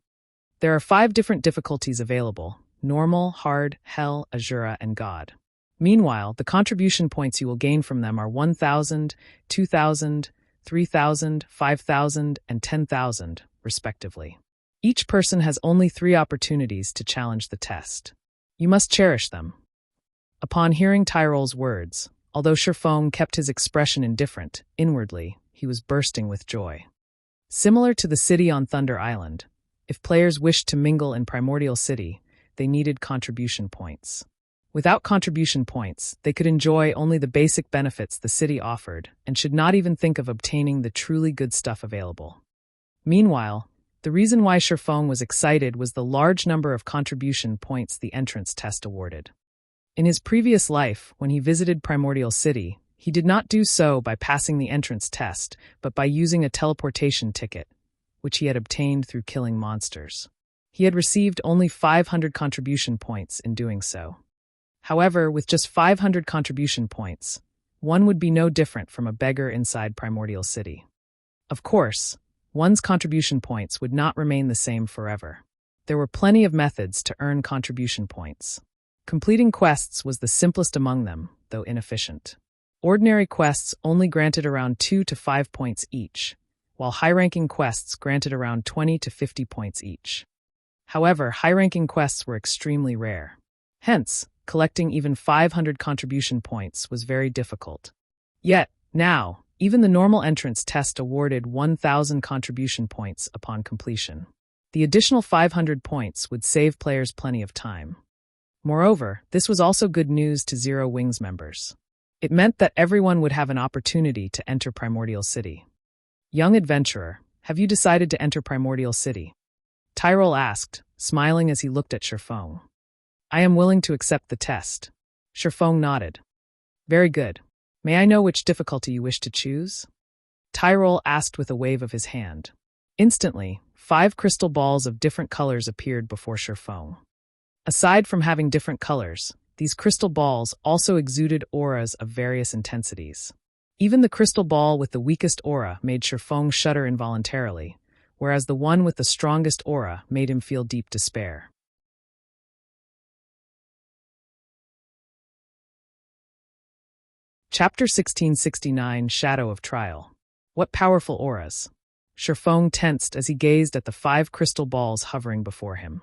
There are 5 different difficulties available: normal, hard, hell, Azura, and God. Meanwhile, the contribution points you will gain from them are 1,000, 2,000, 3,000, 5,000, and 10,000, respectively. Each person has only 3 opportunities to challenge the test. You must cherish them. Upon hearing Tyrol's words, although Sherfong kept his expression indifferent, inwardly, he was bursting with joy. Similar to the city on Thunder Island, if players wished to mingle in Primordial City, they needed contribution points. Without contribution points, they could enjoy only the basic benefits the city offered and should not even think of obtaining the truly good stuff available. Meanwhile, the reason why Sherfong was excited was the large number of contribution points the entrance test awarded. In his previous life, when he visited Primordial City, he did not do so by passing the entrance test, but by using a teleportation ticket, which he had obtained through killing monsters. He had received only 500 contribution points in doing so. However, with just 500 contribution points, one would be no different from a beggar inside Primordial City. Of course, one's contribution points would not remain the same forever. There were plenty of methods to earn contribution points. Completing quests was the simplest among them, though inefficient. Ordinary quests only granted around 2 to 5 points each, while high-ranking quests granted around 20 to 50 points each. However, high-ranking quests were extremely rare. Hence, collecting even 500 contribution points was very difficult. Yet, now, even the normal entrance test awarded 1,000 contribution points upon completion. The additional 500 points would save players plenty of time. Moreover, this was also good news to Zero Wings members. It meant that everyone would have an opportunity to enter Primordial City. Young adventurer, have you decided to enter Primordial City? Tyrol asked, smiling as he looked at Sherfong. I am willing to accept the test. Sherfong nodded. Very good. May I know which difficulty you wish to choose? Tyrol asked with a wave of his hand. Instantly, 5 crystal balls of different colors appeared before Sherfong. Aside from having different colors, these crystal balls also exuded auras of various intensities. Even the crystal ball with the weakest aura made Sherfong shudder involuntarily, whereas the one with the strongest aura made him feel deep despair. Chapter 1669, Shadow of Trial. What powerful auras! Sherfong tensed as he gazed at the 5 crystal balls hovering before him.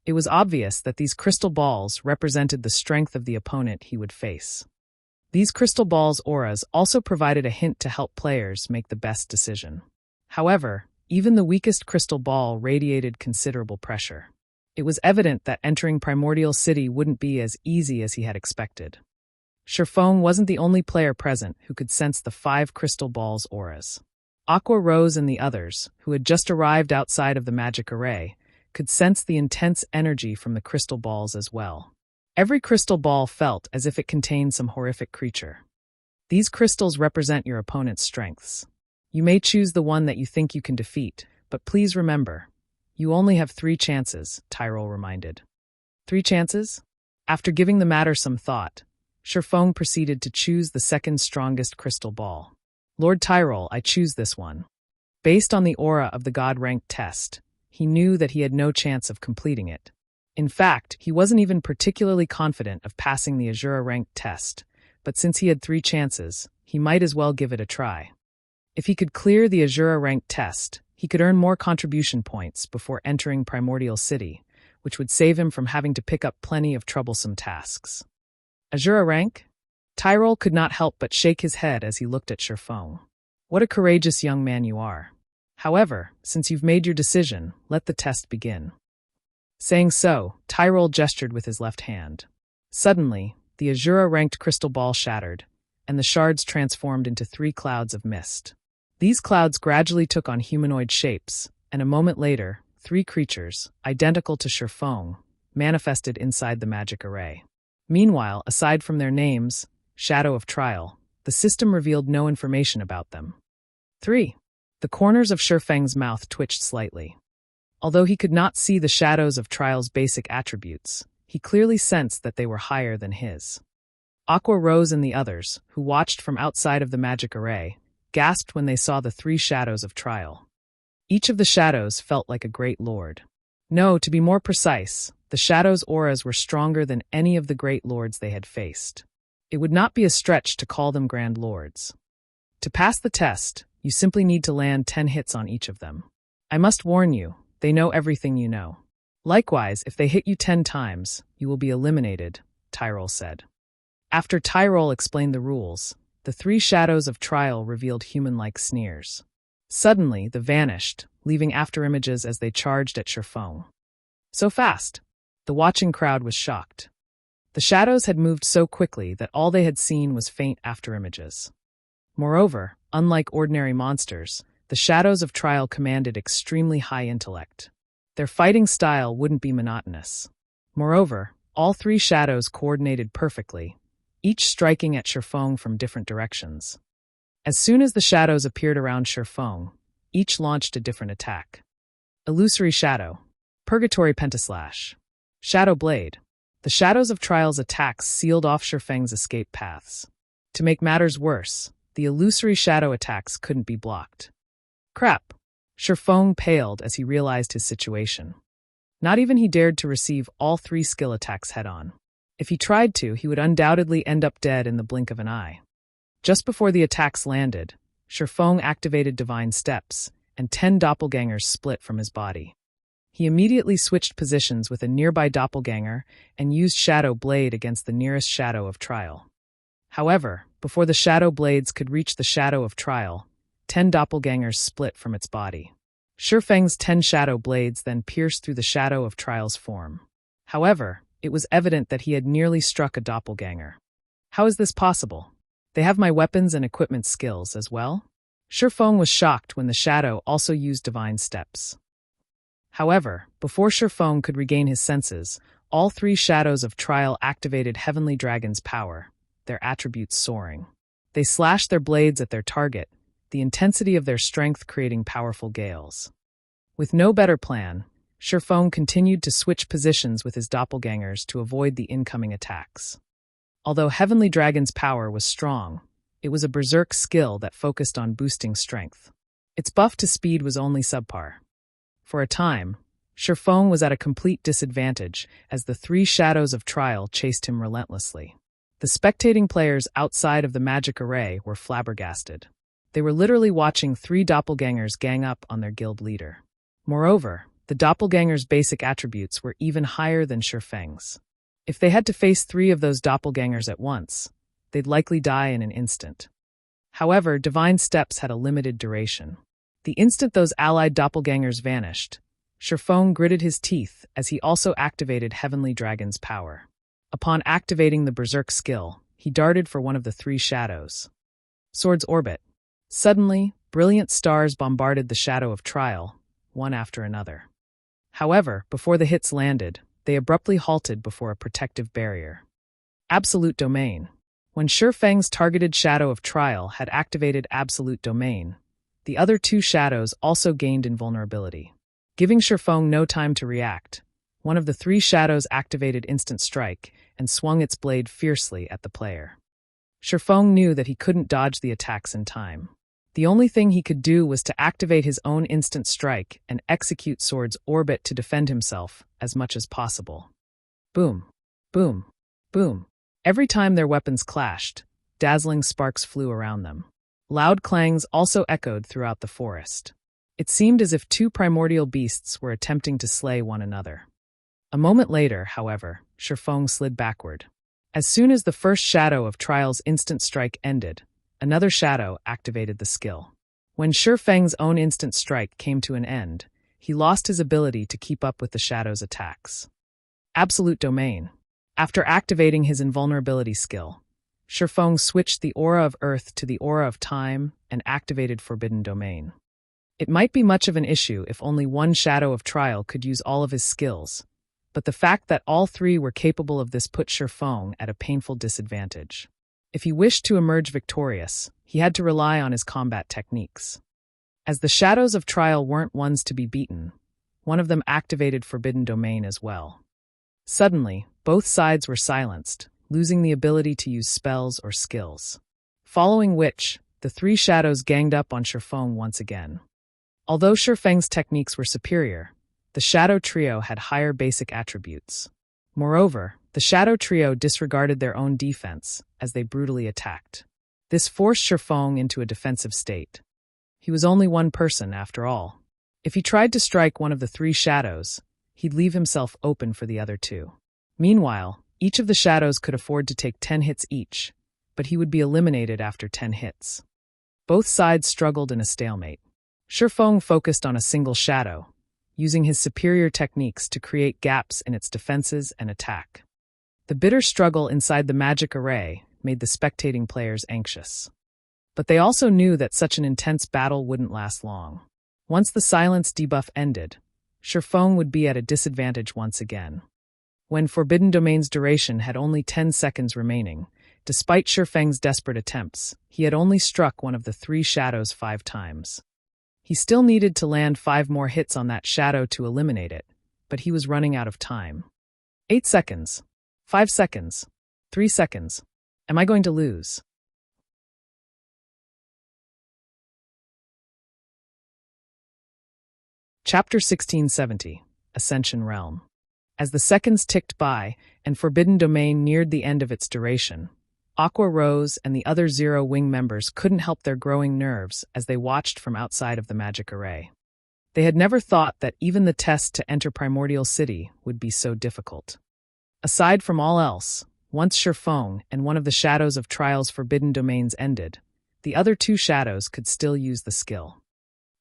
It was obvious that these crystal balls represented the strength of the opponent he would face. These crystal balls' auras also provided a hint to help players make the best decision. However, even the weakest crystal ball radiated considerable pressure. It was evident that entering Primordial City wouldn't be as easy as he had expected. Sherfong wasn't the only player present who could sense the 5 crystal balls' auras. Aqua Rose and the others, who had just arrived outside of the magic array, could sense the intense energy from the crystal balls as well. Every crystal ball felt as if it contained some horrific creature. These crystals represent your opponent's strengths. You may choose the one that you think you can defeat, but please remember, you only have 3 chances, Tyrol reminded. 3 chances? After giving the matter some thought, Sherfong proceeded to choose the second strongest crystal ball. Lord Tyrol, I choose this one. Based on the aura of the God-ranked test, he knew that he had no chance of completing it. In fact, he wasn't even particularly confident of passing the Azura-ranked test, but since he had 3 chances, he might as well give it a try. If he could clear the Azura-ranked test, he could earn more contribution points before entering Primordial City, which would save him from having to pick up plenty of troublesome tasks. Azura rank? Tyrol could not help but shake his head as he looked at Sherfong. What a courageous young man you are. However, since you've made your decision, let the test begin. Saying so, Tyrol gestured with his left hand. Suddenly, the Azura-ranked crystal ball shattered, and the shards transformed into 3 clouds of mist. These clouds gradually took on humanoid shapes, and a moment later, 3 creatures, identical to Sherfong, manifested inside the magic array. Meanwhile, aside from their names, Shadow of Trial, the system revealed no information about them. 3. The corners of Sherfeng's mouth twitched slightly. Although he could not see the Shadows of Trial's basic attributes, he clearly sensed that they were higher than his. Aqua Rose and the others, who watched from outside of the magic array, gasped when they saw the 3 Shadows of Trial. Each of the shadows felt like a great lord. No, to be more precise, the Shadows' auras were stronger than any of the great lords they had faced. It would not be a stretch to call them Grand Lords. To pass the test, you simply need to land 10 hits on each of them. I must warn you, they know everything you know. Likewise, if they hit you 10 times, you will be eliminated, Tyrol said. After Tyrol explained the rules, the 3 shadows of trial revealed human-like sneers. Suddenly, they vanished, leaving afterimages as they charged at Sherfong. So fast! The watching crowd was shocked. The shadows had moved so quickly that all they had seen was faint afterimages. Moreover, unlike ordinary monsters, the shadows of trial commanded extremely high intellect. Their fighting style wouldn't be monotonous. Moreover, all 3 shadows coordinated perfectly, each striking at Sherfong from different directions. As soon as the shadows appeared around Sherfong, each launched a different attack. Illusory Shadow, Purgatory Pentaslash, Shadow Blade. The shadows of trial's attacks sealed off Sherfeng's escape paths. To make matters worse, the illusory shadow attacks couldn't be blocked. Crap! Sherfong paled as he realized his situation. Not even he dared to receive all 3 skill attacks head-on. If he tried to, he would undoubtedly end up dead in the blink of an eye. Just before the attacks landed, Sherfong activated Divine Steps, and 10 doppelgangers split from his body. He immediately switched positions with a nearby doppelganger and used Shadow Blade against the nearest shadow of trial. However, before the shadow blades could reach the shadow of trial, 10 doppelgangers split from its body. Sherfeng's 10 shadow blades then pierced through the shadow of trial's form. However, it was evident that he had nearly struck a doppelganger. How is this possible? They have my weapons and equipment skills as well? Sherfong was shocked when the shadow also used Divine Steps. However, before Sherfong could regain his senses, all 3 shadows of trial activated Heavenly Dragon's power, their attributes soaring. They slashed their blades at their target, the intensity of their strength creating powerful gales. With no better plan, Sherfong continued to switch positions with his doppelgangers to avoid the incoming attacks. Although Heavenly Dragon's power was strong, it was a berserk skill that focused on boosting strength. Its buff to speed was only subpar. For a time, Sherfong was at a complete disadvantage as the 3 shadows of trial chased him relentlessly. The spectating players outside of the magic array were flabbergasted. They were literally watching 3 doppelgangers gang up on their guild leader. Moreover, the doppelganger's basic attributes were even higher than Sherfeng's. If they had to face 3 of those doppelgangers at once, they'd likely die in an instant. However, Divine Steps had a limited duration. The instant those allied doppelgangers vanished, Sherfong gritted his teeth as he also activated Heavenly Dragon's power. Upon activating the berserk skill, he darted for one of the 3 shadows. Sword's Orbit. Suddenly, brilliant stars bombarded the shadow of trial, one after another. However, before the hits landed, they abruptly halted before a protective barrier. Absolute Domain. When Sherfeng's targeted shadow of trial had activated Absolute Domain, the other 2 shadows also gained invulnerability. Giving Sherfong no time to react, one of the 3 shadows activated Instant Strike and swung its blade fiercely at the player. Sherfong knew that he couldn't dodge the attacks in time. The only thing he could do was to activate his own Instant Strike and execute Sword's Orbit to defend himself as much as possible. Boom, boom, boom. Every time their weapons clashed, dazzling sparks flew around them. Loud clangs also echoed throughout the forest. It seemed as if 2 primordial beasts were attempting to slay one another. A moment later, however, Sherfong slid backward. As soon as the first shadow of Trial's Instant Strike ended, another shadow activated the skill. When Sherfeng's own Instant Strike came to an end, he lost his ability to keep up with the shadow's attacks. Absolute Domain. After activating his invulnerability skill, Sherfong switched the Aura of Earth to the Aura of Time and activated Forbidden Domain. It might be much of an issue if only one shadow of Trial could use all of his skills, but the fact that all 3 were capable of this put Sherfong at a painful disadvantage. If he wished to emerge victorious, he had to rely on his combat techniques. As the shadows of Trial weren't ones to be beaten, one of them activated Forbidden Domain as well. Suddenly, both sides were silenced, losing the ability to use spells or skills. Following which, the 3 shadows ganged up on Sherfong once again. Although Sherfeng's techniques were superior, the Shadow Trio had higher basic attributes. Moreover, the Shadow Trio disregarded their own defense as they brutally attacked. This forced Shifeng into a defensive state. He was only one person, after all. If he tried to strike one of the three shadows, he'd leave himself open for the other two. Meanwhile, each of the shadows could afford to take 10 hits each, but he would be eliminated after 10 hits. Both sides struggled in a stalemate. Shifeng focused on a single shadow, using his superior techniques to create gaps in its defenses and attack. The bitter struggle inside the magic array made the spectating players anxious. But they also knew that such an intense battle wouldn't last long. Once the silence debuff ended, Shifeng would be at a disadvantage once again. When Forbidden Domain's duration had only 10 seconds remaining, despite Shifeng's desperate attempts, he had only struck one of the three shadows 5 times. He still needed to land 5 more hits on that shadow to eliminate it, but he was running out of time. 8 seconds. 5 seconds. 3 seconds. Am I going to lose? Chapter 1670, Ascension Realm. As the seconds ticked by and Forbidden Domain neared the end of its duration, Aqua Rose and the other Zero Wing members couldn't help their growing nerves as they watched from outside of the magic array. They had never thought that even the test to enter Primordial City would be so difficult. Aside from all else, once Shifeng and one of the shadows of Trial's Forbidden Domains ended, the other 2 shadows could still use the skill.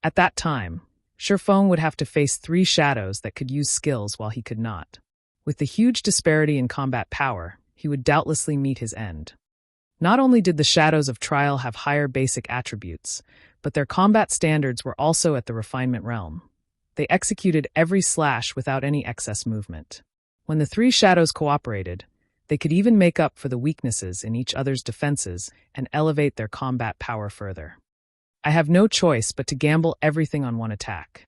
At that time, Shifeng would have to face 3 shadows that could use skills while he could not. With the huge disparity in combat power, he would doubtlessly meet his end. Not only did the shadows of Trial have higher basic attributes, but their combat standards were also at the refinement realm. They executed every slash without any excess movement. When the 3 shadows cooperated, they could even make up for the weaknesses in each other's defenses and elevate their combat power further. I have no choice but to gamble everything on one attack.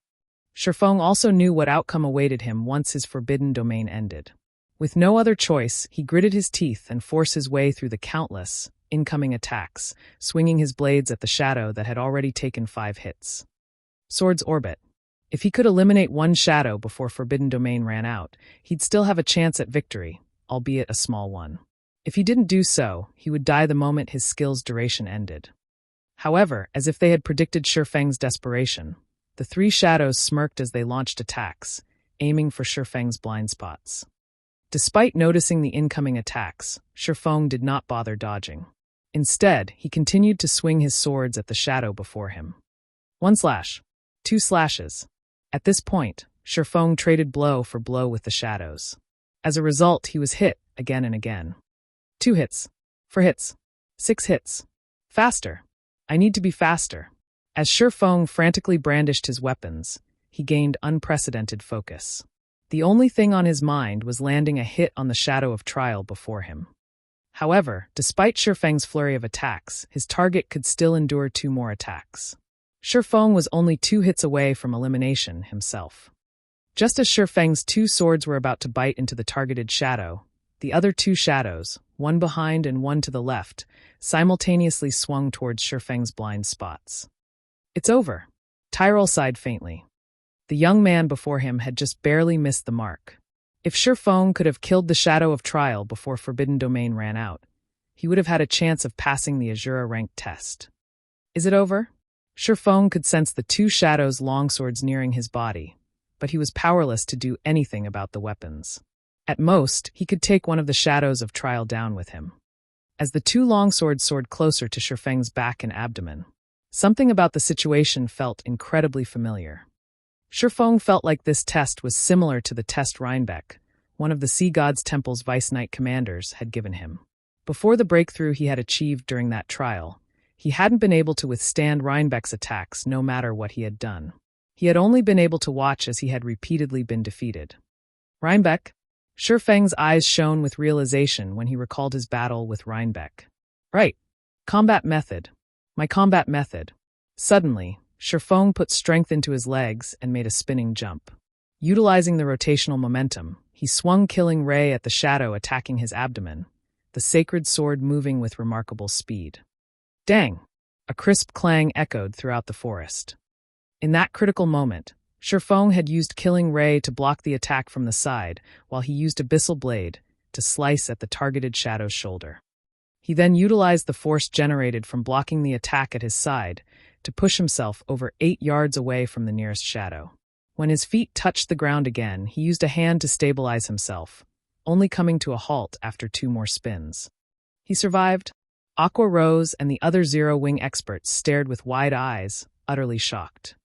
Shifeng also knew what outcome awaited him once his Forbidden Domain ended. With no other choice, he gritted his teeth and forced his way through the countless, incoming attacks, swinging his blades at the shadow that had already taken 5 hits. Sword's Orbit. If he could eliminate one shadow before Forbidden Domain ran out, he'd still have a chance at victory, albeit a small one. If he didn't do so, he would die the moment his skill's duration ended. However, as if they had predicted Shifeng's desperation, the 3 shadows smirked as they launched attacks, aiming for Shifeng's blind spots. Despite noticing the incoming attacks, Shifeng did not bother dodging. Instead, he continued to swing his swords at the shadow before him. 1 slash. 2 slashes. At this point, Shifeng traded blow for blow with the shadows. As a result, he was hit again and again. 2 hits. 4 hits. 6 hits. Faster. I need to be faster. As Shifeng frantically brandished his weapons, he gained unprecedented focus. The only thing on his mind was landing a hit on the shadow of Trial before him. However, despite Shifeng's flurry of attacks, his target could still endure 2 more attacks. Shifeng was only 2 hits away from elimination himself. Just as Shifeng's 2 swords were about to bite into the targeted shadow, the other 2 shadows, one behind and one to the left, simultaneously swung towards Shifeng's blind spots. It's over. Tyrell sighed faintly. The young man before him had just barely missed the mark. If Shifeng could have killed the shadow of Trial before Forbidden Domain ran out, he would have had a chance of passing the Azura rank test. Is it over? Shifeng could sense the 2 shadows' longswords nearing his body, but he was powerless to do anything about the weapons. At most, he could take one of the shadows of Trial down with him. As the 2 longswords soared closer to Shifeng's back and abdomen, something about the situation felt incredibly familiar. Shifeng felt like this test was similar to the test Rhinebeck, one of the Sea God's Temple's Vice Knight commanders, had given him. Before the breakthrough he had achieved during that trial, he hadn't been able to withstand Rhinebeck's attacks no matter what he had done. He had only been able to watch as he had repeatedly been defeated. Rhinebeck? Shifeng's eyes shone with realization when he recalled his battle with Rhinebeck. Right. Combat method. My combat method. Suddenly, Shifeng put strength into his legs and made a spinning jump. Utilizing the rotational momentum, he swung Killing Ray at the shadow attacking his abdomen, the sacred sword moving with remarkable speed. Dang! A crisp clang echoed throughout the forest. In that critical moment, Shifeng had used Killing Ray to block the attack from the side, while he used Abyssal Blade to slice at the targeted shadow's shoulder. He then utilized the force generated from blocking the attack at his side to push himself over 8 yards away from the nearest shadow. When his feet touched the ground again, he used a hand to stabilize himself, only coming to a halt after 2 more spins. He survived. Aqua Rose and the other Zero-Wing experts stared with wide eyes, utterly shocked.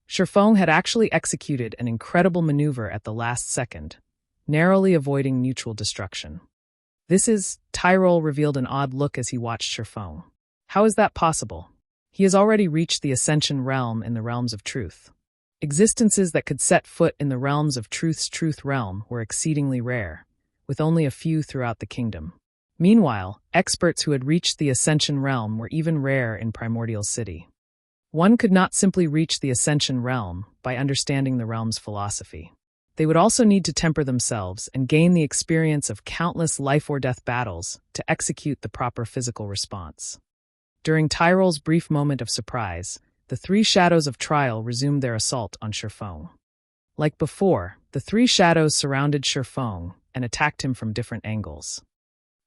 Shifeng had actually executed an incredible maneuver at the last second, narrowly avoiding mutual destruction. Tyrol revealed an odd look as he watched Shifeng. How is that possible? He has already reached the Ascension realm in the realms of truth. Existences that could set foot in the realms of truth's truth realm were exceedingly rare, with only a few throughout the kingdom. Meanwhile, experts who had reached the Ascension realm were even rare in Primordial City. One could not simply reach the Ascension realm by understanding the realm's philosophy. They would also need to temper themselves and gain the experience of countless life-or-death battles to execute the proper physical response. During Tyrol's brief moment of surprise, the 3 shadows of trial resumed their assault on Shifeng. Like before, the 3 shadows surrounded Shifeng and attacked him from different angles.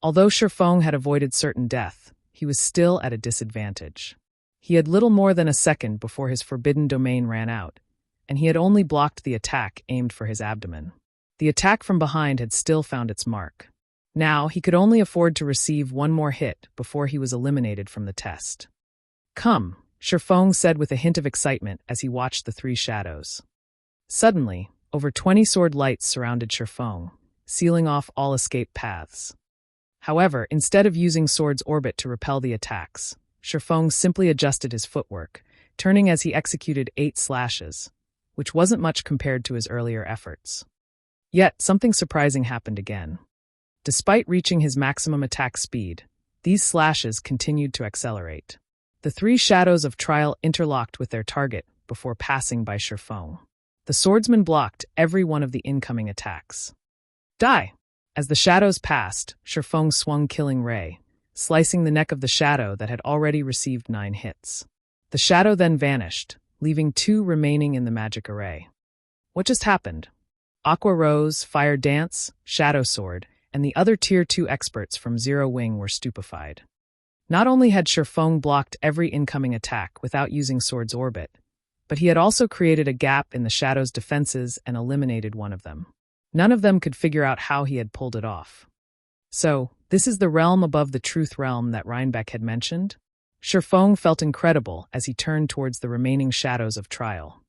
Although Shifeng had avoided certain death, he was still at a disadvantage. He had little more than a second before his forbidden domain ran out, and he had only blocked the attack aimed for his abdomen. The attack from behind had still found its mark. Now, he could only afford to receive 1 more hit before he was eliminated from the test. "Come," Shifeng said with a hint of excitement as he watched the 3 shadows. Suddenly, over 20 sword lights surrounded Shifeng, sealing off all escape paths. However, instead of using Sword's orbit to repel the attacks, Shifeng simply adjusted his footwork, turning as he executed 8 slashes, which wasn't much compared to his earlier efforts. Yet, something surprising happened again. Despite reaching his maximum attack speed, these slashes continued to accelerate. The 3 shadows of trial interlocked with their target before passing by Shifeng. The swordsman blocked every one of the incoming attacks. Die! As the shadows passed, Shifeng swung Killing Ray, slicing the neck of the shadow that had already received 9 hits. The shadow then vanished, leaving 2 remaining in the magic array. What just happened? Aqua Rose, Fire Dance, Shadow Sword, and the other Tier 2 experts from Zero-Wing were stupefied. Not only had Shifeng blocked every incoming attack without using Sword's orbit, but he had also created a gap in the shadow's defenses and eliminated one of them. None of them could figure out how he had pulled it off. So, this is the realm above the truth realm that Rhinebeck had mentioned? Shifeng felt incredible as he turned towards the remaining shadows of trial.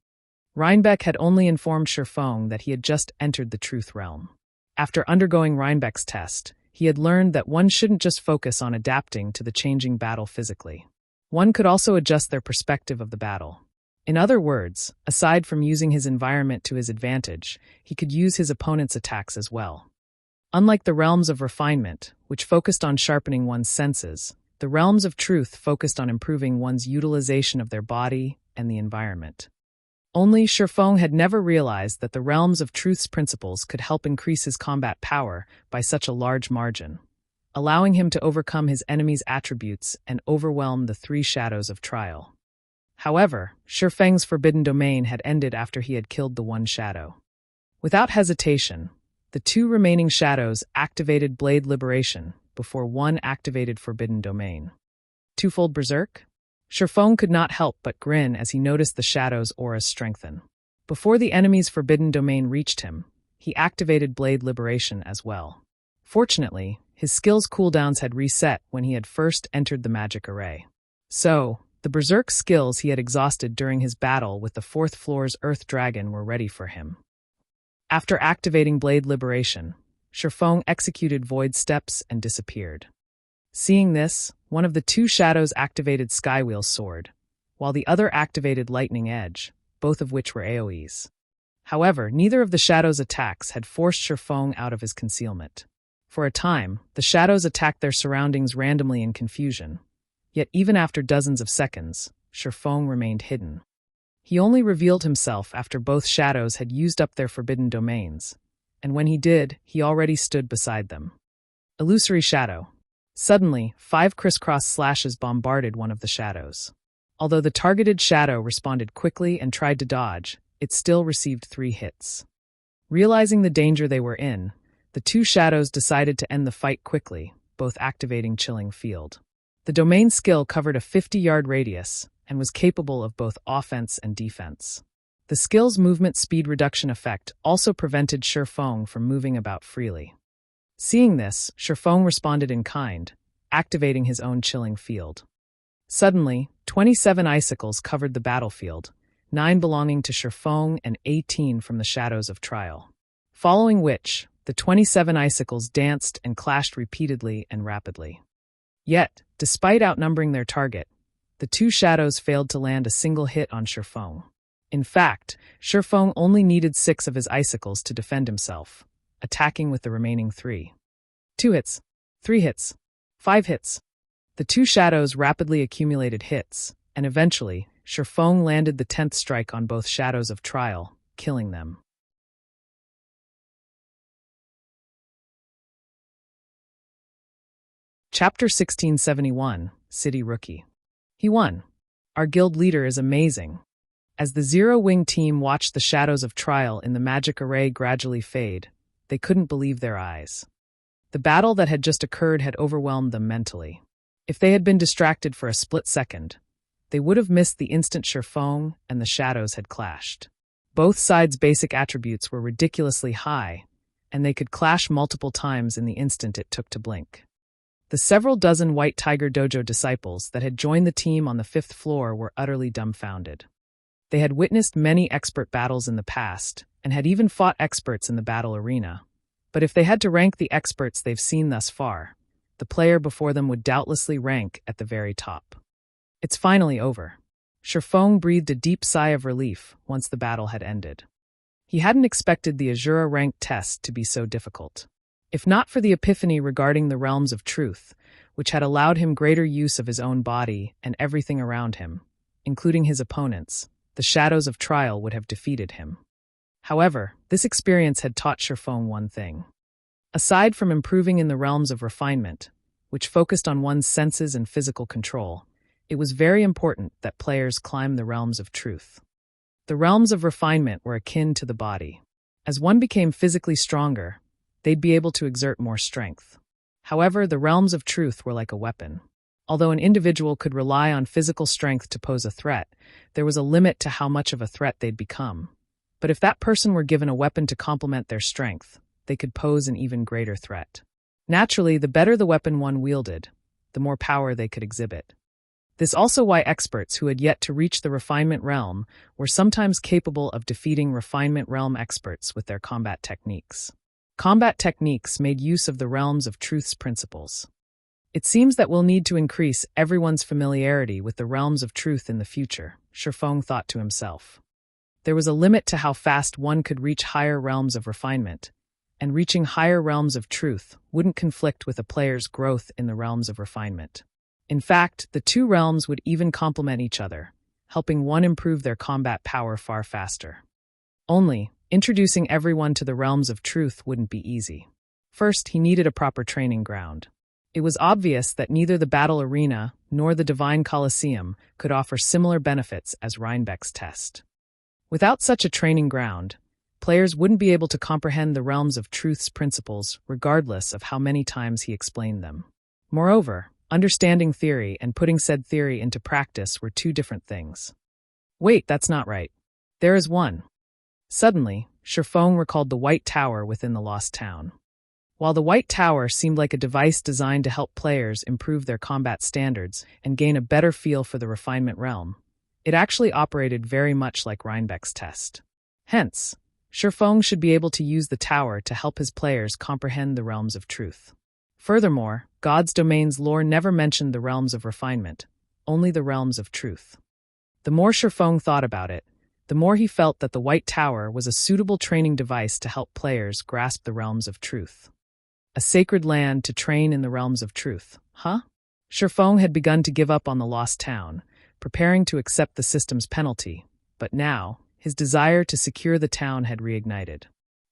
Rhinebeck had only informed Shifeng that he had just entered the truth realm. After undergoing Rhinebeck's test, he had learned that one shouldn't just focus on adapting to the changing battle physically. One could also adjust their perspective of the battle. In other words, aside from using his environment to his advantage, he could use his opponent's attacks as well. Unlike the realms of refinement, which focused on sharpening one's senses, the realms of truth focused on improving one's utilization of their body and the environment. Only Shifeng had never realized that the realms of truth's principles could help increase his combat power by such a large margin, allowing him to overcome his enemy's attributes and overwhelm the 3 shadows of trial. However, Shifeng's forbidden domain had ended after he had killed the 1 shadow. Without hesitation, the 2 remaining shadows activated Blade Liberation before 1 activated Forbidden Domain. Twofold Berserk? Shifeng could not help but grin as he noticed the shadow's auras strengthen. Before the enemy's Forbidden Domain reached him, he activated Blade Liberation as well. Fortunately, his skill's cooldowns had reset when he had first entered the magic array. So, the Berserk skills he had exhausted during his battle with the 4th floor's Earth Dragon were ready for him. After activating Blade Liberation, Shifeng executed Void Steps and disappeared. Seeing this, one of the 2 shadows activated Skywheel's sword, while the other activated Lightning Edge, both of which were AoEs. However, neither of the shadows' attacks had forced Shifeng out of his concealment. For a time, the shadows attacked their surroundings randomly in confusion, yet even after dozens of seconds, Shifeng remained hidden. He only revealed himself after both shadows had used up their forbidden domains, and when he did, he already stood beside them. Illusory Shadow. Suddenly, 5 crisscross slashes bombarded one of the shadows. Although the targeted shadow responded quickly and tried to dodge, it still received 3 hits. Realizing the danger they were in, the two shadows decided to end the fight quickly, both activating Chilling Field. The domain skill covered a 50-yard radius and was capable of both offense and defense. The skill's movement speed reduction effect also prevented Shifeng from moving about freely. Seeing this, Shifeng responded in kind, activating his own Chilling Field. Suddenly, 27 icicles covered the battlefield, 9 belonging to Shifeng and 18 from the Shadows of Trial. Following which, the 27 icicles danced and clashed repeatedly and rapidly. Yet, despite outnumbering their target, the two shadows failed to land a single hit on Shifeng. In fact, Shifeng only needed 6 of his icicles to defend himself, attacking with the remaining 3. 2 hits, 3 hits, 5 hits. The two shadows rapidly accumulated hits, and eventually, Shifeng landed the 10th strike on both Shadows of Trial, killing them. Chapter 1671, City Rookie. He won. Our guild leader is amazing. As the Zero-Wing team watched the Shadows of Trial in the magic array gradually fade, they couldn't believe their eyes. The battle that had just occurred had overwhelmed them mentally. If they had been distracted for a split second, they would have missed the instant Shifeng and the shadows had clashed. Both sides' basic attributes were ridiculously high, and they could clash multiple times in the instant it took to blink. The several dozen White Tiger Dojo disciples that had joined the team on the 5th floor were utterly dumbfounded. They had witnessed many expert battles in the past, and had even fought experts in the battle arena. But if they had to rank the experts they've seen thus far, the player before them would doubtlessly rank at the very top. It's finally over. Shifeng breathed a deep sigh of relief once the battle had ended. He hadn't expected the Azura ranked test to be so difficult. If not for the epiphany regarding the realms of truth, which had allowed him greater use of his own body and everything around him, including his opponents, the Shadows of Trial would have defeated him. However, this experience had taught Shifeng one thing. Aside from improving in the realms of refinement, which focused on one's senses and physical control, it was very important that players climb the realms of truth. The realms of refinement were akin to the body. As one became physically stronger, they'd be able to exert more strength. However, the realms of truth were like a weapon. Although an individual could rely on physical strength to pose a threat, there was a limit to how much of a threat they'd become. But if that person were given a weapon to complement their strength, they could pose an even greater threat. Naturally, the better the weapon one wielded, the more power they could exhibit. This also why experts who had yet to reach the refinement realm were sometimes capable of defeating refinement realm experts with their combat techniques. Combat techniques made use of the realms of truth's principles. It seems that we'll need to increase everyone's familiarity with the realms of truth in the future, Shifeng thought to himself. There was a limit to how fast one could reach higher realms of refinement, and reaching higher realms of truth wouldn't conflict with a player's growth in the realms of refinement. In fact, the two realms would even complement each other, helping one improve their combat power far faster. Only, introducing everyone to the realms of truth wouldn't be easy. First, he needed a proper training ground. It was obvious that neither the battle arena nor the Divine Colosseum could offer similar benefits as Rhinebeck's test. Without such a training ground, players wouldn't be able to comprehend the realms of truth's principles regardless of how many times he explained them. Moreover, understanding theory and putting said theory into practice were two different things. Wait, that's not right. There is one. Suddenly, Shifeng recalled the White Tower within the Lost Town. While the White Tower seemed like a device designed to help players improve their combat standards and gain a better feel for the refinement realm, it actually operated very much like Rhinebeck's test. Hence, Shifeng should be able to use the tower to help his players comprehend the realms of truth. Furthermore, God's domain's lore never mentioned the realms of refinement, only the realms of truth. The more Shifeng thought about it, the more he felt that the White Tower was a suitable training device to help players grasp the realms of truth. A sacred land to train in the realms of truth, huh? Shifeng had begun to give up on the Lost Town, preparing to accept the system's penalty, but now, his desire to secure the town had reignited.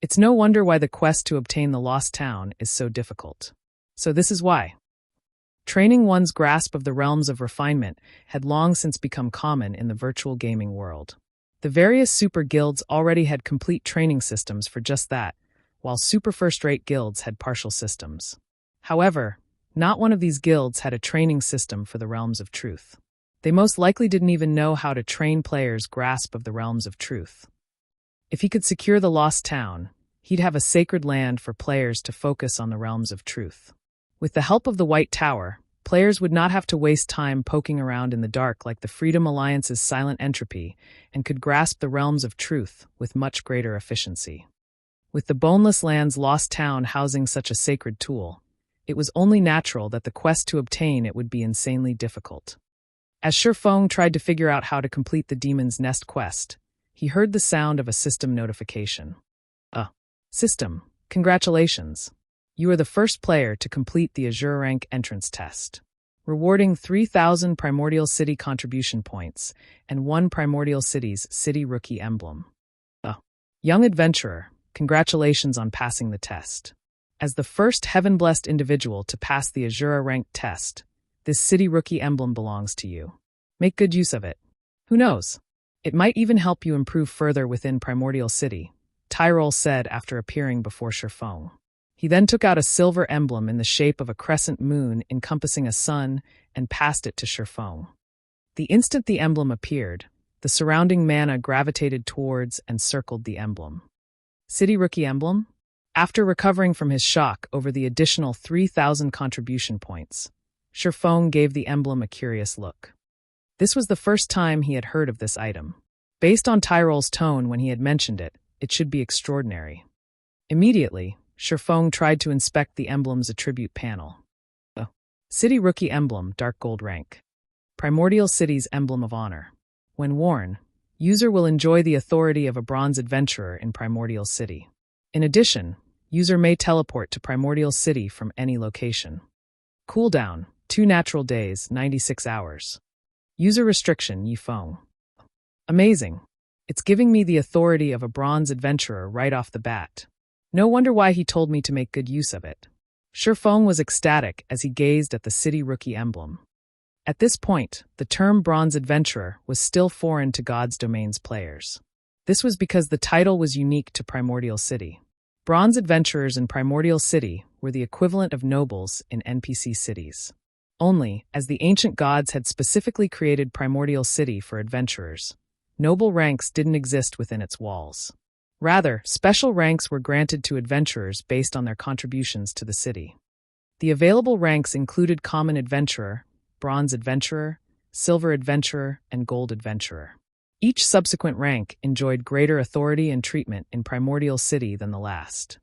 It's no wonder why the quest to obtain the Lost Town is so difficult. So this is why. Training one's grasp of the realms of refinement had long since become common in the virtual gaming world. The various super guilds already had complete training systems for just that, while super first-rate guilds had partial systems. However, not one of these guilds had a training system for the Realms of Truth. They most likely didn't even know how to train players' grasp of the Realms of Truth. If he could secure the Lost Town, he'd have a sacred land for players to focus on the Realms of Truth. With the help of the White Tower, players would not have to waste time poking around in the dark like the Freedom Alliance's Silent Entropy and could grasp the Realms of Truth with much greater efficiency. With the Boneless Land's Lost Town housing such a sacred tool, it was only natural that the quest to obtain it would be insanely difficult. As Shifeng tried to figure out how to complete the Demon's Nest quest, he heard the sound of a system notification. System, congratulations. You are the first player to complete the Azure Rank entrance test, rewarding 3,000 Primordial City contribution points and 1 Primordial City's City Rookie emblem. Young adventurer, congratulations on passing the test. As the first heaven-blessed individual to pass the Azure Rank test, this City Rookie emblem belongs to you. Make good use of it. Who knows? It might even help you improve further within Primordial City, Tyrol said after appearing before Shifeng. He then took out a silver emblem in the shape of a crescent moon encompassing a sun and passed it to Shifeng. The instant the emblem appeared, the surrounding mana gravitated towards and circled the emblem. City Rookie emblem? After recovering from his shock over the additional 3,000 contribution points, Shifeng gave the emblem a curious look. This was the first time he had heard of this item. Based on Tyrol's tone when he had mentioned it, it should be extraordinary. Immediately, Shifeng tried to inspect the emblem's attribute panel. City Rookie Emblem, Dark Gold Rank. Primordial City's Emblem of Honor. When worn, user will enjoy the authority of a Bronze Adventurer in Primordial City. In addition, user may teleport to Primordial City from any location. Cooldown, 2 natural days, 96 hours. User restriction, Yifeng. Amazing. It's giving me the authority of a Bronze Adventurer right off the bat. No wonder why he told me to make good use of it. Shifeng was ecstatic as he gazed at the City Rookie emblem. At this point, the term Bronze Adventurer was still foreign to God's Domain's players. This was because the title was unique to Primordial City. Bronze Adventurers in Primordial City were the equivalent of nobles in NPC cities. Only, as the ancient gods had specifically created Primordial City for adventurers, noble ranks didn't exist within its walls. Rather, special ranks were granted to adventurers based on their contributions to the city. The available ranks included Common Adventurer, Bronze Adventurer, Silver Adventurer, and Gold Adventurer. Each subsequent rank enjoyed greater authority and treatment in Primordial City than the last.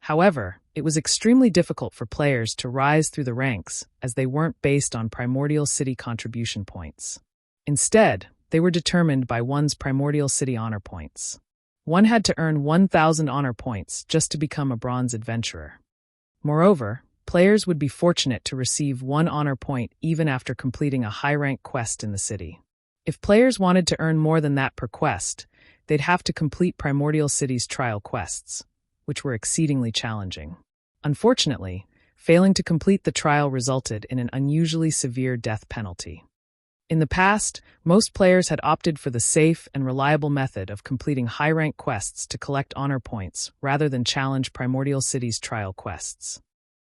However, it was extremely difficult for players to rise through the ranks as they weren't based on Primordial City contribution points. Instead, they were determined by one's Primordial City honor points. One had to earn 1,000 honor points just to become a Bronze Adventurer. Moreover, players would be fortunate to receive 1 honor point even after completing a high-rank quest in the city. If players wanted to earn more than that per quest, they'd have to complete Primordial City's trial quests, which were exceedingly challenging. Unfortunately, failing to complete the trial resulted in an unusually severe death penalty. In the past, most players had opted for the safe and reliable method of completing high-rank quests to collect honor points rather than challenge Primordial City's trial quests.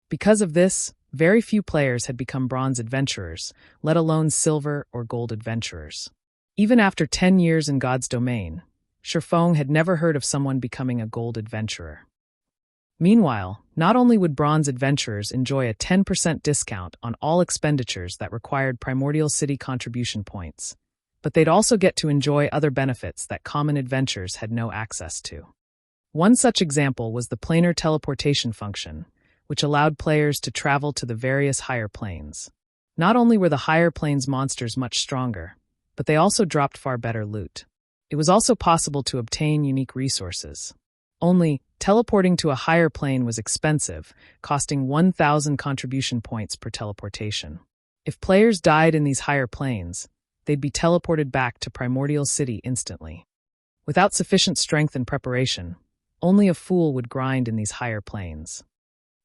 Because of this, very few players had become Bronze Adventurers, let alone Silver or Gold Adventurers. Even after 10 years in God's Domain, Shifeng had never heard of someone becoming a Gold Adventurer. Meanwhile, not only would Bronze Adventurers enjoy a 10% discount on all expenditures that required Primordial City contribution points, but they'd also get to enjoy other benefits that Common Adventurers had no access to. One such example was the planar teleportation function, which allowed players to travel to the various higher planes. Not only were the higher planes monsters much stronger, but they also dropped far better loot. It was also possible to obtain unique resources. Only, teleporting to a higher plane was expensive, costing 1,000 contribution points per teleportation. If players died in these higher planes, they'd be teleported back to Primordial City instantly. Without sufficient strength and preparation, only a fool would grind in these higher planes.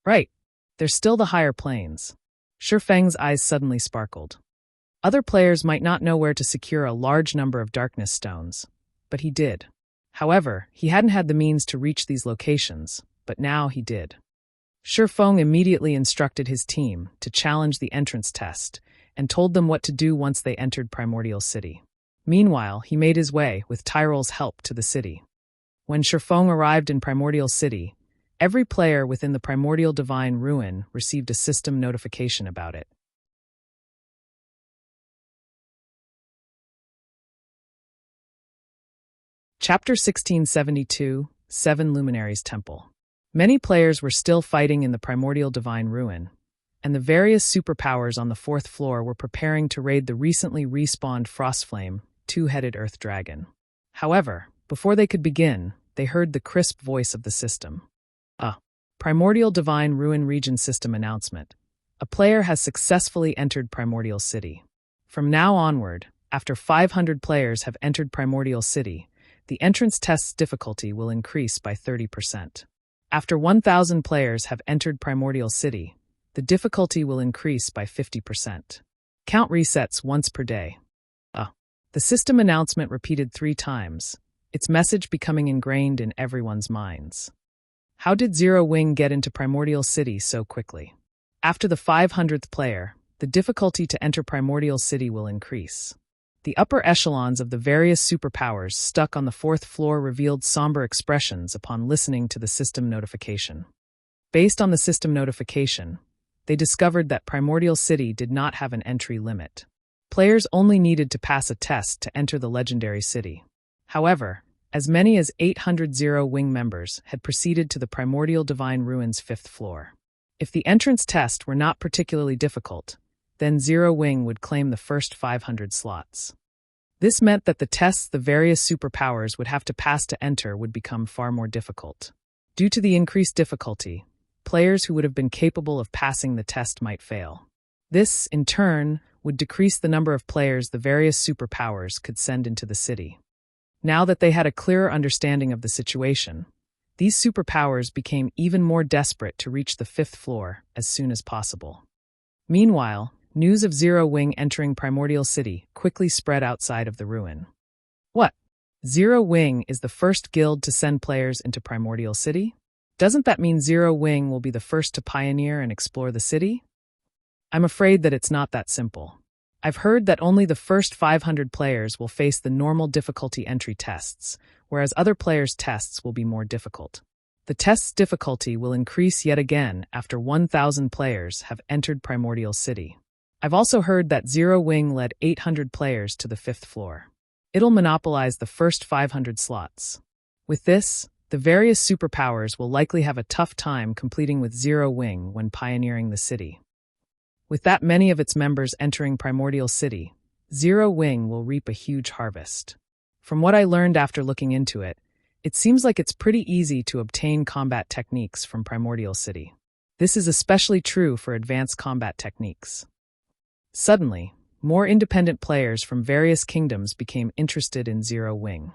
Right, there's still the higher planes. Shifeng's eyes suddenly sparkled. Other players might not know where to secure a large number of darkness stones, but he did. However, he hadn't had the means to reach these locations, but now he did. Shifeng immediately instructed his team to challenge the entrance test and told them what to do once they entered Primordial City. Meanwhile, he made his way, with Tyrell's help, to the city. When Shifeng arrived in Primordial City, every player within the Primordial Divine Ruin received a system notification about it. Chapter 1672, 7 Luminaries Temple. Many players were still fighting in the Primordial Divine Ruin, and the various superpowers on the 4th floor were preparing to raid the recently respawned Frostflame, two-headed Earth Dragon. However, before they could begin, they heard the crisp voice of the system. Primordial Divine Ruin Region System Announcement. A player has successfully entered Primordial City. From now onward, after 500 players have entered Primordial City, the entrance test's difficulty will increase by 30%. After 1,000 players have entered Primordial City, the difficulty will increase by 50%. Count resets once per day. The system announcement repeated 3 times, its message becoming ingrained in everyone's minds. How did Zero Wing get into Primordial City so quickly? After the 500th player, the difficulty to enter Primordial City will increase. The upper echelons of the various superpowers stuck on the 4th floor revealed somber expressions upon listening to the system notification. Based on the system notification, they discovered that Primordial City did not have an entry limit. Players only needed to pass a test to enter the legendary city. However, as many as 800 Zero Wing members had proceeded to the Primordial Divine Ruins 5th floor. If the entrance test were not particularly difficult, then Zero Wing would claim the first 500 slots. This meant that the tests the various superpowers would have to pass to enter would become far more difficult. Due to the increased difficulty, players who would have been capable of passing the test might fail. This, in turn, would decrease the number of players the various superpowers could send into the city. Now that they had a clearer understanding of the situation, these superpowers became even more desperate to reach the 5th floor as soon as possible. Meanwhile, news of Zero Wing entering Primordial City quickly spread outside of the ruin. What? Zero Wing is the first guild to send players into Primordial City? Doesn't that mean Zero Wing will be the first to pioneer and explore the city? I'm afraid that it's not that simple. I've heard that only the first 500 players will face the normal difficulty entry tests, whereas other players' tests will be more difficult. The test's difficulty will increase yet again after 1,000 players have entered Primordial City. I've also heard that Zero Wing led 800 players to the 5th floor. It'll monopolize the first 500 slots. With this, the various superpowers will likely have a tough time competing with Zero Wing when pioneering the city. With that many of its members entering Primordial City, Zero Wing will reap a huge harvest. From what I learned after looking into it, it seems like it's pretty easy to obtain combat techniques from Primordial City. This is especially true for advanced combat techniques. Suddenly, more independent players from various kingdoms became interested in Zero Wing.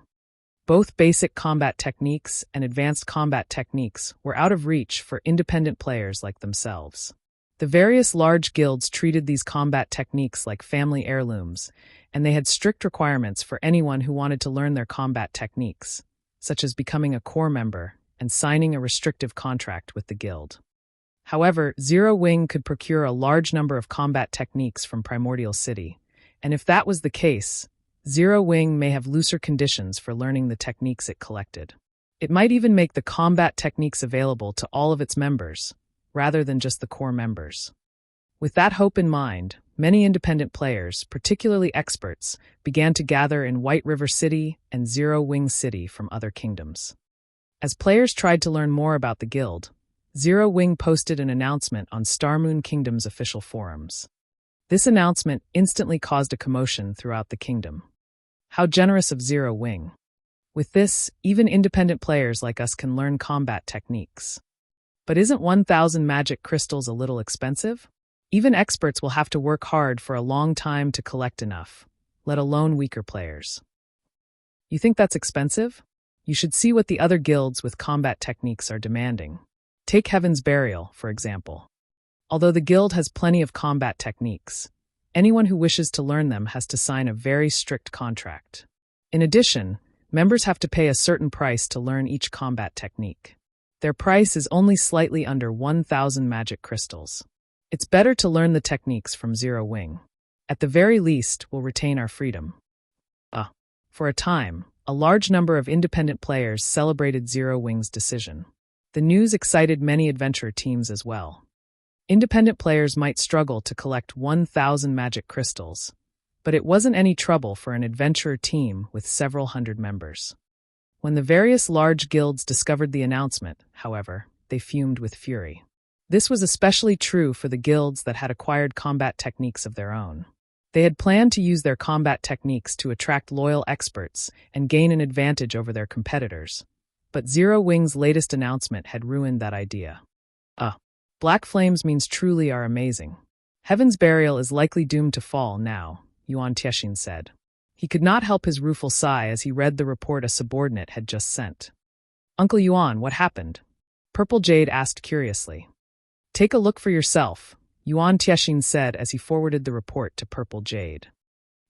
Both basic combat techniques and advanced combat techniques were out of reach for independent players like themselves. The various large guilds treated these combat techniques like family heirlooms, and they had strict requirements for anyone who wanted to learn their combat techniques, such as becoming a core member and signing a restrictive contract with the guild. However, Zero Wing could procure a large number of combat techniques from Primordial City, and if that was the case, Zero Wing may have looser conditions for learning the techniques it collected. It might even make the combat techniques available to all of its members, rather than just the core members. With that hope in mind, many independent players, particularly experts, began to gather in White River City and Zero Wing City from other kingdoms. As players tried to learn more about the guild, Zero Wing posted an announcement on Starmoon Kingdom's official forums. This announcement instantly caused a commotion throughout the kingdom. How generous of Zero Wing. With this, even independent players like us can learn combat techniques. But isn't 1,000 magic crystals a little expensive? Even experts will have to work hard for a long time to collect enough, let alone weaker players. You think that's expensive? You should see what the other guilds with combat techniques are demanding. Take Heaven's Burial, for example. Although the guild has plenty of combat techniques, anyone who wishes to learn them has to sign a very strict contract. In addition, Members have to pay a certain price to learn each combat technique. Their price is only slightly under 1,000 magic crystals. It's better to learn the techniques from Zero Wing. At the very least, we'll retain our freedom. For a time, a large number of independent players celebrated Zero Wing's decision. The news excited many adventure teams as well. Independent players might struggle to collect 1,000 magic crystals, but it wasn't any trouble for an adventurer team with several hundred members. When the various large guilds discovered the announcement, however, they fumed with fury. This was especially true for the guilds that had acquired combat techniques of their own. They had planned to use their combat techniques to attract loyal experts and gain an advantage over their competitors, but Zero Wing's latest announcement had ruined that idea. Black flames means truly are amazing. Heaven's burial is likely doomed to fall now, Yuan Tiexin said. He could not help his rueful sigh as he read the report a subordinate had just sent. Uncle Yuan, what happened? Purple Jade asked curiously. Take a look for yourself, Yuan Tiexin said as he forwarded the report to Purple Jade.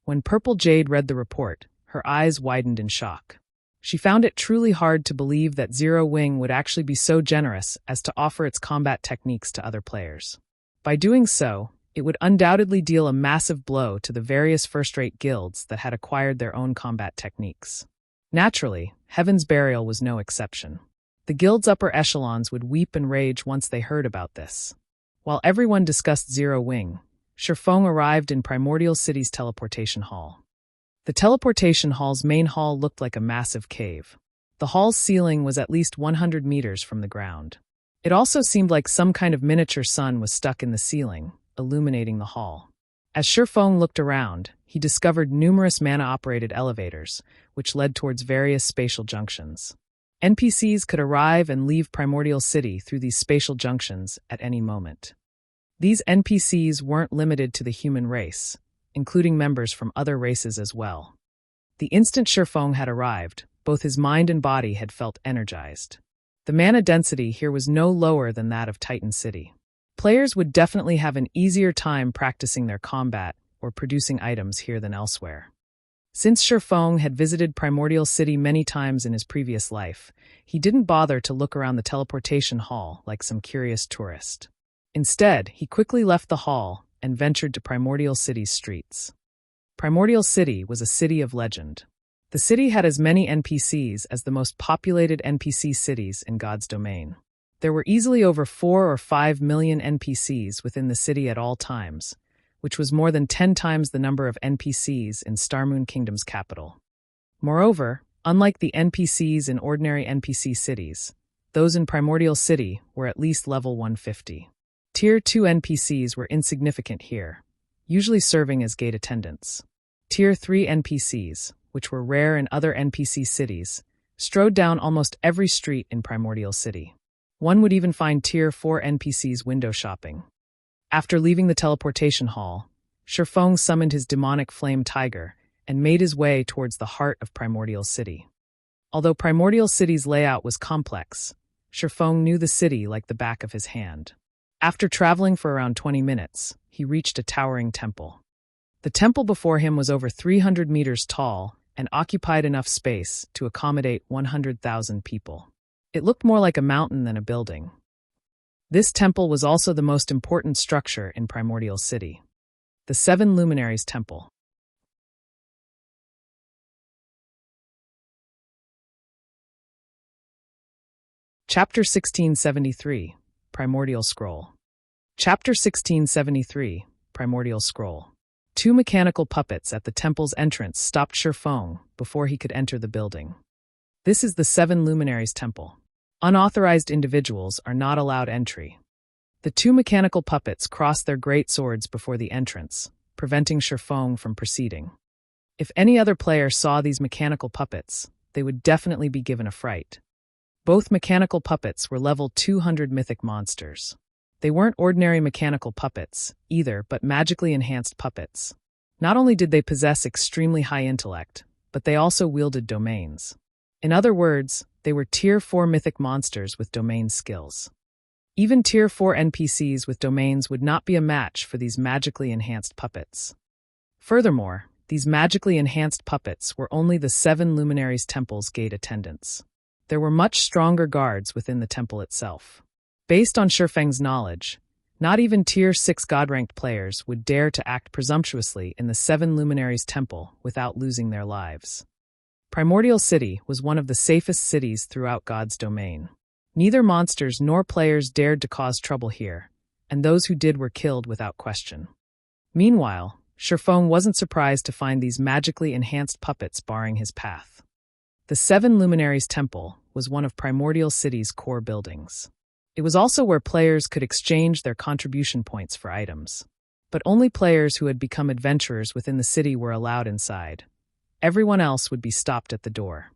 When Purple Jade read the report, her eyes widened in shock. She found it truly hard to believe that Zero Wing would actually be so generous as to offer its combat techniques to other players. By doing so, it would undoubtedly deal a massive blow to the various first-rate guilds that had acquired their own combat techniques. Naturally, Heaven's Burial was no exception. The guild's upper echelons would weep and rage once they heard about this. While everyone discussed Zero Wing, Shifeng arrived in Primordial City's teleportation hall. The teleportation hall's main hall looked like a massive cave. The hall's ceiling was at least 100 meters from the ground. It also seemed like some kind of miniature sun was stuck in the ceiling, illuminating the hall. As Shifeng looked around, he discovered numerous mana-operated elevators, which led towards various spatial junctions. NPCs could arrive and leave Primordial City through these spatial junctions at any moment. These NPCs weren't limited to the human race, including members from other races as well. The instant Shifeng had arrived, both his mind and body had felt energized. The mana density here was no lower than that of Titan City. Players would definitely have an easier time practicing their combat or producing items here than elsewhere. Since Shifeng had visited Primordial City many times in his previous life, he didn't bother to look around the teleportation hall like some curious tourist. Instead, he quickly left the hall and ventured to Primordial City's streets. Primordial City was a city of legend. The city had as many NPCs as the most populated NPC cities in God's domain. There were easily over 4 or 5 million NPCs within the city at all times, which was more than 10 times the number of NPCs in Starmoon Kingdom's capital. Moreover, unlike the NPCs in ordinary NPC cities, those in Primordial City were at least level 150. Tier 2 NPCs were insignificant here, usually serving as gate attendants. Tier 3 NPCs, which were rare in other NPC cities, strode down almost every street in Primordial City. One would even find Tier 4 NPCs window shopping. After leaving the teleportation hall, Shifeng summoned his demonic flame tiger and made his way towards the heart of Primordial City. Although Primordial City's layout was complex, Shifeng knew the city like the back of his hand. After traveling for around 20 minutes, he reached a towering temple. The temple before him was over 300 meters tall and occupied enough space to accommodate 100,000 people. It looked more like a mountain than a building. This temple was also the most important structure in Primordial City. The 7 Luminaries Temple. Chapter 1673, Primordial Scroll. Chapter 1673, Primordial Scroll. 2 mechanical puppets at the temple's entrance stopped Shifeng before he could enter the building. This is the 7 Luminaries Temple. Unauthorized individuals are not allowed entry. The 2 mechanical puppets crossed their great swords before the entrance, preventing Shifeng from proceeding. If any other player saw these mechanical puppets, they would definitely be given a fright. Both mechanical puppets were level 200 mythic monsters. They weren't ordinary mechanical puppets, either, but magically enhanced puppets. Not only did they possess extremely high intellect, but they also wielded domains. In other words, they were Tier 4 mythic monsters with domain skills. Even Tier 4 NPCs with domains would not be a match for these magically enhanced puppets. Furthermore, these magically enhanced puppets were only the 7 Luminaries temple's gate attendants. There were much stronger guards within the temple itself. Based on Shifeng's knowledge, not even Tier 6 God-ranked players would dare to act presumptuously in the 7 Luminaries temple without losing their lives. Primordial City was one of the safest cities throughout God's domain. Neither monsters nor players dared to cause trouble here, and those who did were killed without question. Meanwhile, Shifeng wasn't surprised to find these magically enhanced puppets barring his path. The 7 Luminaries Temple was one of Primordial City's core buildings. It was also where players could exchange their contribution points for items. But only players who had become adventurers within the city were allowed inside. Everyone else would be stopped at the door.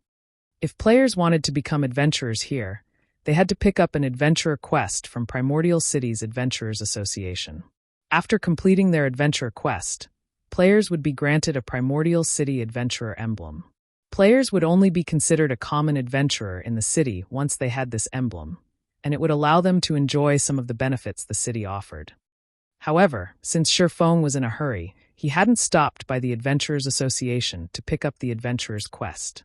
If players wanted to become adventurers here, they had to pick up an adventurer quest from Primordial City's Adventurers Association. After completing their adventurer quest, players would be granted a Primordial City Adventurer emblem. Players would only be considered a common adventurer in the city once they had this emblem, and it would allow them to enjoy some of the benefits the city offered. However, since Shifeng was in a hurry, he hadn't stopped by the Adventurers Association to pick up the adventurer's quest.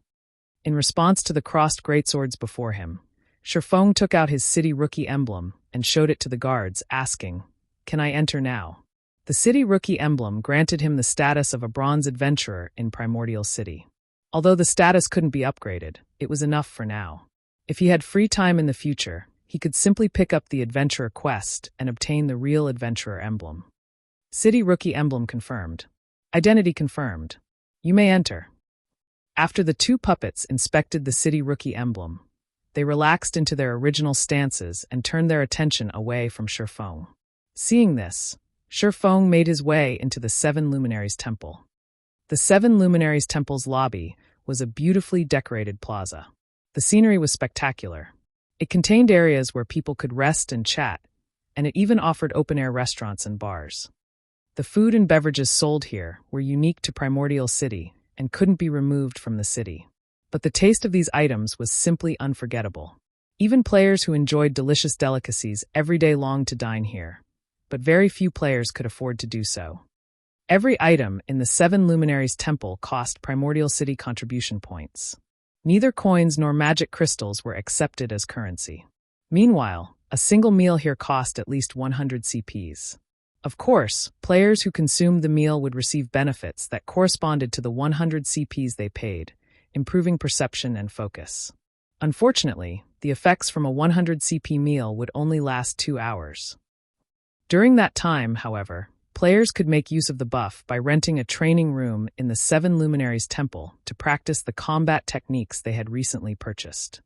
In response to the crossed greatswords before him, Shifeng took out his city rookie emblem and showed it to the guards, asking, "Can I enter now?" The city rookie emblem granted him the status of a bronze adventurer in Primordial City. Although the status couldn't be upgraded, it was enough for now. If he had free time in the future, he could simply pick up the adventurer quest and obtain the real adventurer emblem. City rookie emblem confirmed. Identity confirmed. You may enter. After the 2 puppets inspected the city rookie emblem, they relaxed into their original stances and turned their attention away from Shifeng. Seeing this, Shifeng made his way into the 7 Luminaries Temple. The 7 Luminaries Temple's lobby was a beautifully decorated plaza. The scenery was spectacular. It contained areas where people could rest and chat, and it even offered open-air restaurants and bars. The food and beverages sold here were unique to Primordial City and couldn't be removed from the city. But the taste of these items was simply unforgettable. Even players who enjoyed delicious delicacies every day longed to dine here, but very few players could afford to do so. Every item in the 7 Luminaries Temple cost Primordial City contribution points. Neither coins nor magic crystals were accepted as currency. Meanwhile, a single meal here cost at least 100 CPs. Of course, players who consumed the meal would receive benefits that corresponded to the 100 CPs they paid, improving perception and focus. Unfortunately, the effects from a 100 CP meal would only last 2 hours. During that time, however, players could make use of the buff by renting a training room in the 7 Luminaries Temple to practice the combat techniques they had recently purchased.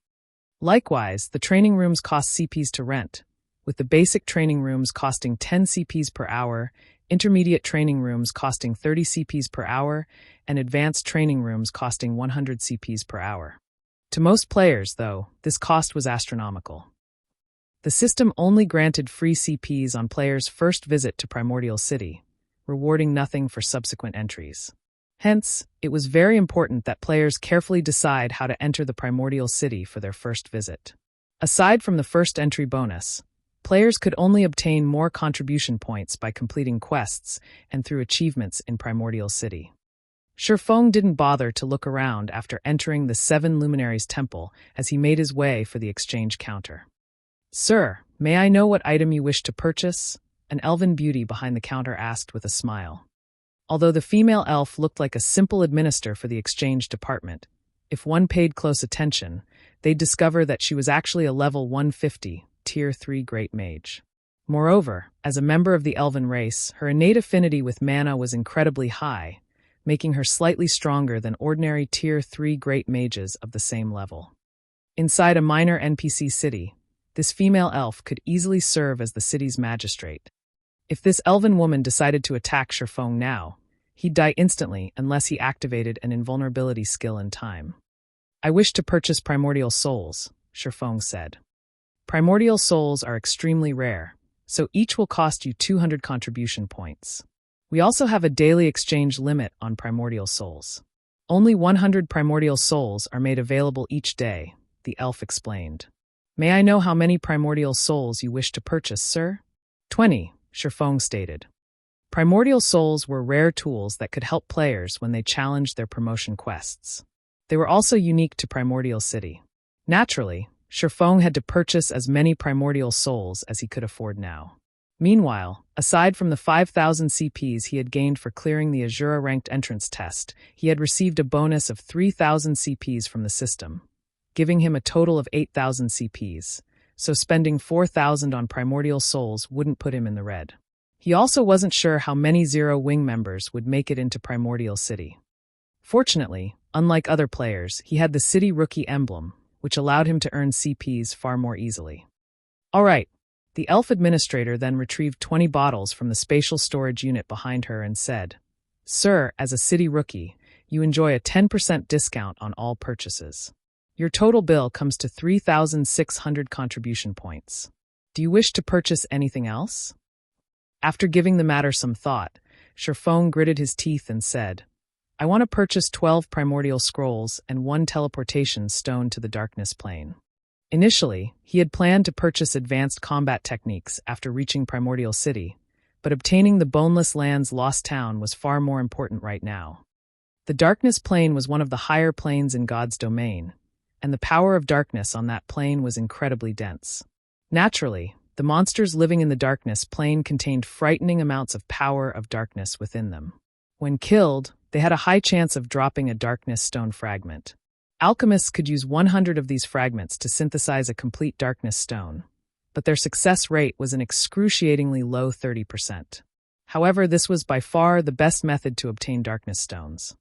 Likewise, the training rooms cost CPs to rent, with the basic training rooms costing 10 CPs per hour, intermediate training rooms costing 30 CPs per hour, and advanced training rooms costing 100 CPs per hour. To most players, though, this cost was astronomical. The system only granted free CPs on players' first visit to Primordial City, rewarding nothing for subsequent entries. Hence, it was very important that players carefully decide how to enter the Primordial City for their first visit. Aside from the first entry bonus, players could only obtain more contribution points by completing quests and through achievements in Primordial City. Shifeng didn't bother to look around after entering the 7 Luminaries Temple as he made his way for the exchange counter. "Sir, may I know what item you wish to purchase?" An elven beauty behind the counter asked with a smile. Although the female elf looked like a simple administrator for the exchange department, if one paid close attention, they'd discover that she was actually a level 150, Tier 3 Great Mage. Moreover, as a member of the elven race, her innate affinity with mana was incredibly high, making her slightly stronger than ordinary Tier 3 Great Mages of the same level. Inside a minor NPC city, this female elf could easily serve as the city's magistrate. If this elven woman decided to attack Shifeng now, he'd die instantly unless he activated an invulnerability skill in time. "I wish to purchase primordial souls," Shifeng said. Primordial souls are extremely rare, so each will cost you 200 contribution points. We also have a daily exchange limit on primordial souls. Only 100 primordial souls are made available each day, the elf explained. "May I know how many primordial souls you wish to purchase, sir?" 20, Shifeng stated. Primordial souls were rare tools that could help players when they challenged their promotion quests. They were also unique to Primordial City. Naturally, Shifeng had to purchase as many primordial souls as he could afford now. Meanwhile, aside from the 5,000 CPs he had gained for clearing the Azura-ranked entrance test, he had received a bonus of 3,000 CPs from the system, giving him a total of 8,000 CPs, so spending 4,000 on primordial souls wouldn't put him in the red. He also wasn't sure how many Zero Wing members would make it into Primordial City. Fortunately, unlike other players, he had the City Rookie emblem, which allowed him to earn CPs far more easily. All right, the elf administrator then retrieved 20 bottles from the spatial storage unit behind her and said, "Sir, as a City Rookie, you enjoy a 10% discount on all purchases. Your total bill comes to 3,600 contribution points. Do you wish to purchase anything else?" After giving the matter some thought, Shifeng gritted his teeth and said, "I want to purchase 12 primordial scrolls and 1 teleportation stone to the darkness plane." Initially, he had planned to purchase advanced combat techniques after reaching Primordial City, but obtaining the Boneless Land's Lost Town was far more important right now. The darkness plane was one of the higher planes in God's domain, and the power of darkness on that plane was incredibly dense. Naturally, the monsters living in the darkness plane contained frightening amounts of power of darkness within them. When killed, they had a high chance of dropping a darkness stone fragment. Alchemists could use 100 of these fragments to synthesize a complete darkness stone, but their success rate was an excruciatingly low 30%. However, this was by far the best method to obtain darkness stones.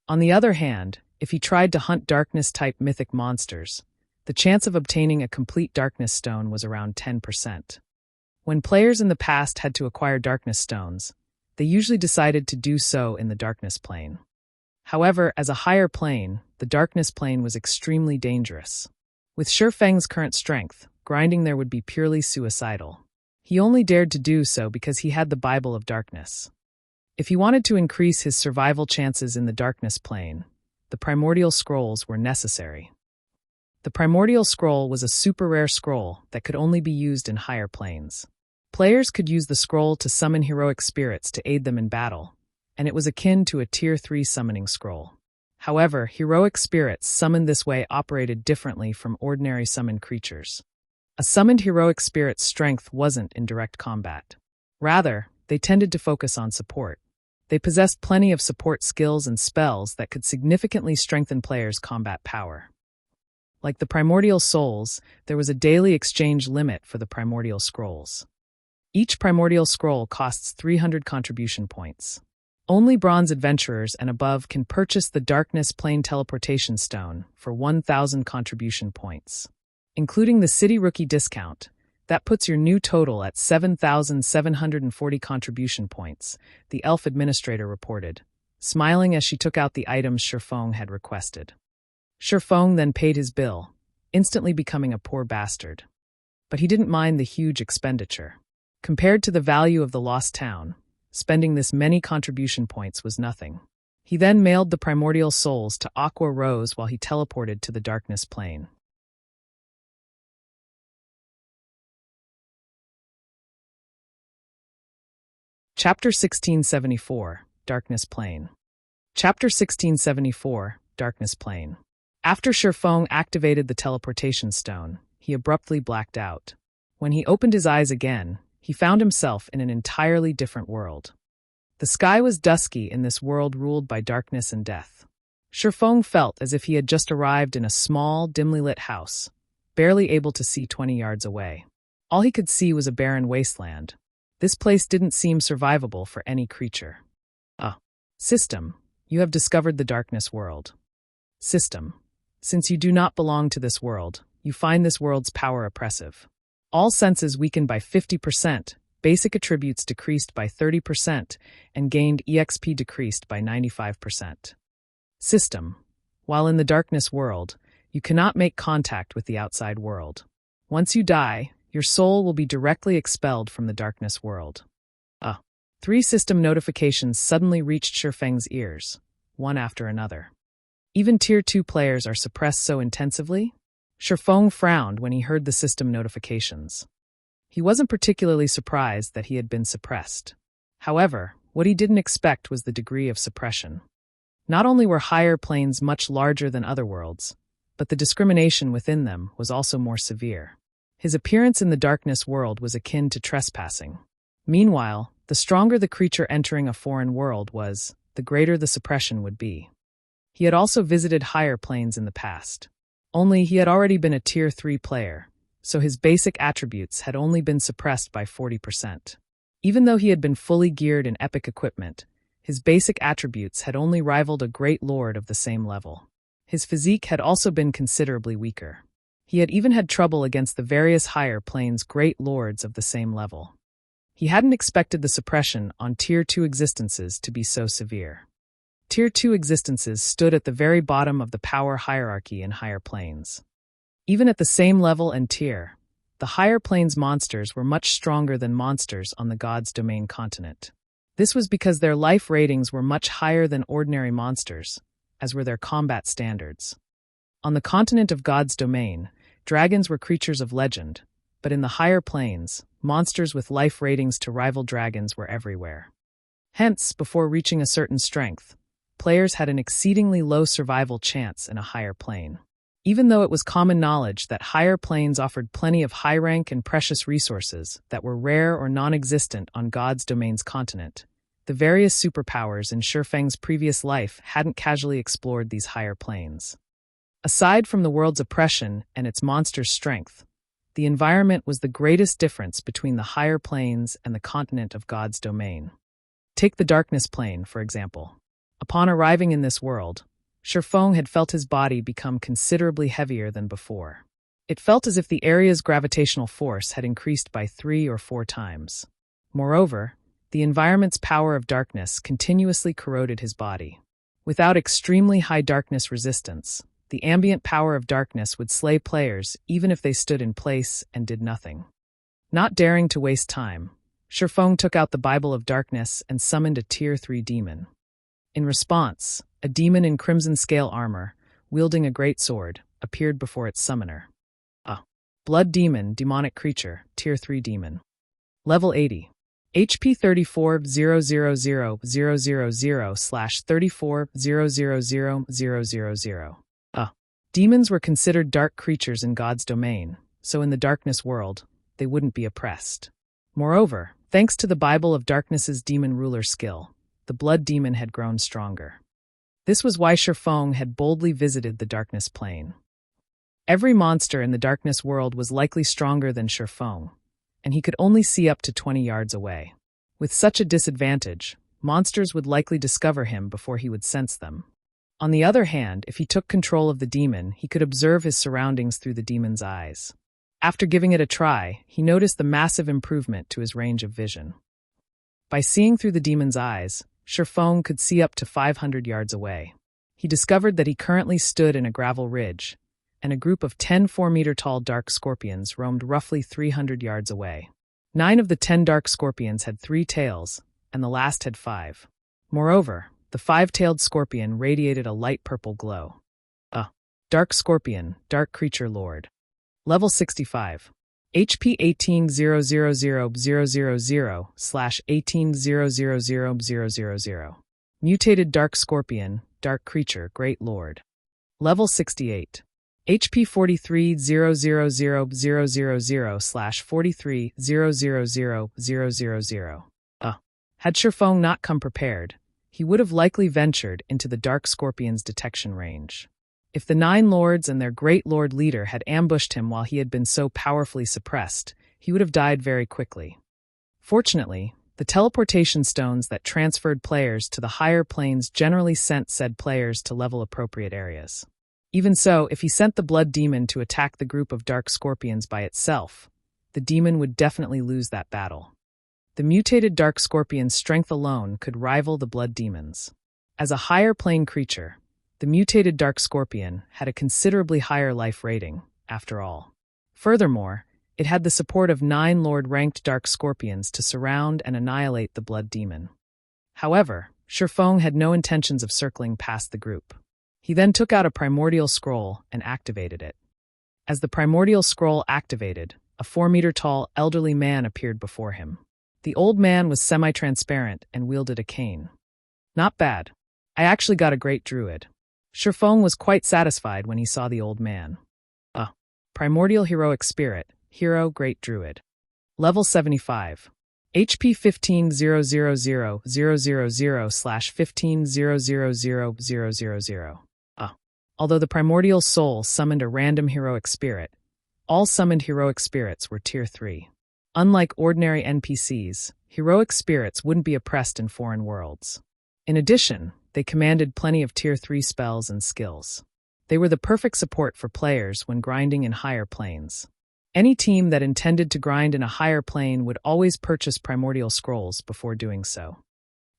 On the other hand, if he tried to hunt darkness-type mythic monsters, the chance of obtaining a complete darkness stone was around 10%. When players in the past had to acquire darkness stones, they usually decided to do so in the darkness plane. However, as a higher plane, the darkness plane was extremely dangerous. With Shifeng's current strength, grinding there would be purely suicidal. He only dared to do so because he had the Bible of Darkness. If he wanted to increase his survival chances in the darkness plane, the primordial scrolls were necessary. The primordial scroll was a super rare scroll that could only be used in higher planes. Players could use the scroll to summon heroic spirits to aid them in battle, and it was akin to a Tier 3 summoning scroll. However, heroic spirits summoned this way operated differently from ordinary summoned creatures. A summoned heroic spirit's strength wasn't in direct combat. Rather, they tended to focus on support. They possessed plenty of support skills and spells that could significantly strengthen players' combat power. Like the primordial souls, there was a daily exchange limit for the primordial scrolls. Each primordial scroll costs 300 contribution points. Only bronze adventurers and above can purchase the Darkness Plane Teleportation Stone for 1,000 contribution points. Including the City Rookie discount, that puts your new total at 7,740 contribution points, the elf administrator reported, smiling as she took out the items Shifeng had requested. Shifeng then paid his bill, instantly becoming a poor bastard. But he didn't mind the huge expenditure. Compared to the value of the lost town, spending this many contribution points was nothing. He then mailed the primordial souls to Aqua Rose while he teleported to the darkness plane. Chapter 1674, Darkness Plane. Chapter 1674, Darkness Plane. After Shifeng activated the teleportation stone, he abruptly blacked out. When he opened his eyes again, he found himself in an entirely different world. The sky was dusky in this world ruled by darkness and death. Shifeng felt as if he had just arrived in a small, dimly lit house, barely able to see 20 yards away. All he could see was a barren wasteland. This place didn't seem survivable for any creature. System, you have discovered the darkness world. System, since you do not belong to this world, you find this world's power oppressive. All senses weakened by 50%, basic attributes decreased by 30%, and gained EXP decreased by 95%. System, while in the darkness world, you cannot make contact with the outside world. Once you die, your soul will be directly expelled from the darkness world. 3 system notifications suddenly reached Shifeng's ears, one after another. Even Tier 2 players are suppressed so intensively? Shifeng frowned when he heard the system notifications. He wasn't particularly surprised that he had been suppressed. However, what he didn't expect was the degree of suppression. Not only were higher planes much larger than other worlds, but the discrimination within them was also more severe. His appearance in the darkness world was akin to trespassing. Meanwhile, the stronger the creature entering a foreign world was, the greater the suppression would be. He had also visited higher planes in the past. Only he had already been a Tier 3 player, so his basic attributes had only been suppressed by 40%. Even though he had been fully geared in epic equipment, his basic attributes had only rivaled a great lord of the same level. His physique had also been considerably weaker. He had even had trouble against the various higher planes' great lords of the same level. He hadn't expected the suppression on Tier 2 existences to be so severe. Tier 2 existences stood at the very bottom of the power hierarchy in higher planes. Even at the same level and tier, the higher planes monsters were much stronger than monsters on the God's Domain continent. This was because their life ratings were much higher than ordinary monsters, as were their combat standards. On the continent of God's Domain, dragons were creatures of legend, but in the higher planes, monsters with life ratings to rival dragons were everywhere. Hence, before reaching a certain strength, players had an exceedingly low survival chance in a higher plane. Even though it was common knowledge that higher planes offered plenty of high rank and precious resources that were rare or non-existent on God's Domain's continent, the various superpowers in Shifeng's previous life hadn't casually explored these higher planes. Aside from the world's oppression and its monster's strength, the environment was the greatest difference between the higher planes and the continent of God's Domain. Take the darkness plane, for example. Upon arriving in this world, Shifeng had felt his body become considerably heavier than before. It felt as if the area's gravitational force had increased by 3 or 4 times. Moreover, the environment's power of darkness continuously corroded his body. Without extremely high darkness resistance, the ambient power of darkness would slay players even if they stood in place and did nothing. Not daring to waste time, Shifeng took out the Bible of Darkness and summoned a Tier 3 demon. In response, a demon in crimson scale armor, wielding a great sword, appeared before its summoner. A blood demon, demonic creature, Tier 3 demon. Level 80. HP 34,000/34,000,000. Demons were considered dark creatures in God's domain, so in the darkness world, they wouldn't be oppressed. Moreover, thanks to the Bible of Darkness's demon ruler skill, the blood demon had grown stronger. This was why Shifeng had boldly visited the darkness plane. Every monster in the darkness world was likely stronger than Shifeng, and he could only see up to 20 yards away. With such a disadvantage, monsters would likely discover him before he would sense them. On the other hand, if he took control of the demon, he could observe his surroundings through the demon's eyes. After giving it a try, he noticed the massive improvement to his range of vision. By seeing through the demon's eyes, Shifeng could see up to 500 yards away. He discovered that he currently stood in a gravel ridge, and a group of 10 4-meter-tall dark scorpions roamed roughly 300 yards away. 9 of the 10 dark scorpions had 3 tails, and the last had 5. Moreover, the 5-tailed scorpion radiated a light purple glow. A dark scorpion, dark creature lord. Level 65. HP 18,000,000/18,000,000. Mutated dark scorpion, dark creature, great lord. Level 68. HP 43,000,000/43,000,000. Had Shifeng not come prepared, he would have likely ventured into the dark scorpion's detection range. If the 9 lords and their great lord leader had ambushed him while he had been so powerfully suppressed, he would have died very quickly. Fortunately, the teleportation stones that transferred players to the higher planes generally sent said players to level-appropriate areas. Even so, if he sent the blood demon to attack the group of dark scorpions by itself, the demon would definitely lose that battle. The mutated dark scorpion's strength alone could rival the blood demon's. As a higher plane creature, the mutated dark scorpion had a considerably higher life rating, after all. Furthermore, it had the support of 9 lord-ranked dark scorpions to surround and annihilate the blood demon. However, Shifeng had no intentions of circling past the group. He then took out a primordial scroll and activated it. As the primordial scroll activated, a 4-meter-tall elderly man appeared before him. The old man was semi-transparent and wielded a cane. Not bad. I actually got a great druid. Shifeng was quite satisfied when he saw the old man. Primordial Heroic Spirit, Hero Great Druid. Level 75. HP 15,000/15,000,000. Although the Primordial Soul summoned a random Heroic Spirit, all summoned Heroic Spirits were Tier 3. Unlike ordinary NPCs, Heroic Spirits wouldn't be oppressed in foreign worlds. In addition, they commanded plenty of Tier 3 spells and skills. They were the perfect support for players when grinding in higher planes. Any team that intended to grind in a higher plane would always purchase Primordial Scrolls before doing so.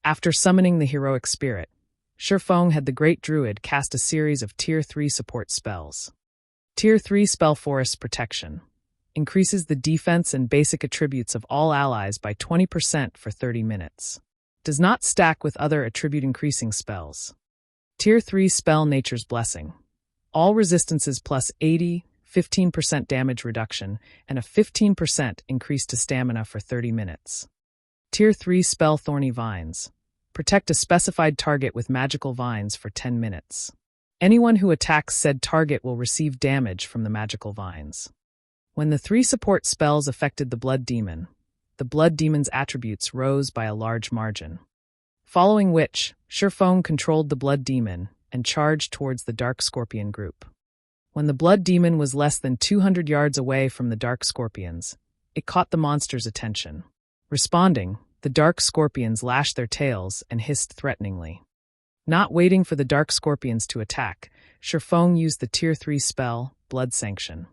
After summoning the Heroic Spirit, Shifeng had the Great Druid cast a series of Tier 3 support spells. Tier 3 Spell Forest Protection increases the defense and basic attributes of all allies by 20% for 30 minutes. Does not stack with other attribute-increasing spells. Tier 3 Spell Nature's Blessing. All resistances plus 80, 15% damage reduction, and a 15% increase to stamina for 30 minutes. Tier 3 Spell Thorny Vines. Protect a specified target with magical vines for 10 minutes. Anyone who attacks said target will receive damage from the magical vines. When the 3 support spells affected the Blood Demon, the Blood Demon's attributes rose by a large margin. Following which, Shifeng controlled the Blood Demon and charged towards the Dark Scorpion group. When the Blood Demon was less than 200 yards away from the Dark Scorpions, it caught the monster's attention. Responding, the Dark Scorpions lashed their tails and hissed threateningly. Not waiting for the Dark Scorpions to attack, Shifeng used the Tier 3 spell, Blood Sanction.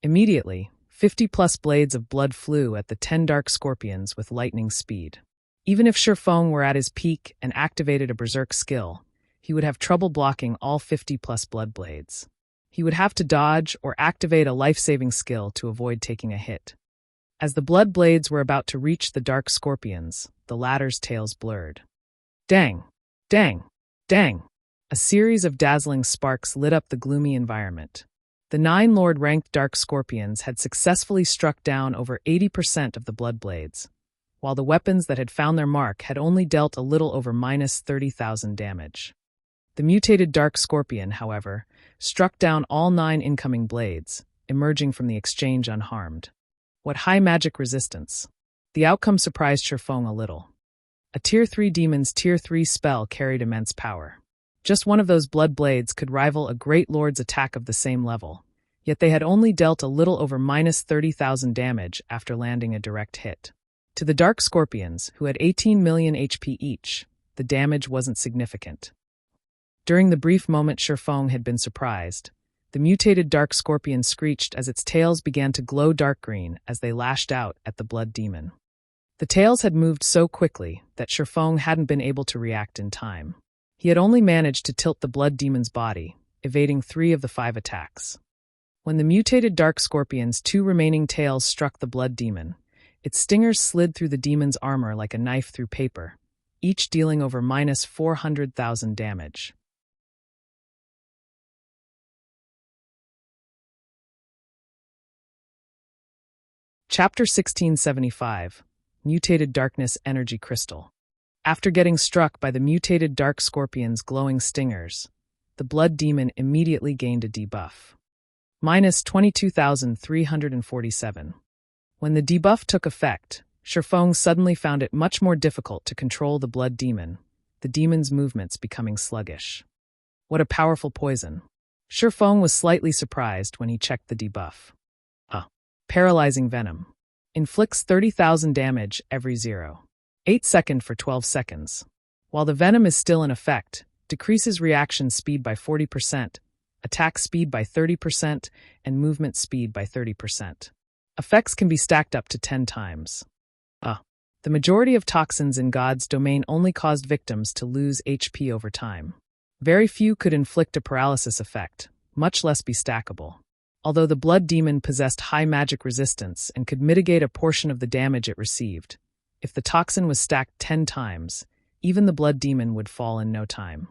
Immediately, 50-plus blades of blood flew at the 10 Dark Scorpions with lightning speed. Even if Shifeng were at his peak and activated a Berserk skill, he would have trouble blocking all 50-plus blood blades. He would have to dodge or activate a life-saving skill to avoid taking a hit. As the blood blades were about to reach the Dark Scorpions, the latter's tails blurred. Dang! Dang! Dang! A series of dazzling sparks lit up the gloomy environment. The 9 Lord-ranked Dark Scorpions had successfully struck down over 80% of the blood blades, while the weapons that had found their mark had only dealt a little over minus 30,000 damage. The mutated Dark Scorpion, however, struck down all 9 incoming blades, emerging from the exchange unharmed. What high magic resistance! The outcome surprised Shifeng a little. A Tier 3 demon's Tier 3 spell carried immense power. Just one of those blood blades could rival a Great Lord's attack of the same level, yet they had only dealt a little over minus 30,000 damage after landing a direct hit. To the Dark Scorpions, who had 18 million HP each, the damage wasn't significant. During the brief moment Shifeng had been surprised, the mutated Dark Scorpion screeched as its tails began to glow dark green as they lashed out at the Blood Demon. The tails had moved so quickly that Shifeng hadn't been able to react in time. He had only managed to tilt the Blood Demon's body, evading 3 of the 5 attacks. When the mutated Dark Scorpion's 2 remaining tails struck the Blood Demon, its stingers slid through the demon's armor like a knife through paper, each dealing over minus 400,000 damage. Chapter 1675, Mutated Darkness Energy Crystal. After getting struck by the mutated Dark Scorpion's glowing stingers, the Blood Demon immediately gained a debuff. Minus 22,347. When the debuff took effect, Shifeng suddenly found it much more difficult to control the Blood Demon, the demon's movements becoming sluggish. What a powerful poison. Shifeng was slightly surprised when he checked the debuff. Paralyzing Venom. Inflicts 30,000 damage every 0.8 second for 12 seconds. While the venom is still in effect, decreases reaction speed by 40%, attack speed by 30%, and movement speed by 30%. Effects can be stacked up to 10 times. The majority of toxins in God's domain only caused victims to lose HP over time. Very few could inflict a paralysis effect, much less be stackable. Although the Blood Demon possessed high magic resistance and could mitigate a portion of the damage it received, if the toxin was stacked 10 times, even the Blood Demon would fall in no time.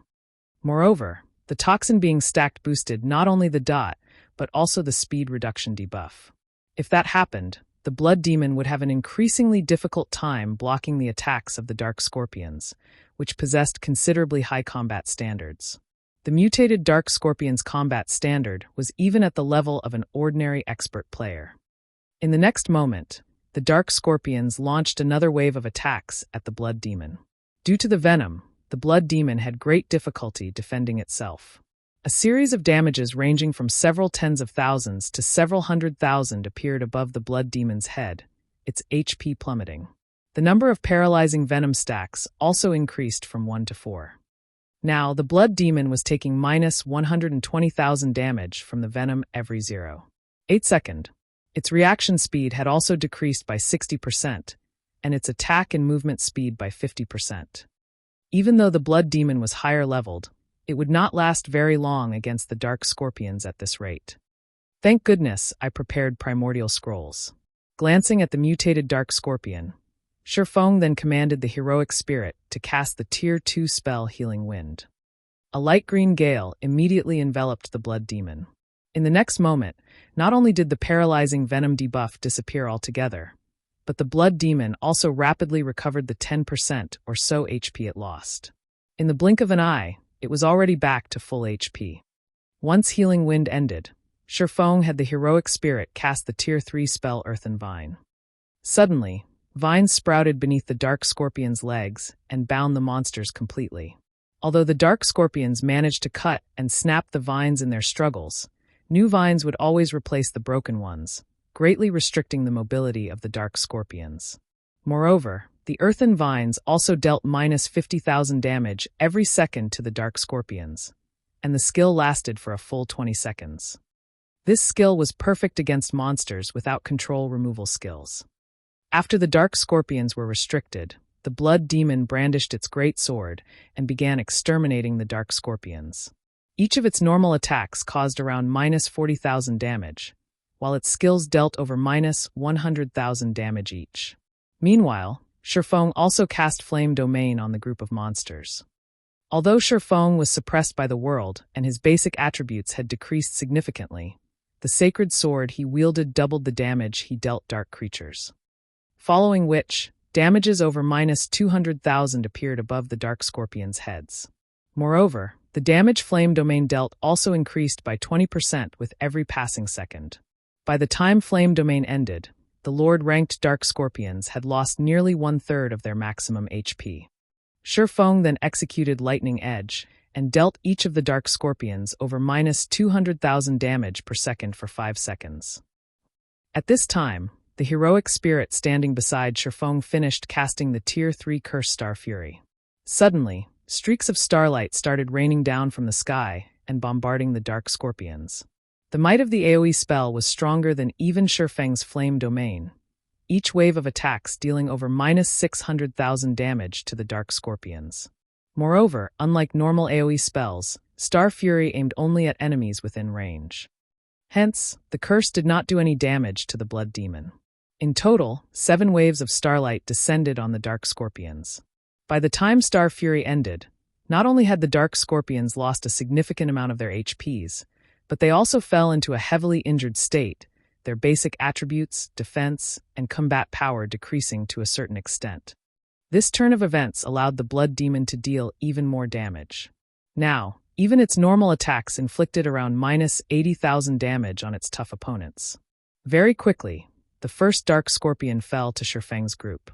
Moreover, the toxin being stacked boosted not only the dot, but also the speed reduction debuff. If that happened, the Blood Demon would have an increasingly difficult time blocking the attacks of the Dark Scorpions, which possessed considerably high combat standards. The mutated Dark Scorpion's combat standard was even at the level of an ordinary expert player. In the next moment, the Dark Scorpions launched another wave of attacks at the Blood Demon. Due to the venom, the Blood Demon had great difficulty defending itself. A series of damages ranging from several tens of thousands to several 100,000 appeared above the Blood Demon's head, its HP plummeting. The number of paralyzing venom stacks also increased from 1 to 4. Now, the Blood Demon was taking minus 120,000 damage from the venom every 0.8 second. Its reaction speed had also decreased by 60%, and its attack and movement speed by 50%. Even though the Blood Demon was higher leveled, it would not last very long against the Dark Scorpions at this rate. Thank goodness I prepared Primordial Scrolls. Glancing at the mutated Dark Scorpion, Shifeng then commanded the heroic spirit to cast the Tier 2 spell Healing Wind. A light green gale immediately enveloped the Blood Demon. In the next moment, not only did the paralyzing venom debuff disappear altogether, but the Blood Demon also rapidly recovered the 10% or so HP it lost. In the blink of an eye, it was already back to full HP. Once Healing Wind ended, Shifeng had the heroic spirit cast the Tier 3 spell Earthen Vine. Suddenly, vines sprouted beneath the Dark Scorpion's legs and bound the monsters completely. Although the Dark Scorpions managed to cut and snap the vines in their struggles, new vines would always replace the broken ones, greatly restricting the mobility of the Dark Scorpions. Moreover, the Earthen Vines also dealt minus 50,000 damage every second to the Dark Scorpions, and the skill lasted for a full 20 seconds. This skill was perfect against monsters without control removal skills. After the Dark Scorpions were restricted, the Blood Demon brandished its great sword and began exterminating the Dark Scorpions. Each of its normal attacks caused around minus 40,000 damage, while its skills dealt over minus 100,000 damage each. Meanwhile, Shifeng also cast Flame Domain on the group of monsters. Although Shifeng was suppressed by the world and his basic attributes had decreased significantly, the sacred sword he wielded doubled the damage he dealt dark creatures. Following which, damages over minus 200,000 appeared above the Dark Scorpions' heads. Moreover, the damage Flame Domain dealt also increased by 20% with every passing second. By the time Flame Domain ended, the Lord-ranked Dark Scorpions had lost nearly 1/3 of their maximum HP. Shifeng then executed Lightning Edge and dealt each of the Dark Scorpions over minus 200,000 damage per second for 5 seconds. At this time, the heroic spirit standing beside Shifeng finished casting the Tier 3 Curse Star Fury. Suddenly, streaks of starlight started raining down from the sky and bombarding the Dark Scorpions. The might of the AoE spell was stronger than even Shifeng's Flame Domain, each wave of attacks dealing over minus 600,000 damage to the Dark Scorpions. Moreover, unlike normal AoE spells, Star Fury aimed only at enemies within range. Hence, the curse did not do any damage to the Blood Demon. In total, 7 waves of starlight descended on the Dark Scorpions. By the time Star Fury ended, not only had the Dark Scorpions lost a significant amount of their HPs, but they also fell into a heavily injured state, their basic attributes, defense, and combat power decreasing to a certain extent. This turn of events allowed the Blood Demon to deal even more damage. Now, even its normal attacks inflicted around minus 80,000 damage on its tough opponents. Very quickly, the first Dark Scorpion fell to Shifeng's group.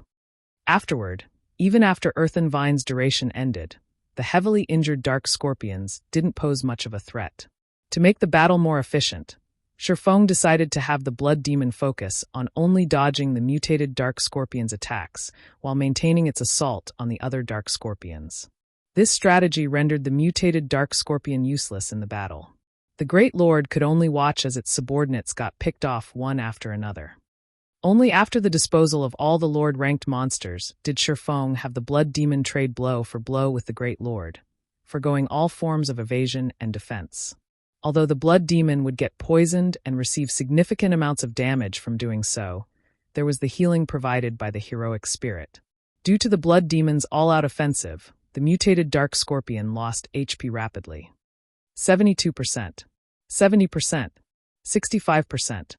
Afterward, even after Earthen Vine's duration ended, the heavily injured Dark Scorpions didn't pose much of a threat. To make the battle more efficient, Shifeng decided to have the Blood Demon focus on only dodging the mutated Dark Scorpion's attacks while maintaining its assault on the other Dark Scorpions. This strategy rendered the mutated Dark Scorpion useless in the battle. The Great Lord could only watch as its subordinates got picked off one after another. Only after the disposal of all the Lord-ranked monsters did Shifeng have the Blood Demon trade blow for blow with the Great Lord, forgoing all forms of evasion and defense. Although the Blood Demon would get poisoned and receive significant amounts of damage from doing so, there was the healing provided by the heroic spirit. Due to the Blood Demon's all-out offensive, the mutated Dark Scorpion lost HP rapidly. 72%, 70%, 65%.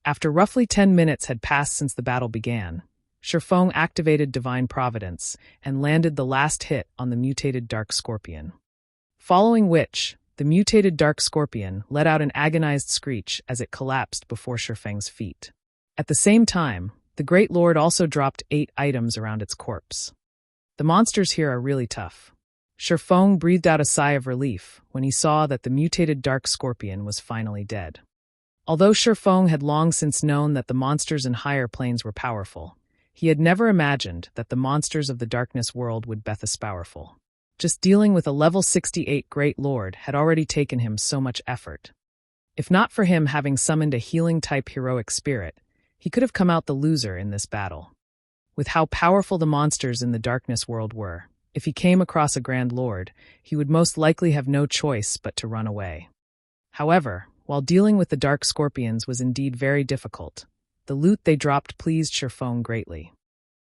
After roughly 10 minutes had passed since the battle began, Shifeng activated Divine Providence and landed the last hit on the mutated Dark Scorpion. Following which, the mutated Dark Scorpion let out an agonized screech as it collapsed before Shifeng's feet. At the same time, the Great Lord also dropped 8 items around its corpse. The monsters here are really tough. Shifeng breathed out a sigh of relief when he saw that the mutated Dark Scorpion was finally dead. Although Shifeng had long since known that the monsters in higher planes were powerful, he had never imagined that the monsters of the darkness world would be this powerful. Just dealing with a level 68 Great Lord had already taken him so much effort. If not for him having summoned a healing-type heroic spirit, he could have come out the loser in this battle. With how powerful the monsters in the darkness world were, if he came across a Grand Lord, he would most likely have no choice but to run away. However, while dealing with the Dark Scorpions was indeed very difficult, the loot they dropped pleased Shifeng greatly.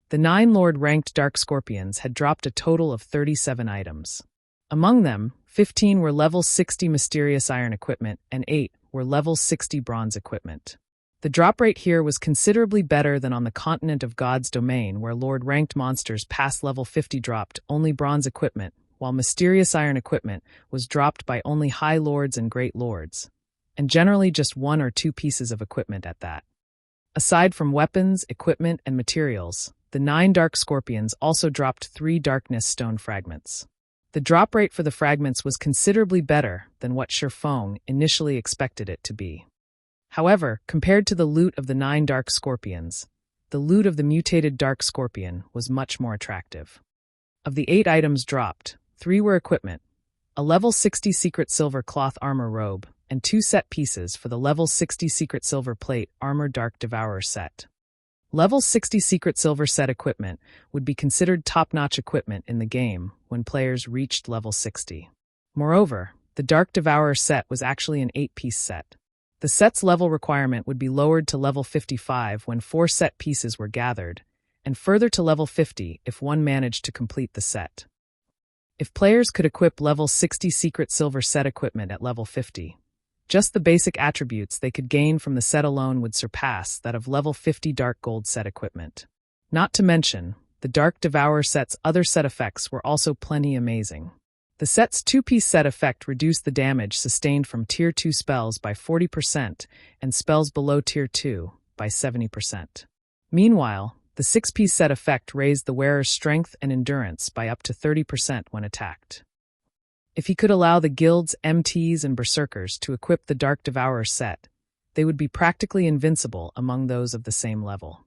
The 9 Lord-ranked Dark Scorpions had dropped a total of 37 items. Among them, 15 were level 60 mysterious iron equipment and 8 were level 60 bronze equipment. The drop rate here was considerably better than on the continent of God's domain, where Lord-ranked monsters past level 50 dropped only bronze equipment, while mysterious iron equipment was dropped by only High Lords and Great Lords, and generally just 1 or 2 pieces of equipment at that. Aside from weapons, equipment, and materials, the 9 Dark Scorpions also dropped 3 Darkness Stone fragments. The drop rate for the fragments was considerably better than what Shifeng initially expected it to be. However, compared to the loot of the 9 Dark Scorpions, the loot of the mutated Dark Scorpion was much more attractive. Of the 8 items dropped, 3 were equipment, a level 60 secret silver cloth armor robe, and 2 set pieces for the level 60 secret silver plate armor Dark Devourer set. Level 60 secret silver set equipment would be considered top-notch equipment in the game when players reached level 60. Moreover, the Dark Devourer set was actually an 8-piece set. The set's level requirement would be lowered to level 55 when 4 set pieces were gathered, and further to level 50 if one managed to complete the set. If players could equip level 60 secret silver set equipment at level 50, just the basic attributes they could gain from the set alone would surpass that of level 50 Dark Gold set equipment. Not to mention, the Dark Devourer set's other set effects were also plenty amazing. The set's 2-piece set effect reduced the damage sustained from Tier 2 spells by 40% and spells below Tier 2 by 70%. Meanwhile, the 6-piece set effect raised the wearer's strength and endurance by up to 30% when attacked. If he could allow the guilds, MTs, and berserkers to equip the Dark Devourer set, they would be practically invincible among those of the same level.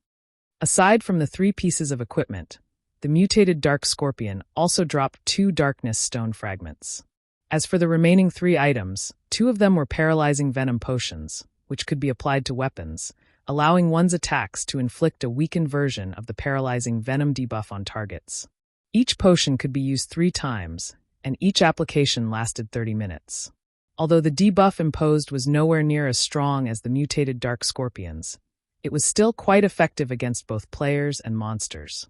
Aside from the 3 pieces of equipment, the mutated Dark Scorpion also dropped 2 Darkness Stone fragments. As for the remaining 3 items, 2 of them were paralyzing venom potions, which could be applied to weapons, allowing one's attacks to inflict a weakened version of the paralyzing venom debuff on targets. Each potion could be used 3 times, and each application lasted 30 minutes. Although the debuff imposed was nowhere near as strong as the mutated Dark Scorpions, it was still quite effective against both players and monsters.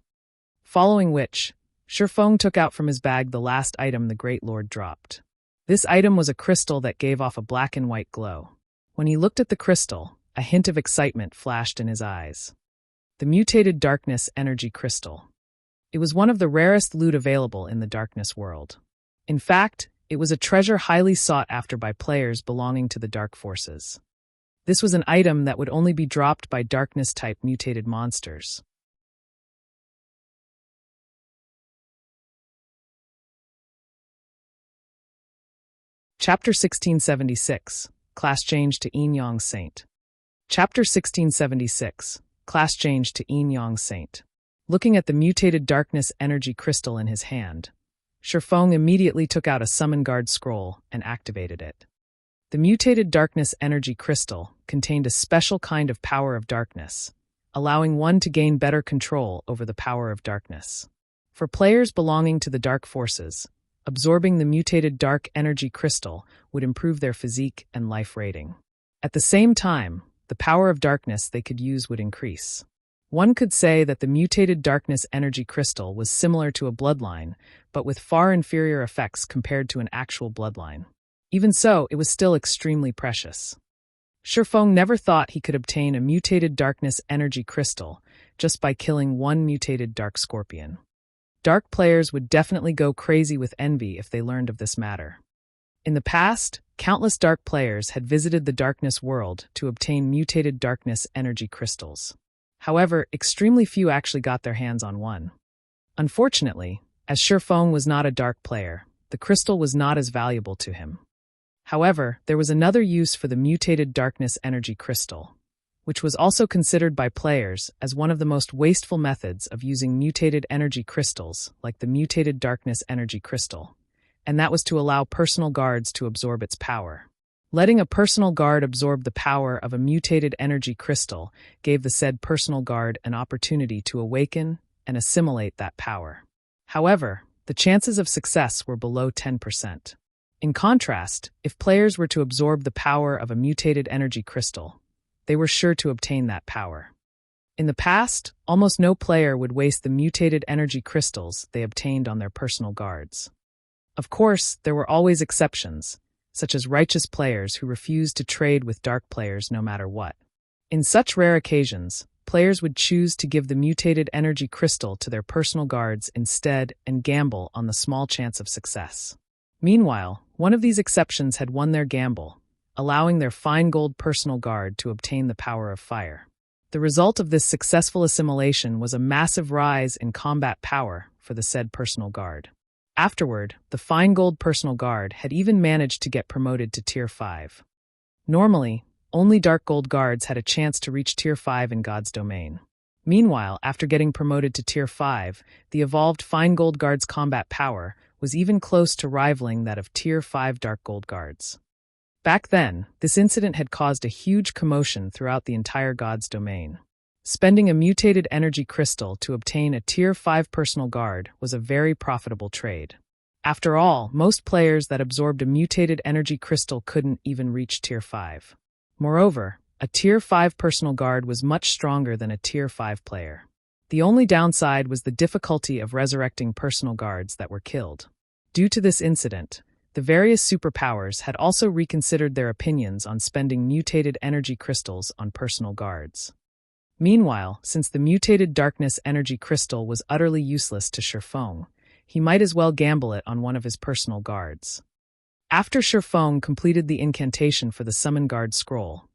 Following which, Shifeng took out from his bag the last item the Great Lord dropped. This item was a crystal that gave off a black and white glow. When he looked at the crystal, a hint of excitement flashed in his eyes. The mutated Darkness Energy Crystal. It was one of the rarest loot available in the Darkness world. In fact, it was a treasure highly sought after by players belonging to the Dark Forces. This was an item that would only be dropped by Darkness-type mutated monsters. Chapter 1676, Class Change to Yin Yang Saint. Chapter 1676, Class Change to Yin Yang Saint. Looking at the mutated Darkness Energy Crystal in his hand, Shifeng immediately took out a Summon Guard scroll and activated it. The mutated Darkness Energy Crystal contained a special kind of power of darkness, allowing one to gain better control over the power of darkness. For players belonging to the Dark Forces, absorbing the mutated Dark Energy Crystal would improve their physique and life rating. At the same time, the power of darkness they could use would increase. One could say that the mutated Darkness Energy Crystal was similar to a bloodline, but with far inferior effects compared to an actual bloodline. Even so, it was still extremely precious. Shifeng never thought he could obtain a mutated darkness energy crystal just by killing one mutated dark scorpion. Dark players would definitely go crazy with envy if they learned of this matter. In the past, countless dark players had visited the darkness world to obtain mutated darkness energy crystals. However, extremely few actually got their hands on one. Unfortunately, as Shifeng was not a dark player, the crystal was not as valuable to him. However, there was another use for the mutated darkness energy crystal, which was also considered by players as one of the most wasteful methods of using mutated energy crystals, like the mutated darkness energy crystal, and that was to allow personal guards to absorb its power. Letting a personal guard absorb the power of a mutated energy crystal gave the said personal guard an opportunity to awaken and assimilate that power. However, the chances of success were below 10%. In contrast, if players were to absorb the power of a mutated energy crystal, they were sure to obtain that power. In the past, almost no player would waste the mutated energy crystals they obtained on their personal guards. Of course, there were always exceptions, such as righteous players who refused to trade with dark players no matter what. In such rare occasions, players would choose to give the mutated energy crystal to their personal guards instead and gamble on the small chance of success. Meanwhile, one of these exceptions had won their gamble, allowing their fine gold personal guard to obtain the power of fire. The result of this successful assimilation was a massive rise in combat power for the said personal guard. Afterward, the fine gold personal guard had even managed to get promoted to Tier 5. Normally, only dark gold guards had a chance to reach Tier 5 in God's domain. Meanwhile, after getting promoted to Tier 5, the evolved fine gold guard's combat power was even close to rivaling that of Tier 5 dark gold guards. Back then, this incident had caused a huge commotion throughout the entire God's domain. Spending a mutated energy crystal to obtain a Tier 5 personal guard was a very profitable trade. After all, most players that absorbed a mutated energy crystal couldn't even reach Tier 5. Moreover, a Tier 5 personal guard was much stronger than a Tier 5 player. The only downside was the difficulty of resurrecting personal guards that were killed. Due to this incident, the various superpowers had also reconsidered their opinions on spending mutated energy crystals on personal guards. Meanwhile, since the mutated darkness energy crystal was utterly useless to Shifeng, he might as well gamble it on one of his personal guards. After Shifeng completed the incantation for the Summon Guard scroll,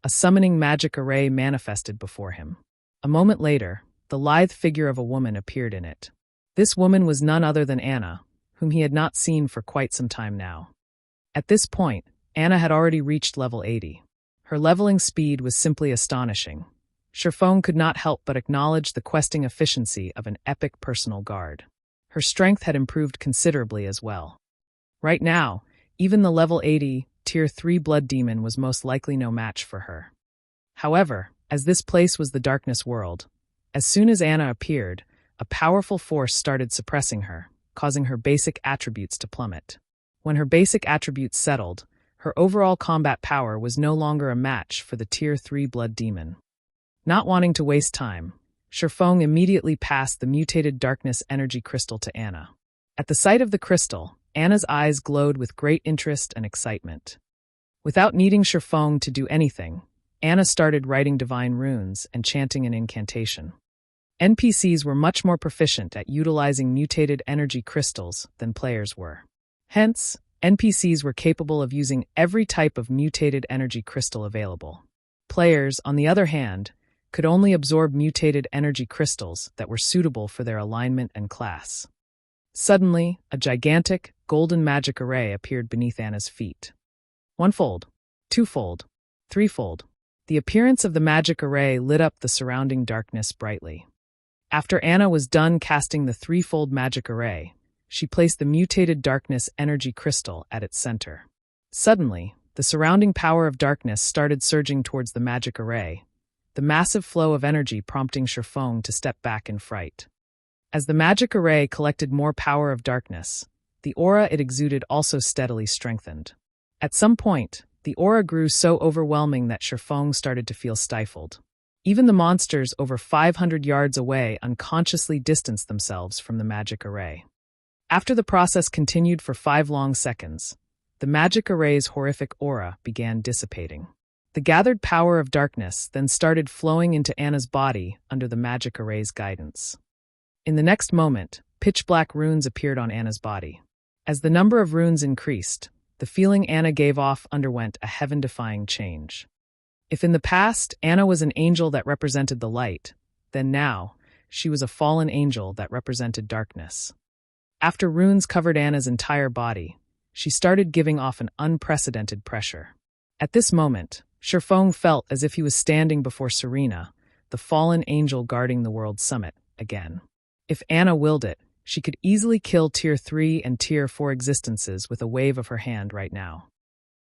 a summoning magic array manifested before him. A moment later, the lithe figure of a woman appeared in it. This woman was none other than Anna, whom he had not seen for quite some time now. At this point, Anna had already reached level 80. Her leveling speed was simply astonishing. Shifeng could not help but acknowledge the questing efficiency of an epic personal guard. Her strength had improved considerably as well. Right now, even the level 80, Tier 3 Blood Demon was most likely no match for her. However, as this place was the darkness world, as soon as Anna appeared, a powerful force started suppressing her, causing her basic attributes to plummet. When her basic attributes settled, her overall combat power was no longer a match for the Tier 3 Blood Demon. Not wanting to waste time, Shifeng immediately passed the mutated darkness energy crystal to Anna. At the sight of the crystal, Anna's eyes glowed with great interest and excitement. Without needing Shifeng to do anything, Anna started writing divine runes and chanting an incantation. NPCs were much more proficient at utilizing mutated energy crystals than players were. Hence, NPCs were capable of using every type of mutated energy crystal available. Players, on the other hand, could only absorb mutated energy crystals that were suitable for their alignment and class. Suddenly, a gigantic, golden magic array appeared beneath Anna's feet. One-fold, two-fold, three-fold. The appearance of the magic array lit up the surrounding darkness brightly. After Anna was done casting the threefold magic array, she placed the mutated darkness energy crystal at its center. Suddenly, the surrounding power of darkness started surging towards the magic array, the massive flow of energy prompting Shifeng to step back in fright. As the magic array collected more power of darkness, the aura it exuded also steadily strengthened. At some point, the aura grew so overwhelming that Shifeng started to feel stifled. Even the monsters over 500 yards away unconsciously distanced themselves from the magic array. After the process continued for 5 long seconds, the magic array's horrific aura began dissipating. The gathered power of darkness then started flowing into Anna's body under the magic array's guidance. In the next moment, pitch-black runes appeared on Anna's body. As the number of runes increased, the feeling Anna gave off underwent a heaven-defying change. If in the past, Anna was an angel that represented the light, then now, she was a fallen angel that represented darkness. After runes covered Anna's entire body, she started giving off an unprecedented pressure. At this moment, Sherfong felt as if he was standing before Serena, the fallen angel guarding the world's summit, again. If Anna willed it, she could easily kill Tier 3 and Tier 4 existences with a wave of her hand right now.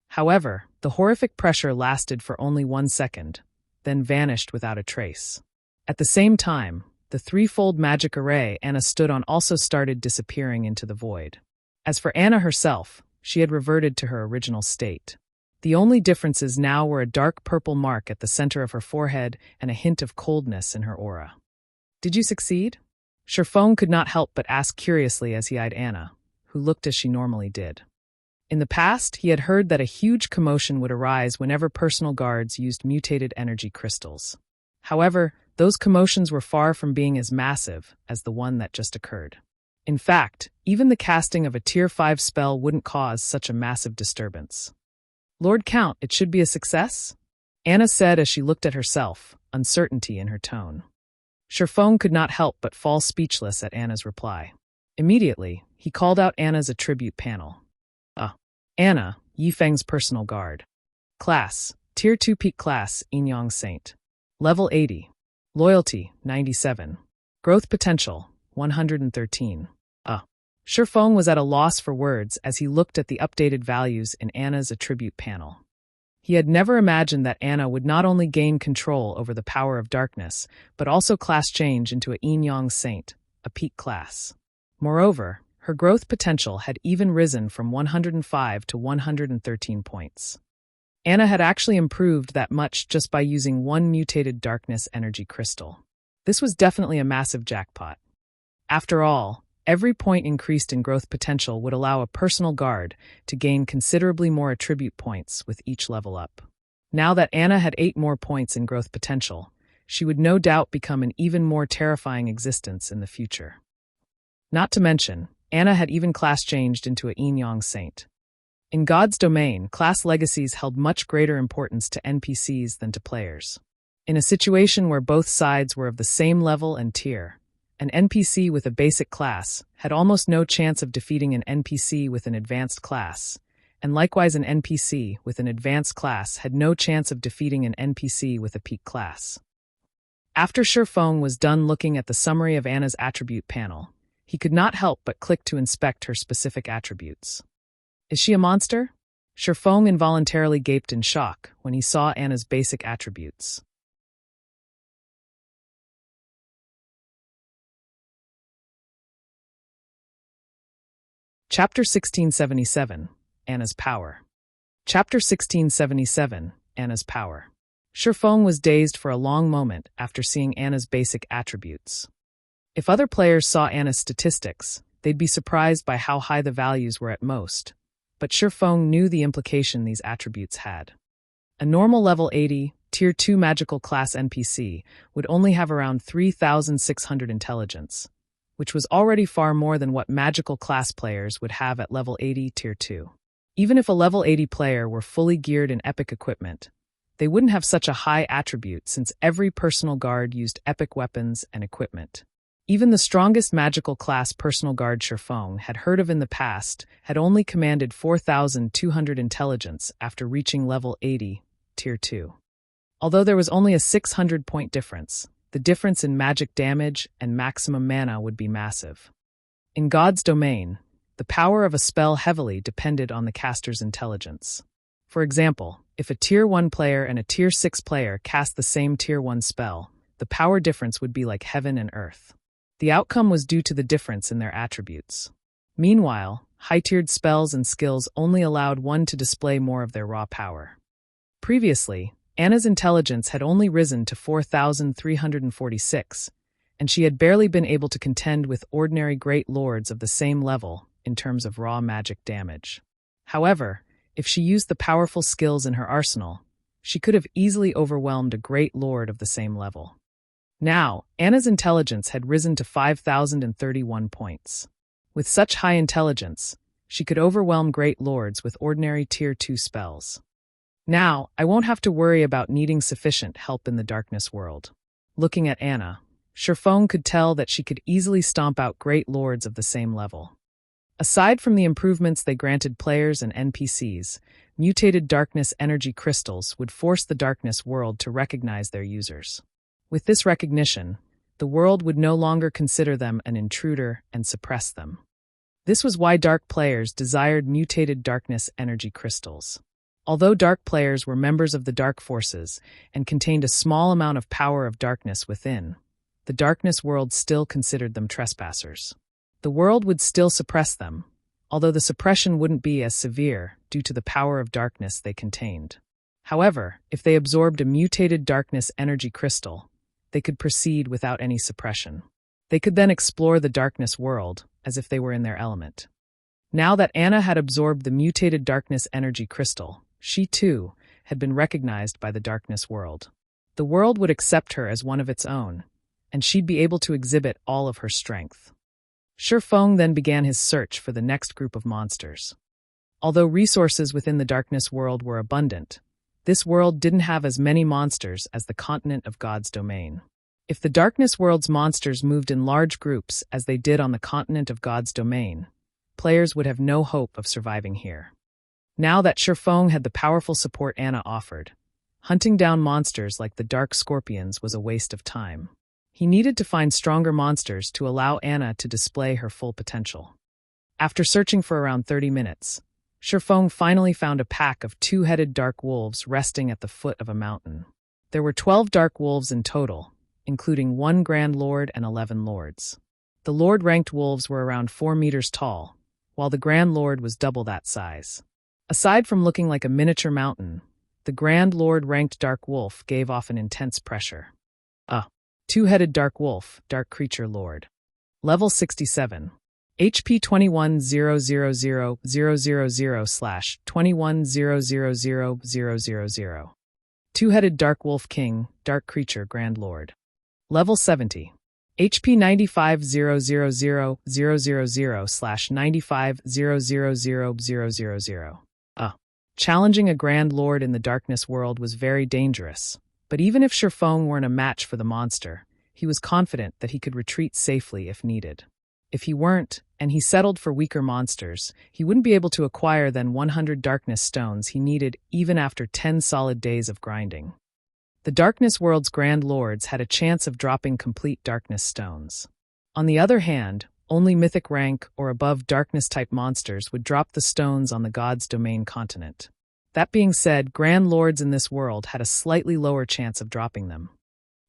However, the horrific pressure lasted for only 1 second, then vanished without a trace. At the same time, the threefold magic array Anna stood on also started disappearing into the void. As for Anna herself, she had reverted to her original state. The only differences now were a dark purple mark at the center of her forehead and a hint of coldness in her aura. "Did you succeed?" Sherfong could not help but ask curiously as he eyed Anna, who looked as she normally did. In the past, he had heard that a huge commotion would arise whenever personal guards used mutated energy crystals. However, those commotions were far from being as massive as the one that just occurred. In fact, even the casting of a Tier 5 spell wouldn't cause such a massive disturbance. "Lord Count, it should be a success?" Anna said as she looked at herself, uncertainty in her tone. Sherfong could not help but fall speechless at Anna's reply. Immediately, he called out Anna's attribute panel. Anna, Yifeng's personal guard. Class, Tier 2 Peak Class, Yinyang Saint. Level 80. Loyalty, 97. Growth Potential, 113. Sherfong was at a loss for words as he looked at the updated values in Anna's attribute panel. He had never imagined that Anna would not only gain control over the power of darkness, but also class change into a Yinyang Saint, a peak class. Moreover, her growth potential had even risen from 105 to 113 points. Anna had actually improved that much just by using one mutated darkness energy crystal. This was definitely a massive jackpot. After all, every point increased in growth potential would allow a personal guard to gain considerably more attribute points with each level up. Now that Anna had 8 more points in growth potential, she would no doubt become an even more terrifying existence in the future. Not to mention, Anna had even class changed into a Yinyang Saint. In God's domain, class legacies held much greater importance to NPCs than to players. In a situation where both sides were of the same level and tier, an NPC with a basic class had almost no chance of defeating an NPC with an advanced class, and likewise an NPC with an advanced class had no chance of defeating an NPC with a peak class. After Sherfong was done looking at the summary of Anna's attribute panel, he could not help but click to inspect her specific attributes. Is she a monster? Sherfong involuntarily gaped in shock when he saw Anna's basic attributes. Chapter 1677, Anna's Power. Chapter 1677, Anna's Power. Sherfong was dazed for a long moment after seeing Anna's basic attributes. If other players saw Anna's statistics, they'd be surprised by how high the values were at most, but Sherfong knew the implication these attributes had. A normal level 80, Tier 2 magical class NPC would only have around 3,600 intelligence, which was already far more than what magical class players would have at level 80 Tier 2. Even if a level 80 player were fully geared in epic equipment, they wouldn't have such a high attribute since every personal guard used epic weapons and equipment. Even the strongest magical class personal guard Sherfong had heard of in the past had only commanded 4,200 intelligence after reaching level 80 Tier 2. Although there was only a 600-point difference, the difference in magic damage and maximum mana would be massive. In God's domain, the power of a spell heavily depended on the caster's intelligence. For example, if a Tier 1 player and a Tier 6 player cast the same Tier 1 spell, the power difference would be like heaven and earth. The outcome was due to the difference in their attributes. Meanwhile, high-tiered spells and skills only allowed one to display more of their raw power. Previously, Anna's intelligence had only risen to 4,346, and she had barely been able to contend with ordinary great lords of the same level in terms of raw magic damage. However, if she used the powerful skills in her arsenal, she could have easily overwhelmed a great lord of the same level. Now, Anna's intelligence had risen to 5,031 points. With such high intelligence, she could overwhelm great lords with ordinary Tier 2 spells. Now, I won't have to worry about needing sufficient help in the darkness world. Looking at Anna, Sherfong could tell that she could easily stomp out great lords of the same level. Aside from the improvements they granted players and NPCs, mutated darkness energy crystals would force the darkness world to recognize their users. With this recognition, the world would no longer consider them an intruder and suppress them. This was why dark players desired mutated darkness energy crystals. Although dark players were members of the dark forces and contained a small amount of power of darkness within, the darkness world still considered them trespassers. The world would still suppress them, although the suppression wouldn't be as severe due to the power of darkness they contained. However, if they absorbed a mutated darkness energy crystal, they could proceed without any suppression. They could then explore the darkness world as if they were in their element. Now that Anna had absorbed the mutated darkness energy crystal, she too had been recognized by the darkness world. The world would accept her as one of its own, and she'd be able to exhibit all of her strength. Sherfong then began his search for the next group of monsters. Although resources within the darkness world were abundant, this world didn't have as many monsters as the continent of God's domain. If the darkness world's monsters moved in large groups as they did on the continent of God's domain, players would have no hope of surviving here. Now that Sherfong had the powerful support Anna offered, hunting down monsters like the dark scorpions was a waste of time. He needed to find stronger monsters to allow Anna to display her full potential. After searching for around 30 minutes, Sherfong finally found a pack of two-headed dark wolves resting at the foot of a mountain. There were 12 dark wolves in total, including 1 Grand Lord and 11 Lords. The Lord-ranked wolves were around 4 meters tall, while the Grand Lord was double that size. Aside from looking like a miniature mountain, the Grand Lord-ranked dark wolf gave off an intense pressure. Two-headed dark wolf, dark creature lord. Level 67. HP 21,000,000/21,000,000. Two-headed dark wolf king, dark creature grand lord. Level 70. HP 95,000,000/95,000,000. Challenging a grand lord in the darkness world was very dangerous. But even if Sherfong weren't a match for the monster, he was confident that he could retreat safely if needed. If he weren't, and he settled for weaker monsters, he wouldn't be able to acquire the 100 darkness stones he needed even after 10 solid days of grinding. The darkness world's grand lords had a chance of dropping complete darkness stones. On the other hand, only mythic rank or above darkness-type monsters would drop the stones on the God's Domain continent. That being said, Grand Lords in this world had a slightly lower chance of dropping them.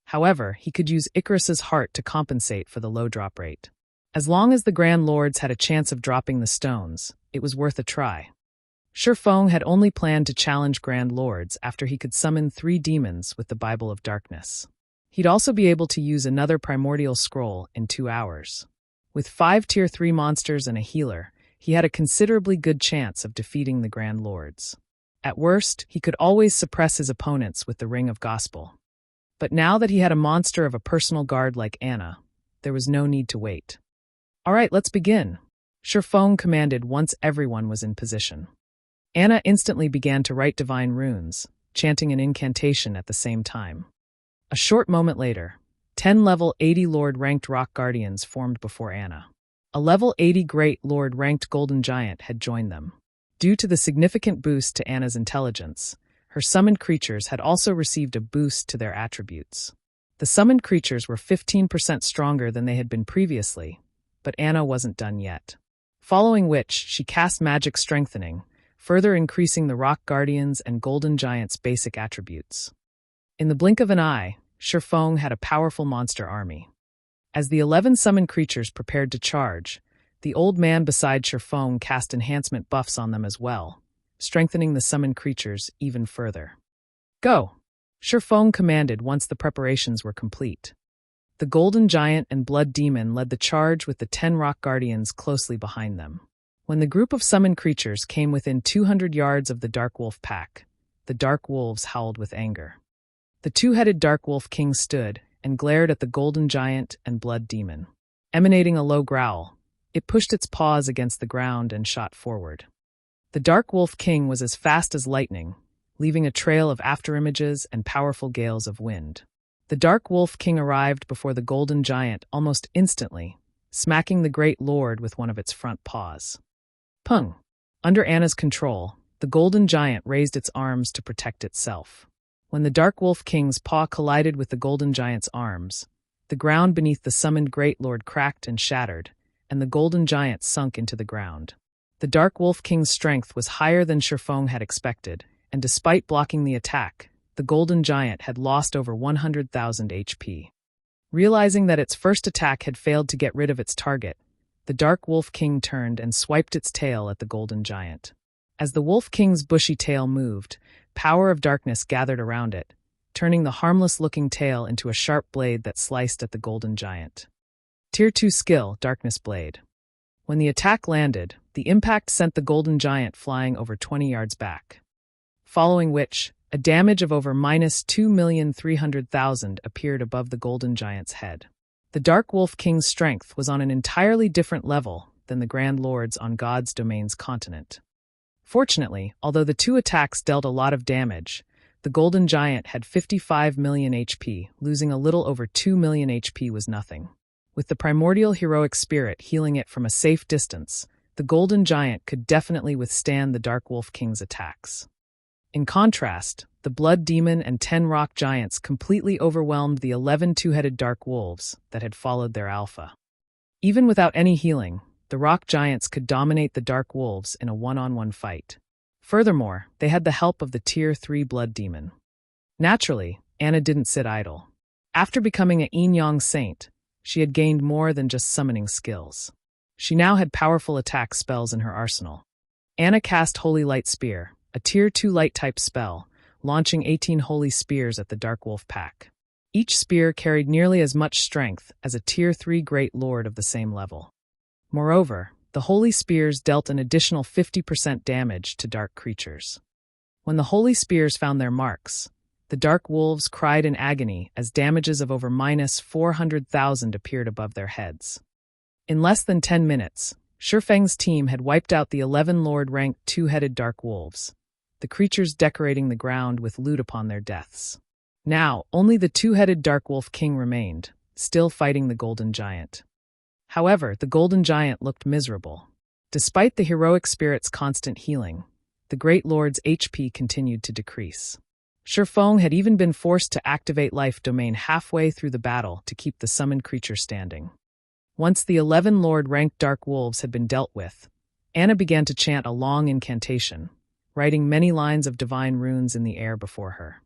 However, he could use Icarus's heart to compensate for the low drop rate. As long as the Grand Lords had a chance of dropping the stones, it was worth a try. Sherfong had only planned to challenge Grand Lords after he could summon 3 demons with the Bible of Darkness. He'd also be able to use another Primordial scroll in 2 hours. With 5 Tier 3 monsters and a healer, he had a considerably good chance of defeating the Grand Lords. At worst, he could always suppress his opponents with the Ring of Gospel. But now that he had a monster of a personal guard like Anna, there was no need to wait. "All right, let's begin," Sherfong commanded once everyone was in position. Anna instantly began to write divine runes, chanting an incantation at the same time. A short moment later, 10 level 80 Lord-ranked rock guardians formed before Anna. A level 80 Great Lord-ranked golden giant had joined them. Due to the significant boost to Anna's intelligence, her summoned creatures had also received a boost to their attributes. The summoned creatures were 15% stronger than they had been previously, but Anna wasn't done yet. Following which, she cast Magic Strengthening, further increasing the Rock Guardians and Golden Giant's basic attributes. In the blink of an eye, Sherfong had a powerful monster army. As the 11 summoned creatures prepared to charge, the old man beside Sherfong cast enhancement buffs on them as well, strengthening the summoned creatures even further. "Go!" Sherfong commanded once the preparations were complete. The Golden Giant and Blood Demon led the charge with the 10 Rock Guardians closely behind them. When the group of summoned creatures came within 200 yards of the Dark Wolf pack, the dark wolves howled with anger. The two-headed dark wolf king stood and glared at the golden giant and blood demon. Emanating a low growl, it pushed its paws against the ground and shot forward. The dark wolf king was as fast as lightning, leaving a trail of afterimages and powerful gales of wind. The dark wolf king arrived before the golden giant almost instantly, smacking the great lord with one of its front paws. Pung! Under Anna's control, the golden giant raised its arms to protect itself. When the dark wolf king's paw collided with the golden giant's arms, the ground beneath the summoned great lord cracked and shattered, and the golden giant sunk into the ground. The dark wolf king's strength was higher than Shifeng had expected, and despite blocking the attack, the golden giant had lost over 100,000 HP. Realizing that its first attack had failed to get rid of its target, the dark wolf king turned and swiped its tail at the golden giant. As the wolf king's bushy tail moved, power of darkness gathered around it, turning the harmless-looking tail into a sharp blade that sliced at the golden giant. Tier 2 skill, Darkness Blade. When the attack landed, the impact sent the golden giant flying over 20 yards back. Following which, a damage of over -2,300,000 appeared above the golden giant's head. The Dark Wolf King's strength was on an entirely different level than the Grand Lord's on God's Domain's continent. Fortunately, although the two attacks dealt a lot of damage, the golden giant had 55 million HP, losing a little over 2 million HP was nothing. With the primordial heroic spirit healing it from a safe distance, the golden giant could definitely withstand the Dark Wolf King's attacks. In contrast, the Blood Demon and 10 Rock Giants completely overwhelmed the 11 two-headed Dark Wolves that had followed their alpha. Even without any healing, the Rock Giants could dominate the Dark Wolves in a one-on-one fight. Furthermore, they had the help of the Tier 3 Blood Demon. Naturally, Anna didn't sit idle. After becoming a Yin-Yang Saint, she had gained more than just summoning skills. She now had powerful attack spells in her arsenal. Anna cast Holy Light Spear, a Tier 2 Light-type spell, launching 18 Holy Spears at the Dark Wolf pack. Each spear carried nearly as much strength as a Tier 3 Great Lord of the same level. Moreover, the Holy Spears dealt an additional 50% damage to dark creatures. When the Holy Spears found their marks, the Dark Wolves cried in agony as damages of over -400,000 appeared above their heads. In less than 10 minutes, Shifeng's team had wiped out the 11 Lord-ranked two-headed Dark Wolves, the creatures decorating the ground with loot upon their deaths. Now, only the two-headed Dark Wolf King remained, still fighting the Golden Giant. However, the Golden Giant looked miserable. Despite the heroic spirit's constant healing, the Great Lord's HP continued to decrease. Shifeng had even been forced to activate Life Domain halfway through the battle to keep the summoned creature standing. Once the 11 Lord-ranked Dark Wolves had been dealt with, Anna began to chant a long incantation, writing many lines of divine runes in the air before her.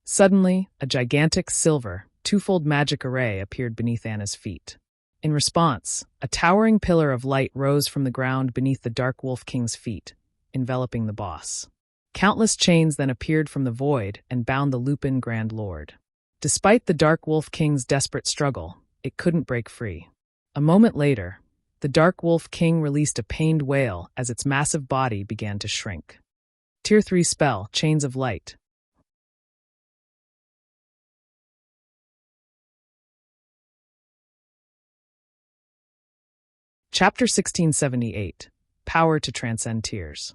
Suddenly, a gigantic silver, twofold magic array appeared beneath Anna's feet. In response, a towering pillar of light rose from the ground beneath the Dark Wolf King's feet, enveloping the boss. Countless chains then appeared from the void and bound the Lupin Grand Lord. Despite the Dark Wolf King's desperate struggle, it couldn't break free. A moment later, the Dark Wolf King released a pained wail as its massive body began to shrink. Tier 3 spell, Chains of Light. Chapter 1678, Power to Transcend Tears.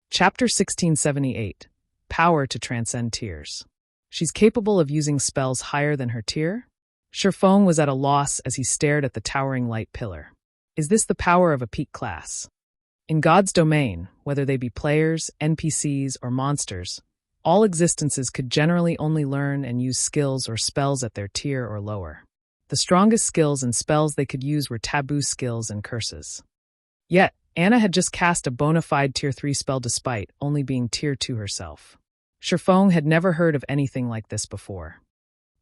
Chapter 1678, Power to Transcend Tears. She's capable of using spells higher than her tier? Shifeng was at a loss as he stared at the towering light pillar. Is this the power of a peak class? In God's domain, whether they be players, NPCs, or monsters, all existences could generally only learn and use skills or spells at their tier or lower. The strongest skills and spells they could use were taboo skills and curses. Yet, Anna had just cast a bona fide Tier 3 spell despite only being Tier 2 herself. Shifeng had never heard of anything like this before.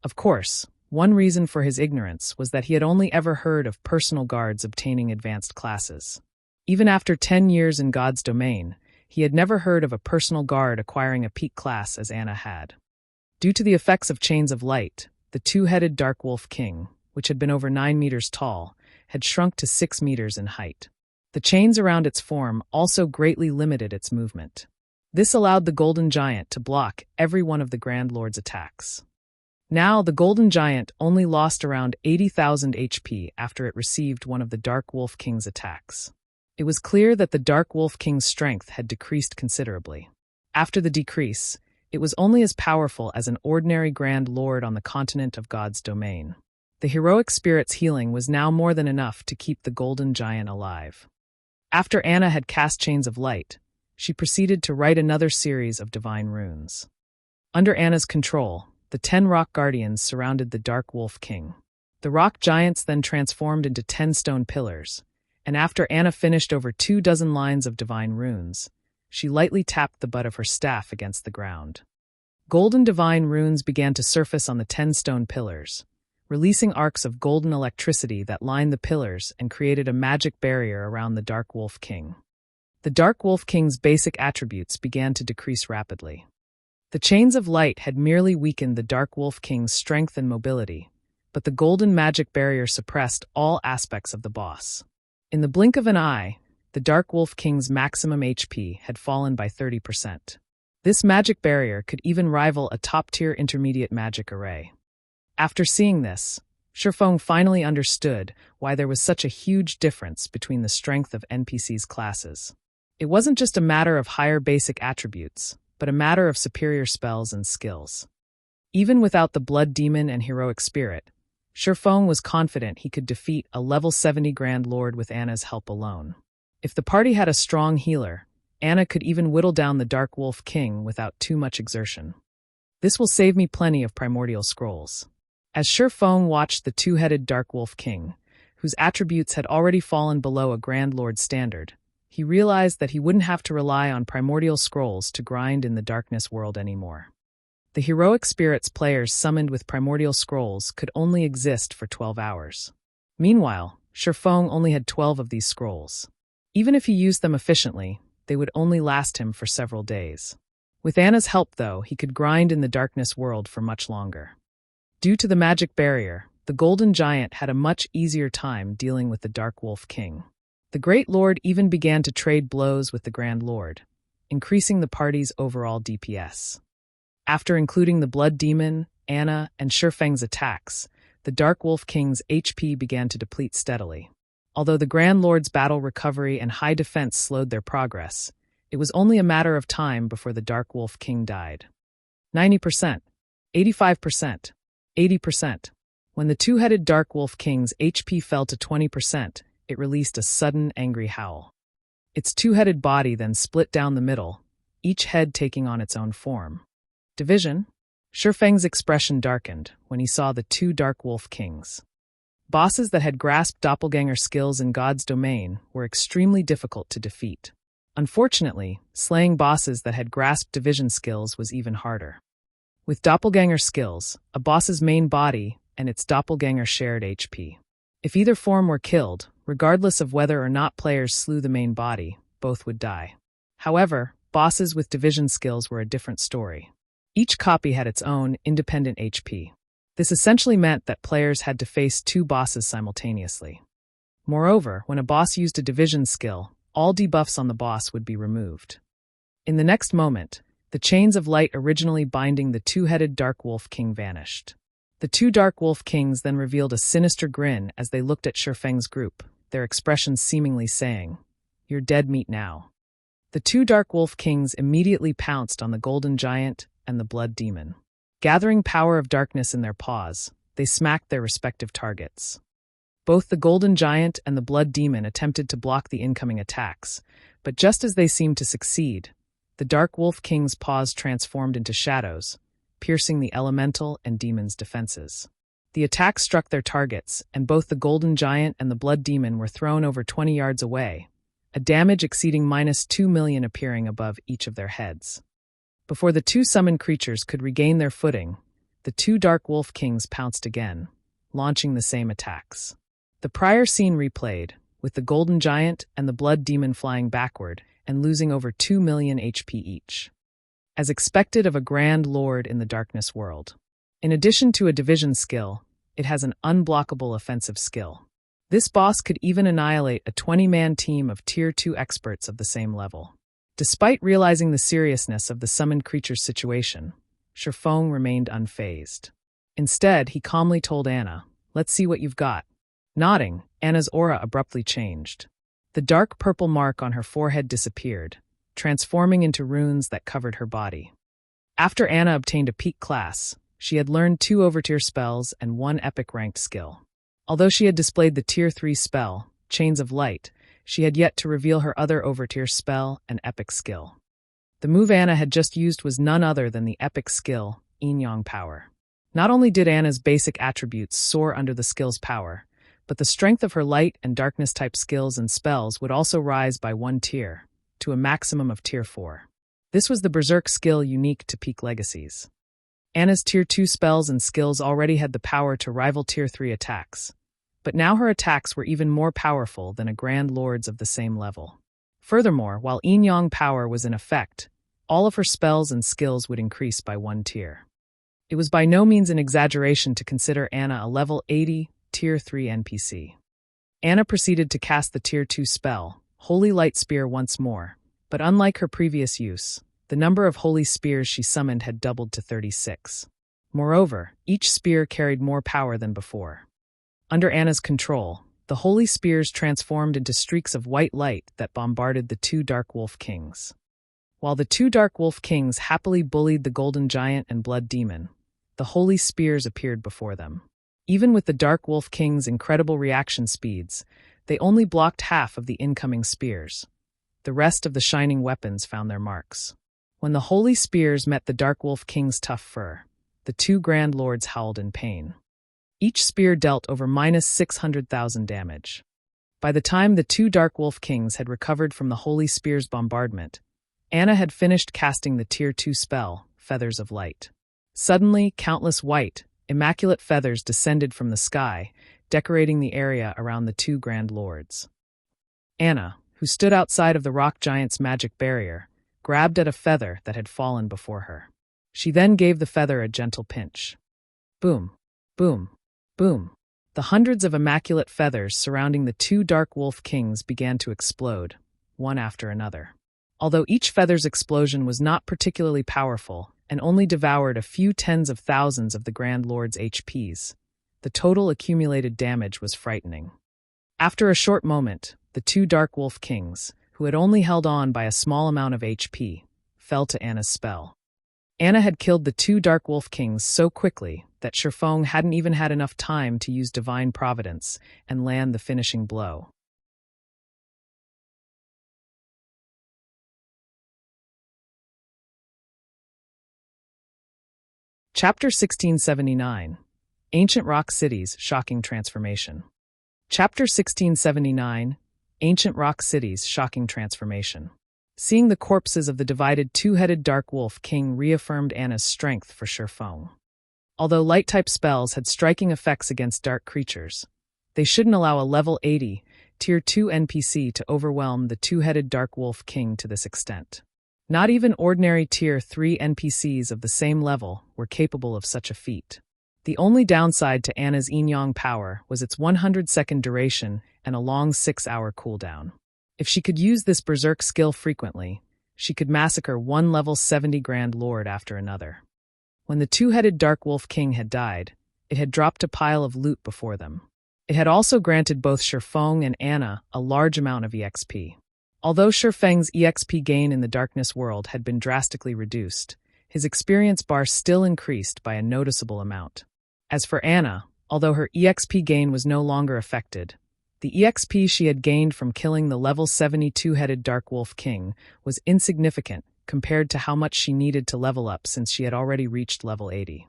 Of course, one reason for his ignorance was that he had only ever heard of personal guards obtaining advanced classes. Even after 10 years in God's domain, he had never heard of a personal guard acquiring a peak class as Anna had. Due to the effects of Chains of Light, the two-headed Dark Wolf King, which had been over 9 meters tall, had shrunk to 6 meters in height. The chains around its form also greatly limited its movement. This allowed the Golden Giant to block every one of the Grand Lord's attacks. Now, the Golden Giant only lost around 80,000 HP after it received one of the Dark Wolf King's attacks. It was clear that the Dark Wolf King's strength had decreased considerably. After the decrease, it was only as powerful as an ordinary Grand Lord on the continent of God's domain. The heroic spirit's healing was now more than enough to keep the Golden Giant alive. After Anna had cast Chains of Light, she proceeded to write another series of divine runes. Under Anna's control, the 10 rock guardians surrounded the Dark Wolf King. The rock giants then transformed into 10 stone pillars, and after Anna finished over 24 lines of divine runes, she lightly tapped the butt of her staff against the ground. Golden divine runes began to surface on the 10 stone pillars, releasing arcs of golden electricity that lined the pillars and created a magic barrier around the Dark Wolf King. The Dark Wolf King's basic attributes began to decrease rapidly. The Chains of Light had merely weakened the Dark Wolf King's strength and mobility, but the golden magic barrier suppressed all aspects of the boss. In the blink of an eye, the Dark Wolf King's maximum HP had fallen by 30%. This magic barrier could even rival a top-tier intermediate magic array. After seeing this, Shifeng finally understood why there was such a huge difference between the strength of NPC's classes. It wasn't just a matter of higher basic attributes, but a matter of superior spells and skills. Even without the Blood Demon and Heroic Spirit, Shifeng was confident he could defeat a level 70 Grand Lord with Anna's help alone. If the party had a strong healer, Anna could even whittle down the Dark Wolf King without too much exertion. This will save me plenty of primordial scrolls. As Shifeng watched the two-headed Dark Wolf King, whose attributes had already fallen below a Grand Lord standard, he realized that he wouldn't have to rely on primordial scrolls to grind in the darkness world anymore. The heroic spirits players summoned with primordial scrolls could only exist for 12 hours. Meanwhile, Shifeng only had 12 of these scrolls. Even if he used them efficiently, they would only last him for several days. With Anna's help, though, he could grind in the darkness world for much longer. Due to the magic barrier, the Golden Giant had a much easier time dealing with the Dark Wolf King. The Great Lord even began to trade blows with the Grand Lord, increasing the party's overall DPS. After including the Blood Demon, Anna, and Shifeng's attacks, the Dark Wolf King's HP began to deplete steadily. Although the Grand Lord's battle recovery and high defense slowed their progress, it was only a matter of time before the Dark Wolf King died. 90%, 85%, 80%. When the two-headed Dark Wolf King's HP fell to 20%, it released a sudden, angry howl. Its two-headed body then split down the middle, each head taking on its own form. Division? Shifeng's expression darkened when he saw the two Dark Wolf Kings. Bosses that had grasped doppelganger skills in God's domain were extremely difficult to defeat. Unfortunately, slaying bosses that had grasped division skills was even harder. With doppelganger skills, a boss's main body and its doppelganger shared HP. If either form were killed, regardless of whether or not players slew the main body, both would die. However, bosses with division skills were a different story. Each copy had its own, independent HP. This essentially meant that players had to face two bosses simultaneously. Moreover, when a boss used a division skill, all debuffs on the boss would be removed. In the next moment, the chains of light originally binding the two-headed Dark Wolf King vanished. The two Dark Wolf Kings then revealed a sinister grin as they looked at Shifeng's group, their expressions seemingly saying, "You're dead meat now." The two Dark Wolf Kings immediately pounced on the Golden Giant and the Blood Demon. Gathering power of darkness in their paws, they smacked their respective targets. Both the Golden Giant and the Blood Demon attempted to block the incoming attacks, but just as they seemed to succeed, the Dark Wolf King's paws transformed into shadows, piercing the elemental and demon's defenses. The attack struck their targets, and both the Golden Giant and the Blood Demon were thrown over 20 yards away, a damage exceeding -2 million appearing above each of their heads. Before the two summoned creatures could regain their footing, the two Dark Wolf Kings pounced again, launching the same attacks. The prior scene replayed, with the Golden Giant and the Blood Demon flying backward and losing over 2 million HP each. As expected of a Grand Lord in the Darkness world. In addition to a division skill, it has an unblockable offensive skill. This boss could even annihilate a 20-man team of Tier 2 experts of the same level. Despite realizing the seriousness of the summoned creature's situation, Sherfong remained unfazed. Instead, he calmly told Anna, "Let's see what you've got." Nodding, Anna's aura abruptly changed. The dark purple mark on her forehead disappeared, transforming into runes that covered her body. After Anna obtained a peak class, she had learned 2 overtier spells and 1 epic-ranked skill. Although she had displayed the Tier 3 spell, Chains of Light, she had yet to reveal her other overtier spell and epic skill. The move Anna had just used was none other than the epic skill, Yin-Yang Power. Not only did Anna's basic attributes soar under the skill's power, but the strength of her light and darkness-type skills and spells would also rise by 1 tier, to a maximum of Tier 4. This was the Berserk skill unique to peak legacies. Anna's Tier 2 spells and skills already had the power to rival Tier 3 attacks, but now her attacks were even more powerful than a Grand Lord's of the same level. Furthermore, while Yin-Yang Power was in effect, all of her spells and skills would increase by 1 tier. It was by no means an exaggeration to consider Anna a level 80, Tier 3 NPC. Anna proceeded to cast the Tier 2 spell, Holy Light Spear, once more, but unlike her previous use, the number of holy spears she summoned had doubled to 36. Moreover, each spear carried more power than before. Under Anna's control, the holy spears transformed into streaks of white light that bombarded the 2 Dark Wolf Kings. While the 2 Dark Wolf Kings happily bullied the Golden Giant and Blood Demon, the holy spears appeared before them. Even with the Dark Wolf King's incredible reaction speeds, they only blocked half of the incoming spears. The rest of the shining weapons found their marks. When the holy spears met the Dark Wolf King's tough fur, the 2 Grand Lords howled in pain. Each spear dealt over -600,000 damage. By the time the 2 Dark Wolf Kings had recovered from the holy spear's bombardment, Anna had finished casting the Tier 2 spell, Feathers of Light. Suddenly, countless white, immaculate feathers descended from the sky, decorating the area around the 2 Grand Lords. Anna, who stood outside of the rock giant's magic barrier, grabbed at a feather that had fallen before her. She then gave the feather a gentle pinch. Boom, boom, boom. The hundreds of immaculate feathers surrounding the 2 Dark Wolf Kings began to explode, one after another. Although each feather's explosion was not particularly powerful and only devoured a few tens of thousands of the Grand Lord's HPs, the total accumulated damage was frightening. After a short moment, the 2 Dark Wolf Kings, who had only held on by a small amount of HP, fell to Anna's spell. Anna had killed the 2 Dark Wolf Kings so quickly that Sherfong hadn't even had enough time to use Divine Providence and land the finishing blow. Chapter 1679. Ancient Rock Cities, Shocking Transformation. Chapter 1679. Ancient Rock Cities, Shocking Transformation. Seeing the corpses of the divided 2-headed Dark Wolf King reaffirmed Anna's strength for Sherfong. Although light-type spells had striking effects against dark creatures, they shouldn't allow a level 80, Tier 2 NPC to overwhelm the 2-headed Dark Wolf King to this extent. Not even ordinary Tier 3 NPCs of the same level were capable of such a feat. The only downside to Anna's Yin-Yang Power was its 100-second duration and a long 6-hour cooldown. If she could use this Berserk skill frequently, she could massacre one level 70 Grand Lord after another. When the 2-headed Dark Wolf King had died, it had dropped a pile of loot before them. It had also granted both Sherfong and Anna a large amount of EXP. Although Sherfeng's EXP gain in the Darkness world had been drastically reduced, his experience bar still increased by a noticeable amount. As for Anna, although her EXP gain was no longer affected, the EXP she had gained from killing the level 72-headed Dark Wolf King was insignificant compared to how much she needed to level up since she had already reached level 80.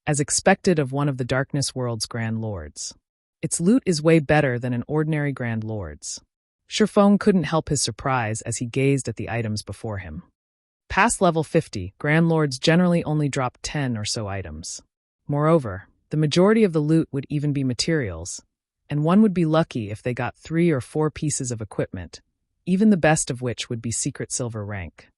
As expected of one of the Darkness world's Grand Lords. Its loot is way better than an ordinary Grand Lord's. Sherfong couldn't help his surprise as he gazed at the items before him. Past level 50, Grand Lords generally only drop 10 or so items. Moreover, the majority of the loot would even be materials, and one would be lucky if they got 3 or 4 pieces of equipment, even the best of which would be secret silver rank.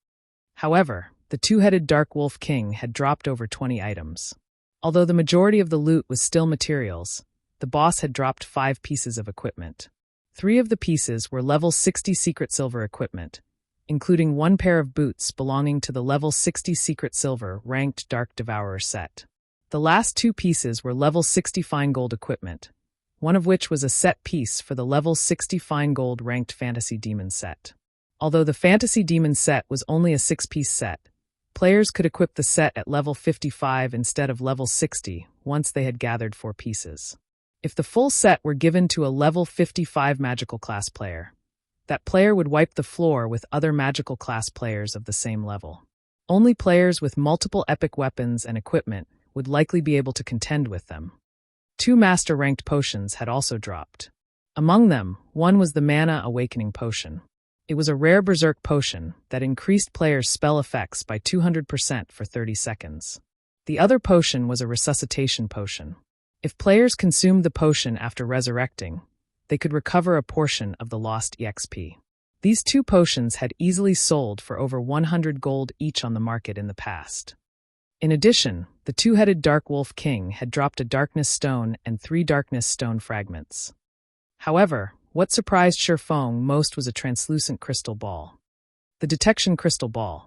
However, the 2-headed Dark Wolf King had dropped over 20 items. Although the majority of the loot was still materials, the boss had dropped 5 pieces of equipment. 3 of the pieces were level 60 secret silver equipment, including one pair of boots belonging to the level 60 Secret Silver ranked Dark Devourer set. The last two pieces were level 60 Fine Gold equipment, one of which was a set piece for the level 60 Fine Gold ranked Fantasy Demon set. Although the Fantasy Demon set was only a 6-piece set, players could equip the set at level 55 instead of level 60 once they had gathered 4 pieces. If the full set were given to a level 55 magical class player, that player would wipe the floor with other magical class players of the same level. Only players with multiple epic weapons and equipment would likely be able to contend with them. 2 master-ranked potions had also dropped. Among them, one was the Mana Awakening Potion. It was a rare Berserk potion that increased players' spell effects by 200% for 30 seconds. The other potion was a Resuscitation Potion. If players consumed the potion after resurrecting, they could recover a portion of the lost EXP. These 2 potions had easily sold for over 100 gold each on the market in the past. In addition, the 2-headed Dark Wolf King had dropped a Darkness Stone and 3 Darkness Stone fragments. However, what surprised Shifeng most was a translucent crystal ball. The Detection Crystal Ball.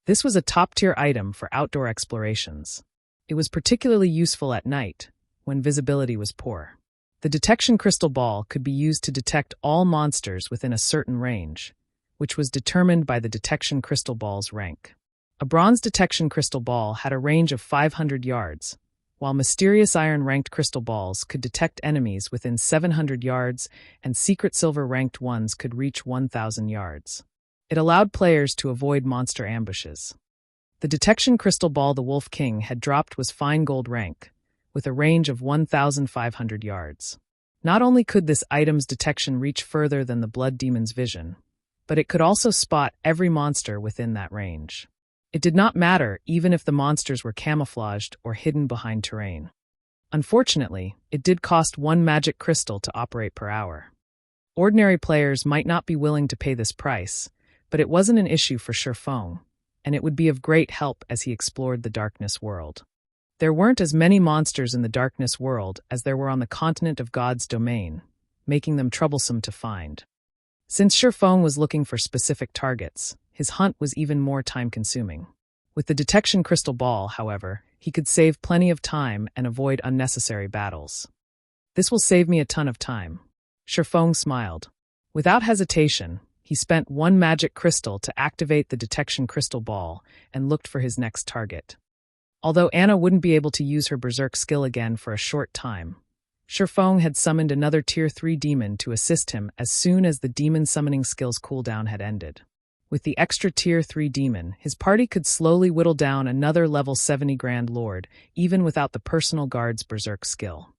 This was a top-tier item for outdoor explorations. It was particularly useful at night, when visibility was poor. The Detection Crystal Ball could be used to detect all monsters within a certain range, which was determined by the Detection Crystal Ball's rank. A Bronze Detection Crystal Ball had a range of 500 yards, while Mysterious Iron-ranked crystal balls could detect enemies within 700 yards and Secret Silver-ranked ones could reach 1,000 yards. It allowed players to avoid monster ambushes. The Detection Crystal Ball the Wolf King had dropped was Fine Gold rank, with a range of 1,500 yards. Not only could this item's detection reach further than the Blood Demon's vision, but it could also spot every monster within that range. It did not matter even if the monsters were camouflaged or hidden behind terrain. Unfortunately, it did cost 1 magic crystal to operate per hour. Ordinary players might not be willing to pay this price, but it wasn't an issue for Shifeng, and it would be of great help as he explored the Darkness World. There weren't as many monsters in the Darkness World as there were on the continent of God's domain, making them troublesome to find. Since Shifeng was looking for specific targets, his hunt was even more time-consuming. With the Detection Crystal Ball, however, he could save plenty of time and avoid unnecessary battles. This will save me a ton of time. Shifeng smiled. Without hesitation, he spent 1 magic crystal to activate the Detection Crystal Ball and looked for his next target. Although Anna wouldn't be able to use her Berserk skill again for a short time, Shifeng had summoned another Tier 3 demon to assist him as soon as the demon summoning skill's cooldown had ended. With the extra Tier 3 demon, his party could slowly whittle down another level 70 Grand Lord, even without the personal guard's Berserk skill.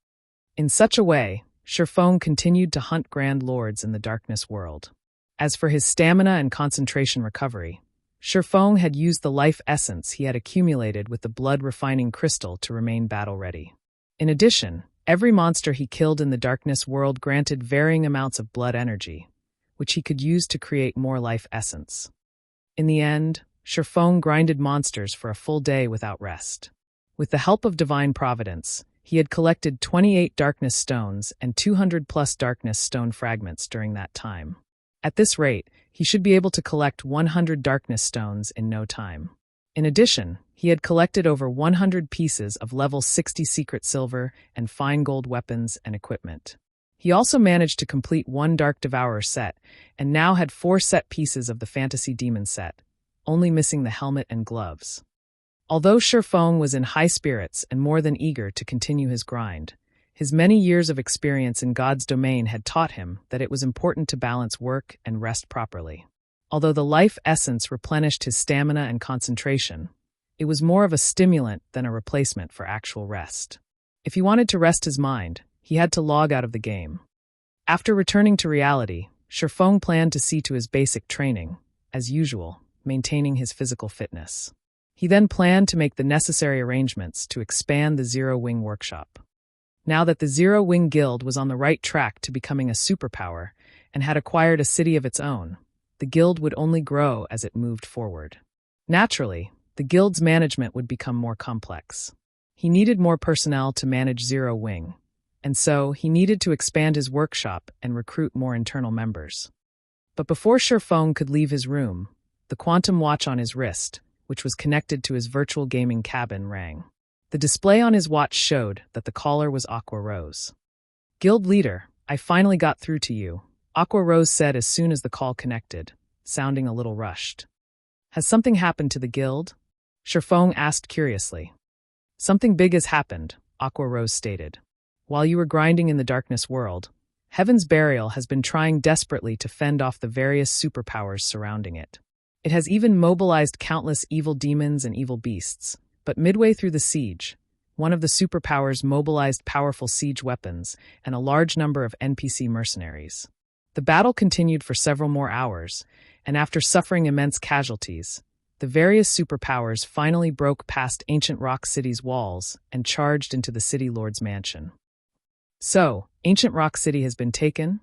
In such a way, Shifeng continued to hunt Grand Lords in the Darkness World. As for his stamina and concentration recovery, Shifeng had used the life essence he had accumulated with the blood-refining crystal to remain battle-ready. In addition, every monster he killed in the Darkness World granted varying amounts of blood energy, which he could use to create more life essence. In the end, Shifeng grinded monsters for a full day without rest. With the help of Divine Providence, he had collected 28 Darkness Stones and 200+ Darkness Stone fragments during that time. At this rate, he should be able to collect 100 Darkness Stones in no time. In addition, he had collected over 100 pieces of level 60 Secret Silver and Fine Gold weapons and equipment. He also managed to complete 1 Dark Devourer set, and now had 4 set pieces of the Fantasy Demon set, only missing the helmet and gloves. Although Shifeng was in high spirits and more than eager to continue his grind, his many years of experience in God's domain had taught him that it was important to balance work and rest properly. Although the life essence replenished his stamina and concentration, it was more of a stimulant than a replacement for actual rest. If he wanted to rest his mind, he had to log out of the game. After returning to reality, Shifeng planned to see to his basic training, as usual, maintaining his physical fitness. He then planned to make the necessary arrangements to expand the Zero Wing workshop. Now that the Zero Wing Guild was on the right track to becoming a superpower and had acquired a city of its own, the guild would only grow as it moved forward. Naturally, the guild's management would become more complex. He needed more personnel to manage Zero Wing, and so he needed to expand his workshop and recruit more internal members. But before Shifeng could leave his room, The quantum watch on his wrist, which was connected to his virtual gaming cabin, rang. The display on his watch showed that the caller was Aqua Rose. "Guild leader, I finally got through to you," Aqua Rose said as soon as the call connected, sounding a little rushed. "Has something happened to the guild?" Shifeng asked curiously. "Something big has happened," Aqua Rose stated. "While you were grinding in the darkness world, Heaven's Burial has been trying desperately to fend off the various superpowers surrounding it. It has even mobilized countless evil demons and evil beasts, but midway through the siege, one of the superpowers mobilized powerful siege weapons and a large number of NPC mercenaries. The battle continued for several more hours, and after suffering immense casualties, the various superpowers finally broke past Ancient Rock City's walls and charged into the City Lord's mansion. "So, Ancient Rock City has been taken?"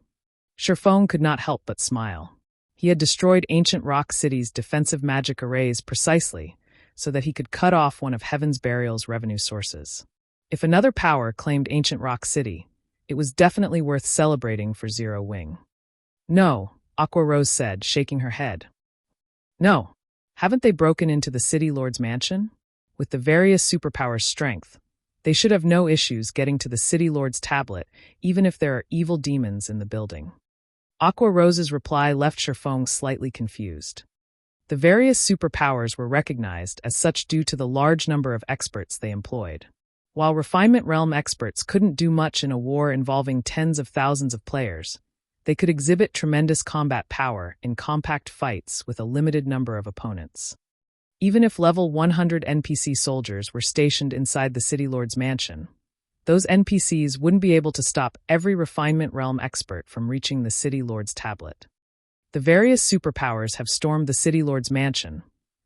Shifeng could not help but smile. He had destroyed Ancient Rock City's defensive magic arrays precisely so that he could cut off one of Heaven's Burial's revenue sources. If another power claimed Ancient Rock City, it was definitely worth celebrating for Zero Wing. "No," Aqua Rose said, shaking her head. "No. Haven't they broken into the City Lord's mansion? With the various superpowers' strength, they should have no issues getting to the City Lord's tablet, even if there are evil demons in the building." Aqua Rose's reply left Shifeng slightly confused. The various superpowers were recognized as such due to the large number of experts they employed. While Refinement Realm experts couldn't do much in a war involving tens of thousands of players, they could exhibit tremendous combat power in compact fights with a limited number of opponents. Even if level 100 NPC soldiers were stationed inside the City Lord's mansion, those NPCs wouldn't be able to stop every Refinement Realm expert from reaching the City Lord's tablet. The various superpowers have stormed the City Lord's mansion,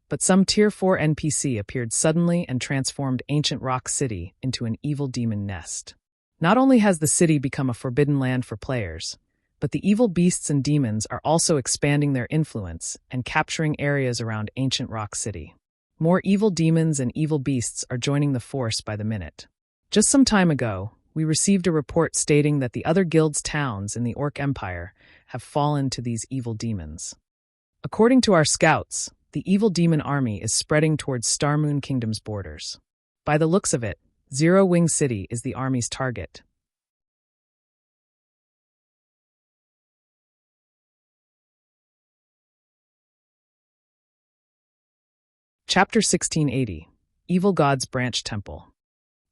but some Tier 4 NPC appeared suddenly and transformed Ancient Rock City into an evil demon nest. Not only has the city become a forbidden land for players, but the evil beasts and demons are also expanding their influence and capturing areas around Ancient Rock City. More evil demons and evil beasts are joining the force by the minute. Just some time ago, we received a report stating that the other guild's towns in the Orc Empire have fallen to these evil demons. According to our scouts, the evil demon army is spreading towards Starmoon Kingdom's borders. By the looks of it, Zero Wing City is the army's target. Chapter 1680, Evil God's Branch Temple.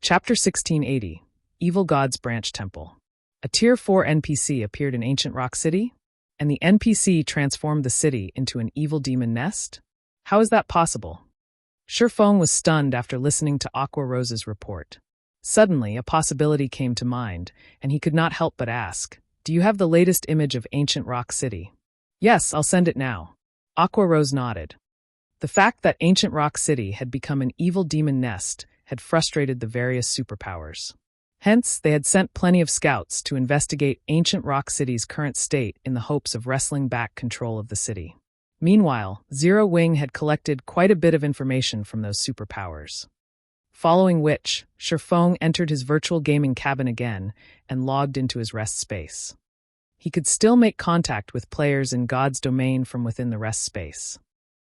Chapter 1680, Evil God's Branch Temple. A Tier 4 NPC appeared in Ancient Rock City, and the NPC transformed the city into an evil demon nest? How is that possible? Shifeng was stunned after listening to Aqua Rose's report. Suddenly, a possibility came to mind, and he could not help but ask, "Do you have the latest image of Ancient Rock City?" "Yes, I'll send it now." Aqua Rose nodded. The fact that Ancient Rock City had become an evil demon nest had frustrated the various superpowers. Hence, they had sent plenty of scouts to investigate Ancient Rock City's current state in the hopes of wresting back control of the city. Meanwhile, Zero Wing had collected quite a bit of information from those superpowers. Following which, Shifeng entered his virtual gaming cabin again and logged into his rest space. He could still make contact with players in God's domain from within the rest space.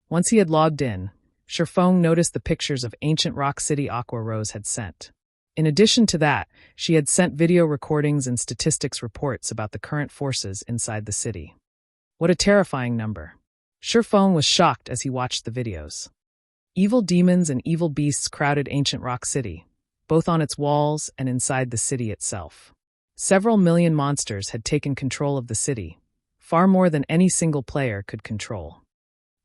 Once he had logged in, Shifeng noticed the pictures of Ancient Rock City Aqua Rose had sent. In addition to that, she had sent video recordings and statistics reports about the current forces inside the city. What a terrifying number. Shifeng was shocked as he watched the videos. Evil demons and evil beasts crowded Ancient Rock City, both on its walls and inside the city itself. Several million monsters had taken control of the city, far more than any single player could control.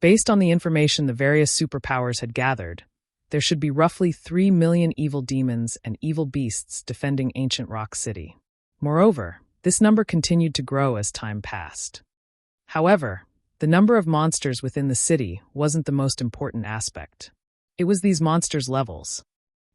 Based on the information the various superpowers had gathered, there should be roughly 3 million evil demons and evil beasts defending Ancient Rock City. Moreover, this number continued to grow as time passed. However, the number of monsters within the city wasn't the most important aspect. It was these monsters' levels.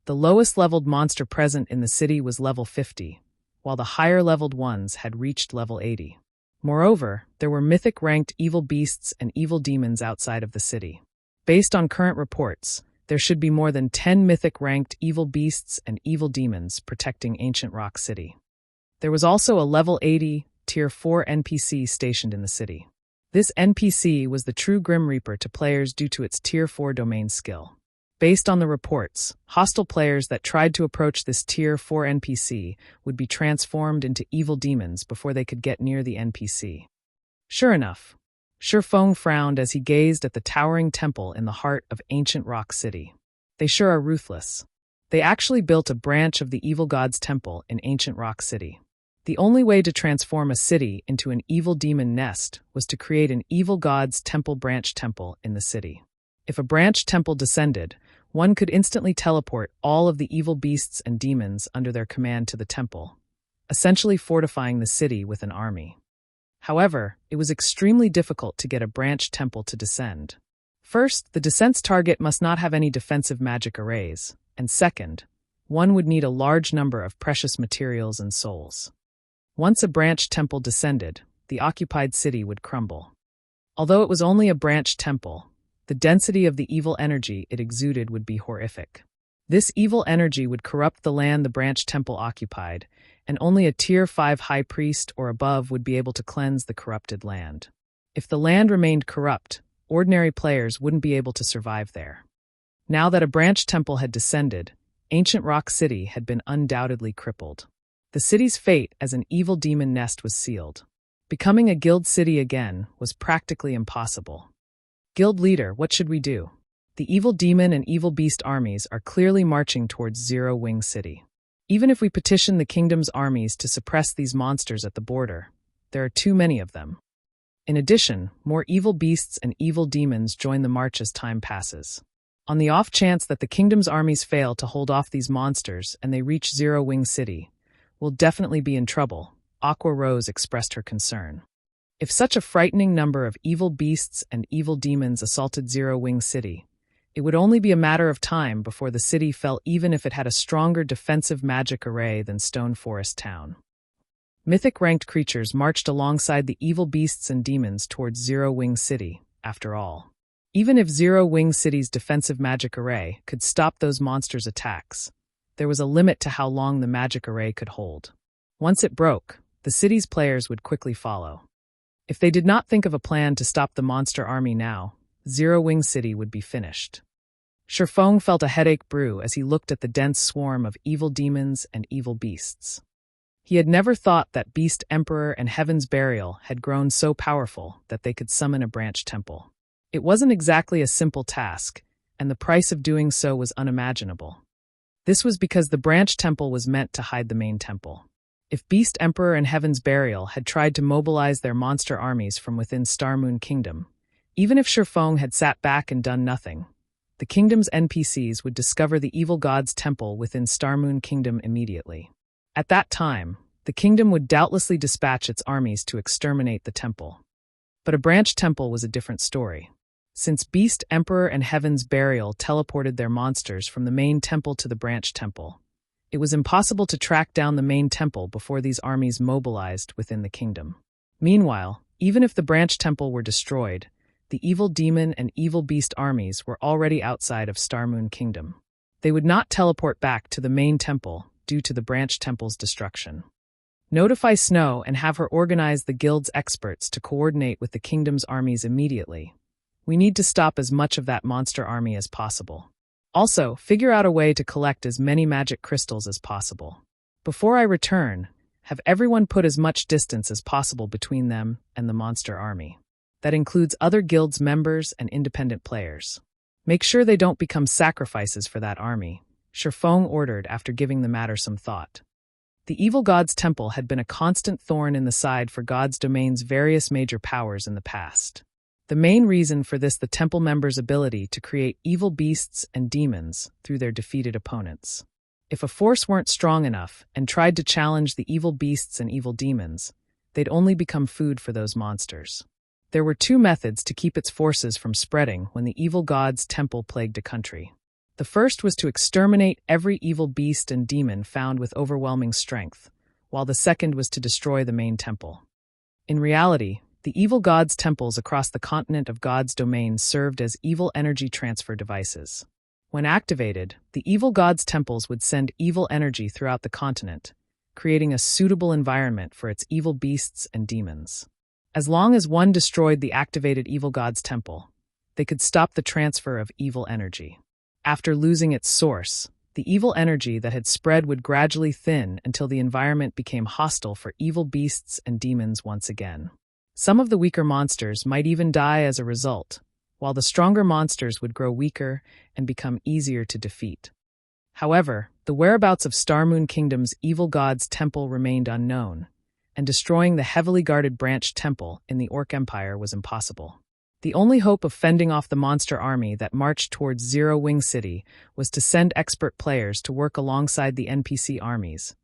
The lowest leveled monster present in the city was level 50, while the higher leveled ones had reached level 80. Moreover, there were mythic-ranked evil beasts and evil demons outside of the city. Based on current reports, there should be more than 10 mythic-ranked evil beasts and evil demons protecting Ancient Rock City. There was also a level 80, Tier 4 NPC stationed in the city. This NPC was the true Grim Reaper to players due to its Tier 4 domain skill. Based on the reports, hostile players that tried to approach this Tier 4 NPC would be transformed into evil demons before they could get near the NPC. Sure enough, Shifeng frowned as he gazed at the towering temple in the heart of ancient Rock City. They sure are ruthless. They actually built a branch of the evil god's temple in ancient Rock City. The only way to transform a city into an evil demon nest was to create an evil god's temple branch temple in the city. If a branch temple descended, one could instantly teleport all of the evil beasts and demons under their command to the temple, essentially fortifying the city with an army. However, it was extremely difficult to get a branch temple to descend. First, the descent's target must not have any defensive magic arrays, and second, one would need a large number of precious materials and souls. Once a branch temple descended, the occupied city would crumble. Although it was only a branch temple, the density of the evil energy it exuded would be horrific. This evil energy would corrupt the land the branch temple occupied, and only a Tier 5 high priest or above would be able to cleanse the corrupted land. If the land remained corrupt, ordinary players wouldn't be able to survive there. Now that a branch temple had descended, ancient Rock City had been undoubtedly crippled. The city's fate as an evil demon nest was sealed. Becoming a guild city again was practically impossible. Guild leader, what should we do? The evil demon and evil beast armies are clearly marching towards Zero Wing City. Even if we petition the kingdom's armies to suppress these monsters at the border, there are too many of them. In addition, more evil beasts and evil demons join the march as time passes. On the off chance that the kingdom's armies fail to hold off these monsters and they reach Zero Wing City, we'll definitely be in trouble, Aqua Rose expressed her concern. If such a frightening number of evil beasts and evil demons assaulted Zero Wing City, it would only be a matter of time before the city fell even if it had a stronger defensive magic array than Stone Forest Town. Mythic-ranked creatures marched alongside the evil beasts and demons towards Zero Wing City, after all. Even if Zero Wing City's defensive magic array could stop those monsters' attacks, there was a limit to how long the magic array could hold. Once it broke, the city's players would quickly follow. If they did not think of a plan to stop the monster army now, Zero Wing City would be finished. Shifeng felt a headache brew as he looked at the dense swarm of evil demons and evil beasts. He had never thought that Beast Emperor and Heaven's Burial had grown so powerful that they could summon a branch temple. It wasn't exactly a simple task, and the price of doing so was unimaginable. This was because the branch temple was meant to hide the main temple. If Beast Emperor and Heaven's Burial had tried to mobilize their monster armies from within Starmoon Kingdom, even if Shifeng had sat back and done nothing, the kingdom's NPCs would discover the evil god's temple within Starmoon Kingdom immediately. At that time, the kingdom would doubtlessly dispatch its armies to exterminate the temple. But a branch temple was a different story. Since Beast Emperor and Heaven's Burial teleported their monsters from the main temple to the branch temple, it was impossible to track down the main temple before these armies mobilized within the kingdom. Meanwhile, even if the branch temple were destroyed, the evil demon and evil beast armies were already outside of Starmoon Kingdom. They would not teleport back to the main temple due to the branch temple's destruction. Notify Snow and have her organize the guild's experts to coordinate with the kingdom's armies immediately. We need to stop as much of that monster army as possible. Also, figure out a way to collect as many magic crystals as possible. Before I return, have everyone put as much distance as possible between them and the monster army. That includes other guilds' members and independent players. Make sure they don't become sacrifices for that army, Shifeng ordered after giving the matter some thought. The evil god's temple had been a constant thorn in the side for God's domain's various major powers in the past. The main reason for this the temple members' ability to create evil beasts and demons through their defeated opponents. If a force weren't strong enough and tried to challenge the evil beasts and evil demons, they'd only become food for those monsters. There were two methods to keep its forces from spreading when the evil god's temple plagued a country. The first was to exterminate every evil beast and demon found with overwhelming strength, while the second was to destroy the main temple. In reality, the evil god's temples across the continent of God's domain served as evil energy transfer devices. When activated, the evil god's temples would send evil energy throughout the continent, creating a suitable environment for its evil beasts and demons. As long as one destroyed the activated evil god's temple, they could stop the transfer of evil energy. After losing its source, the evil energy that had spread would gradually thin until the environment became hostile for evil beasts and demons once again. Some of the weaker monsters might even die as a result, while the stronger monsters would grow weaker and become easier to defeat. However, the whereabouts of Starmoon Kingdom's evil god's temple remained unknown, and destroying the heavily guarded branch temple in the Orc Empire was impossible. The only hope of fending off the monster army that marched towards Zero Wing City was to send expert players to work alongside the NPC armies,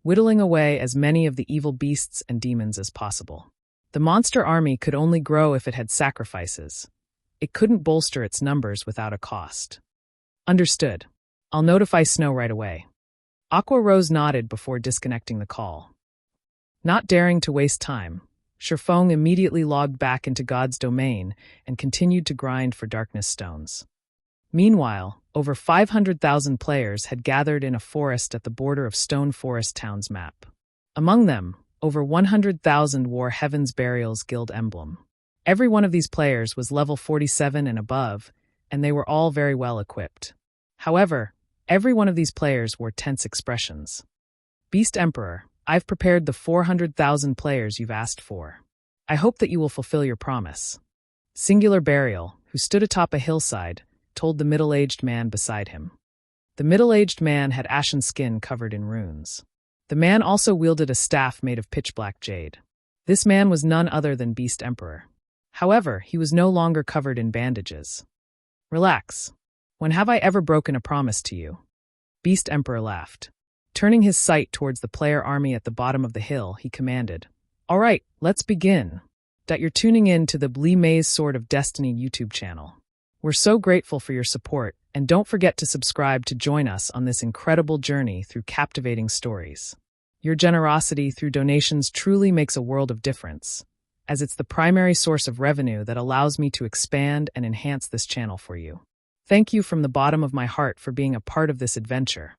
whittling away as many of the evil beasts and demons as possible. The monster army could only grow if it had sacrifices. It couldn't bolster its numbers without a cost. Understood. I'll notify Snow right away. Aqua Rose nodded before disconnecting the call. Not daring to waste time, Shifeng immediately logged back into God's domain and continued to grind for darkness stones. Meanwhile, over 500,000 players had gathered in a forest at the border of Stone Forest Town's map. Among them, over 100,000 wore Heaven's Burial's guild emblem. Every one of these players was level 47 and above, and they were all very well equipped. However, every one of these players wore tense expressions. Beast Emperor, I've prepared the 400,000 players you've asked for. I hope that you will fulfill your promise. Singular Burial, who stood atop a hillside, told the middle-aged man beside him. The middle-aged man had ashen skin covered in runes. The man also wielded a staff made of pitch-black jade. This man was none other than Beast Emperor. However, he was no longer covered in bandages. Relax. When have I ever broken a promise to you? Beast Emperor laughed. Turning his sight towards the player army at the bottom of the hill, he commanded, "All right, let's begin." That you're tuning in to the Blee Maze Sword of Destiny YouTube channel. We're so grateful for your support, and don't forget to subscribe to join us on this incredible journey through captivating stories. Your generosity through donations truly makes a world of difference, as it's the primary source of revenue that allows me to expand and enhance this channel for you. Thank you from the bottom of my heart for being a part of this adventure.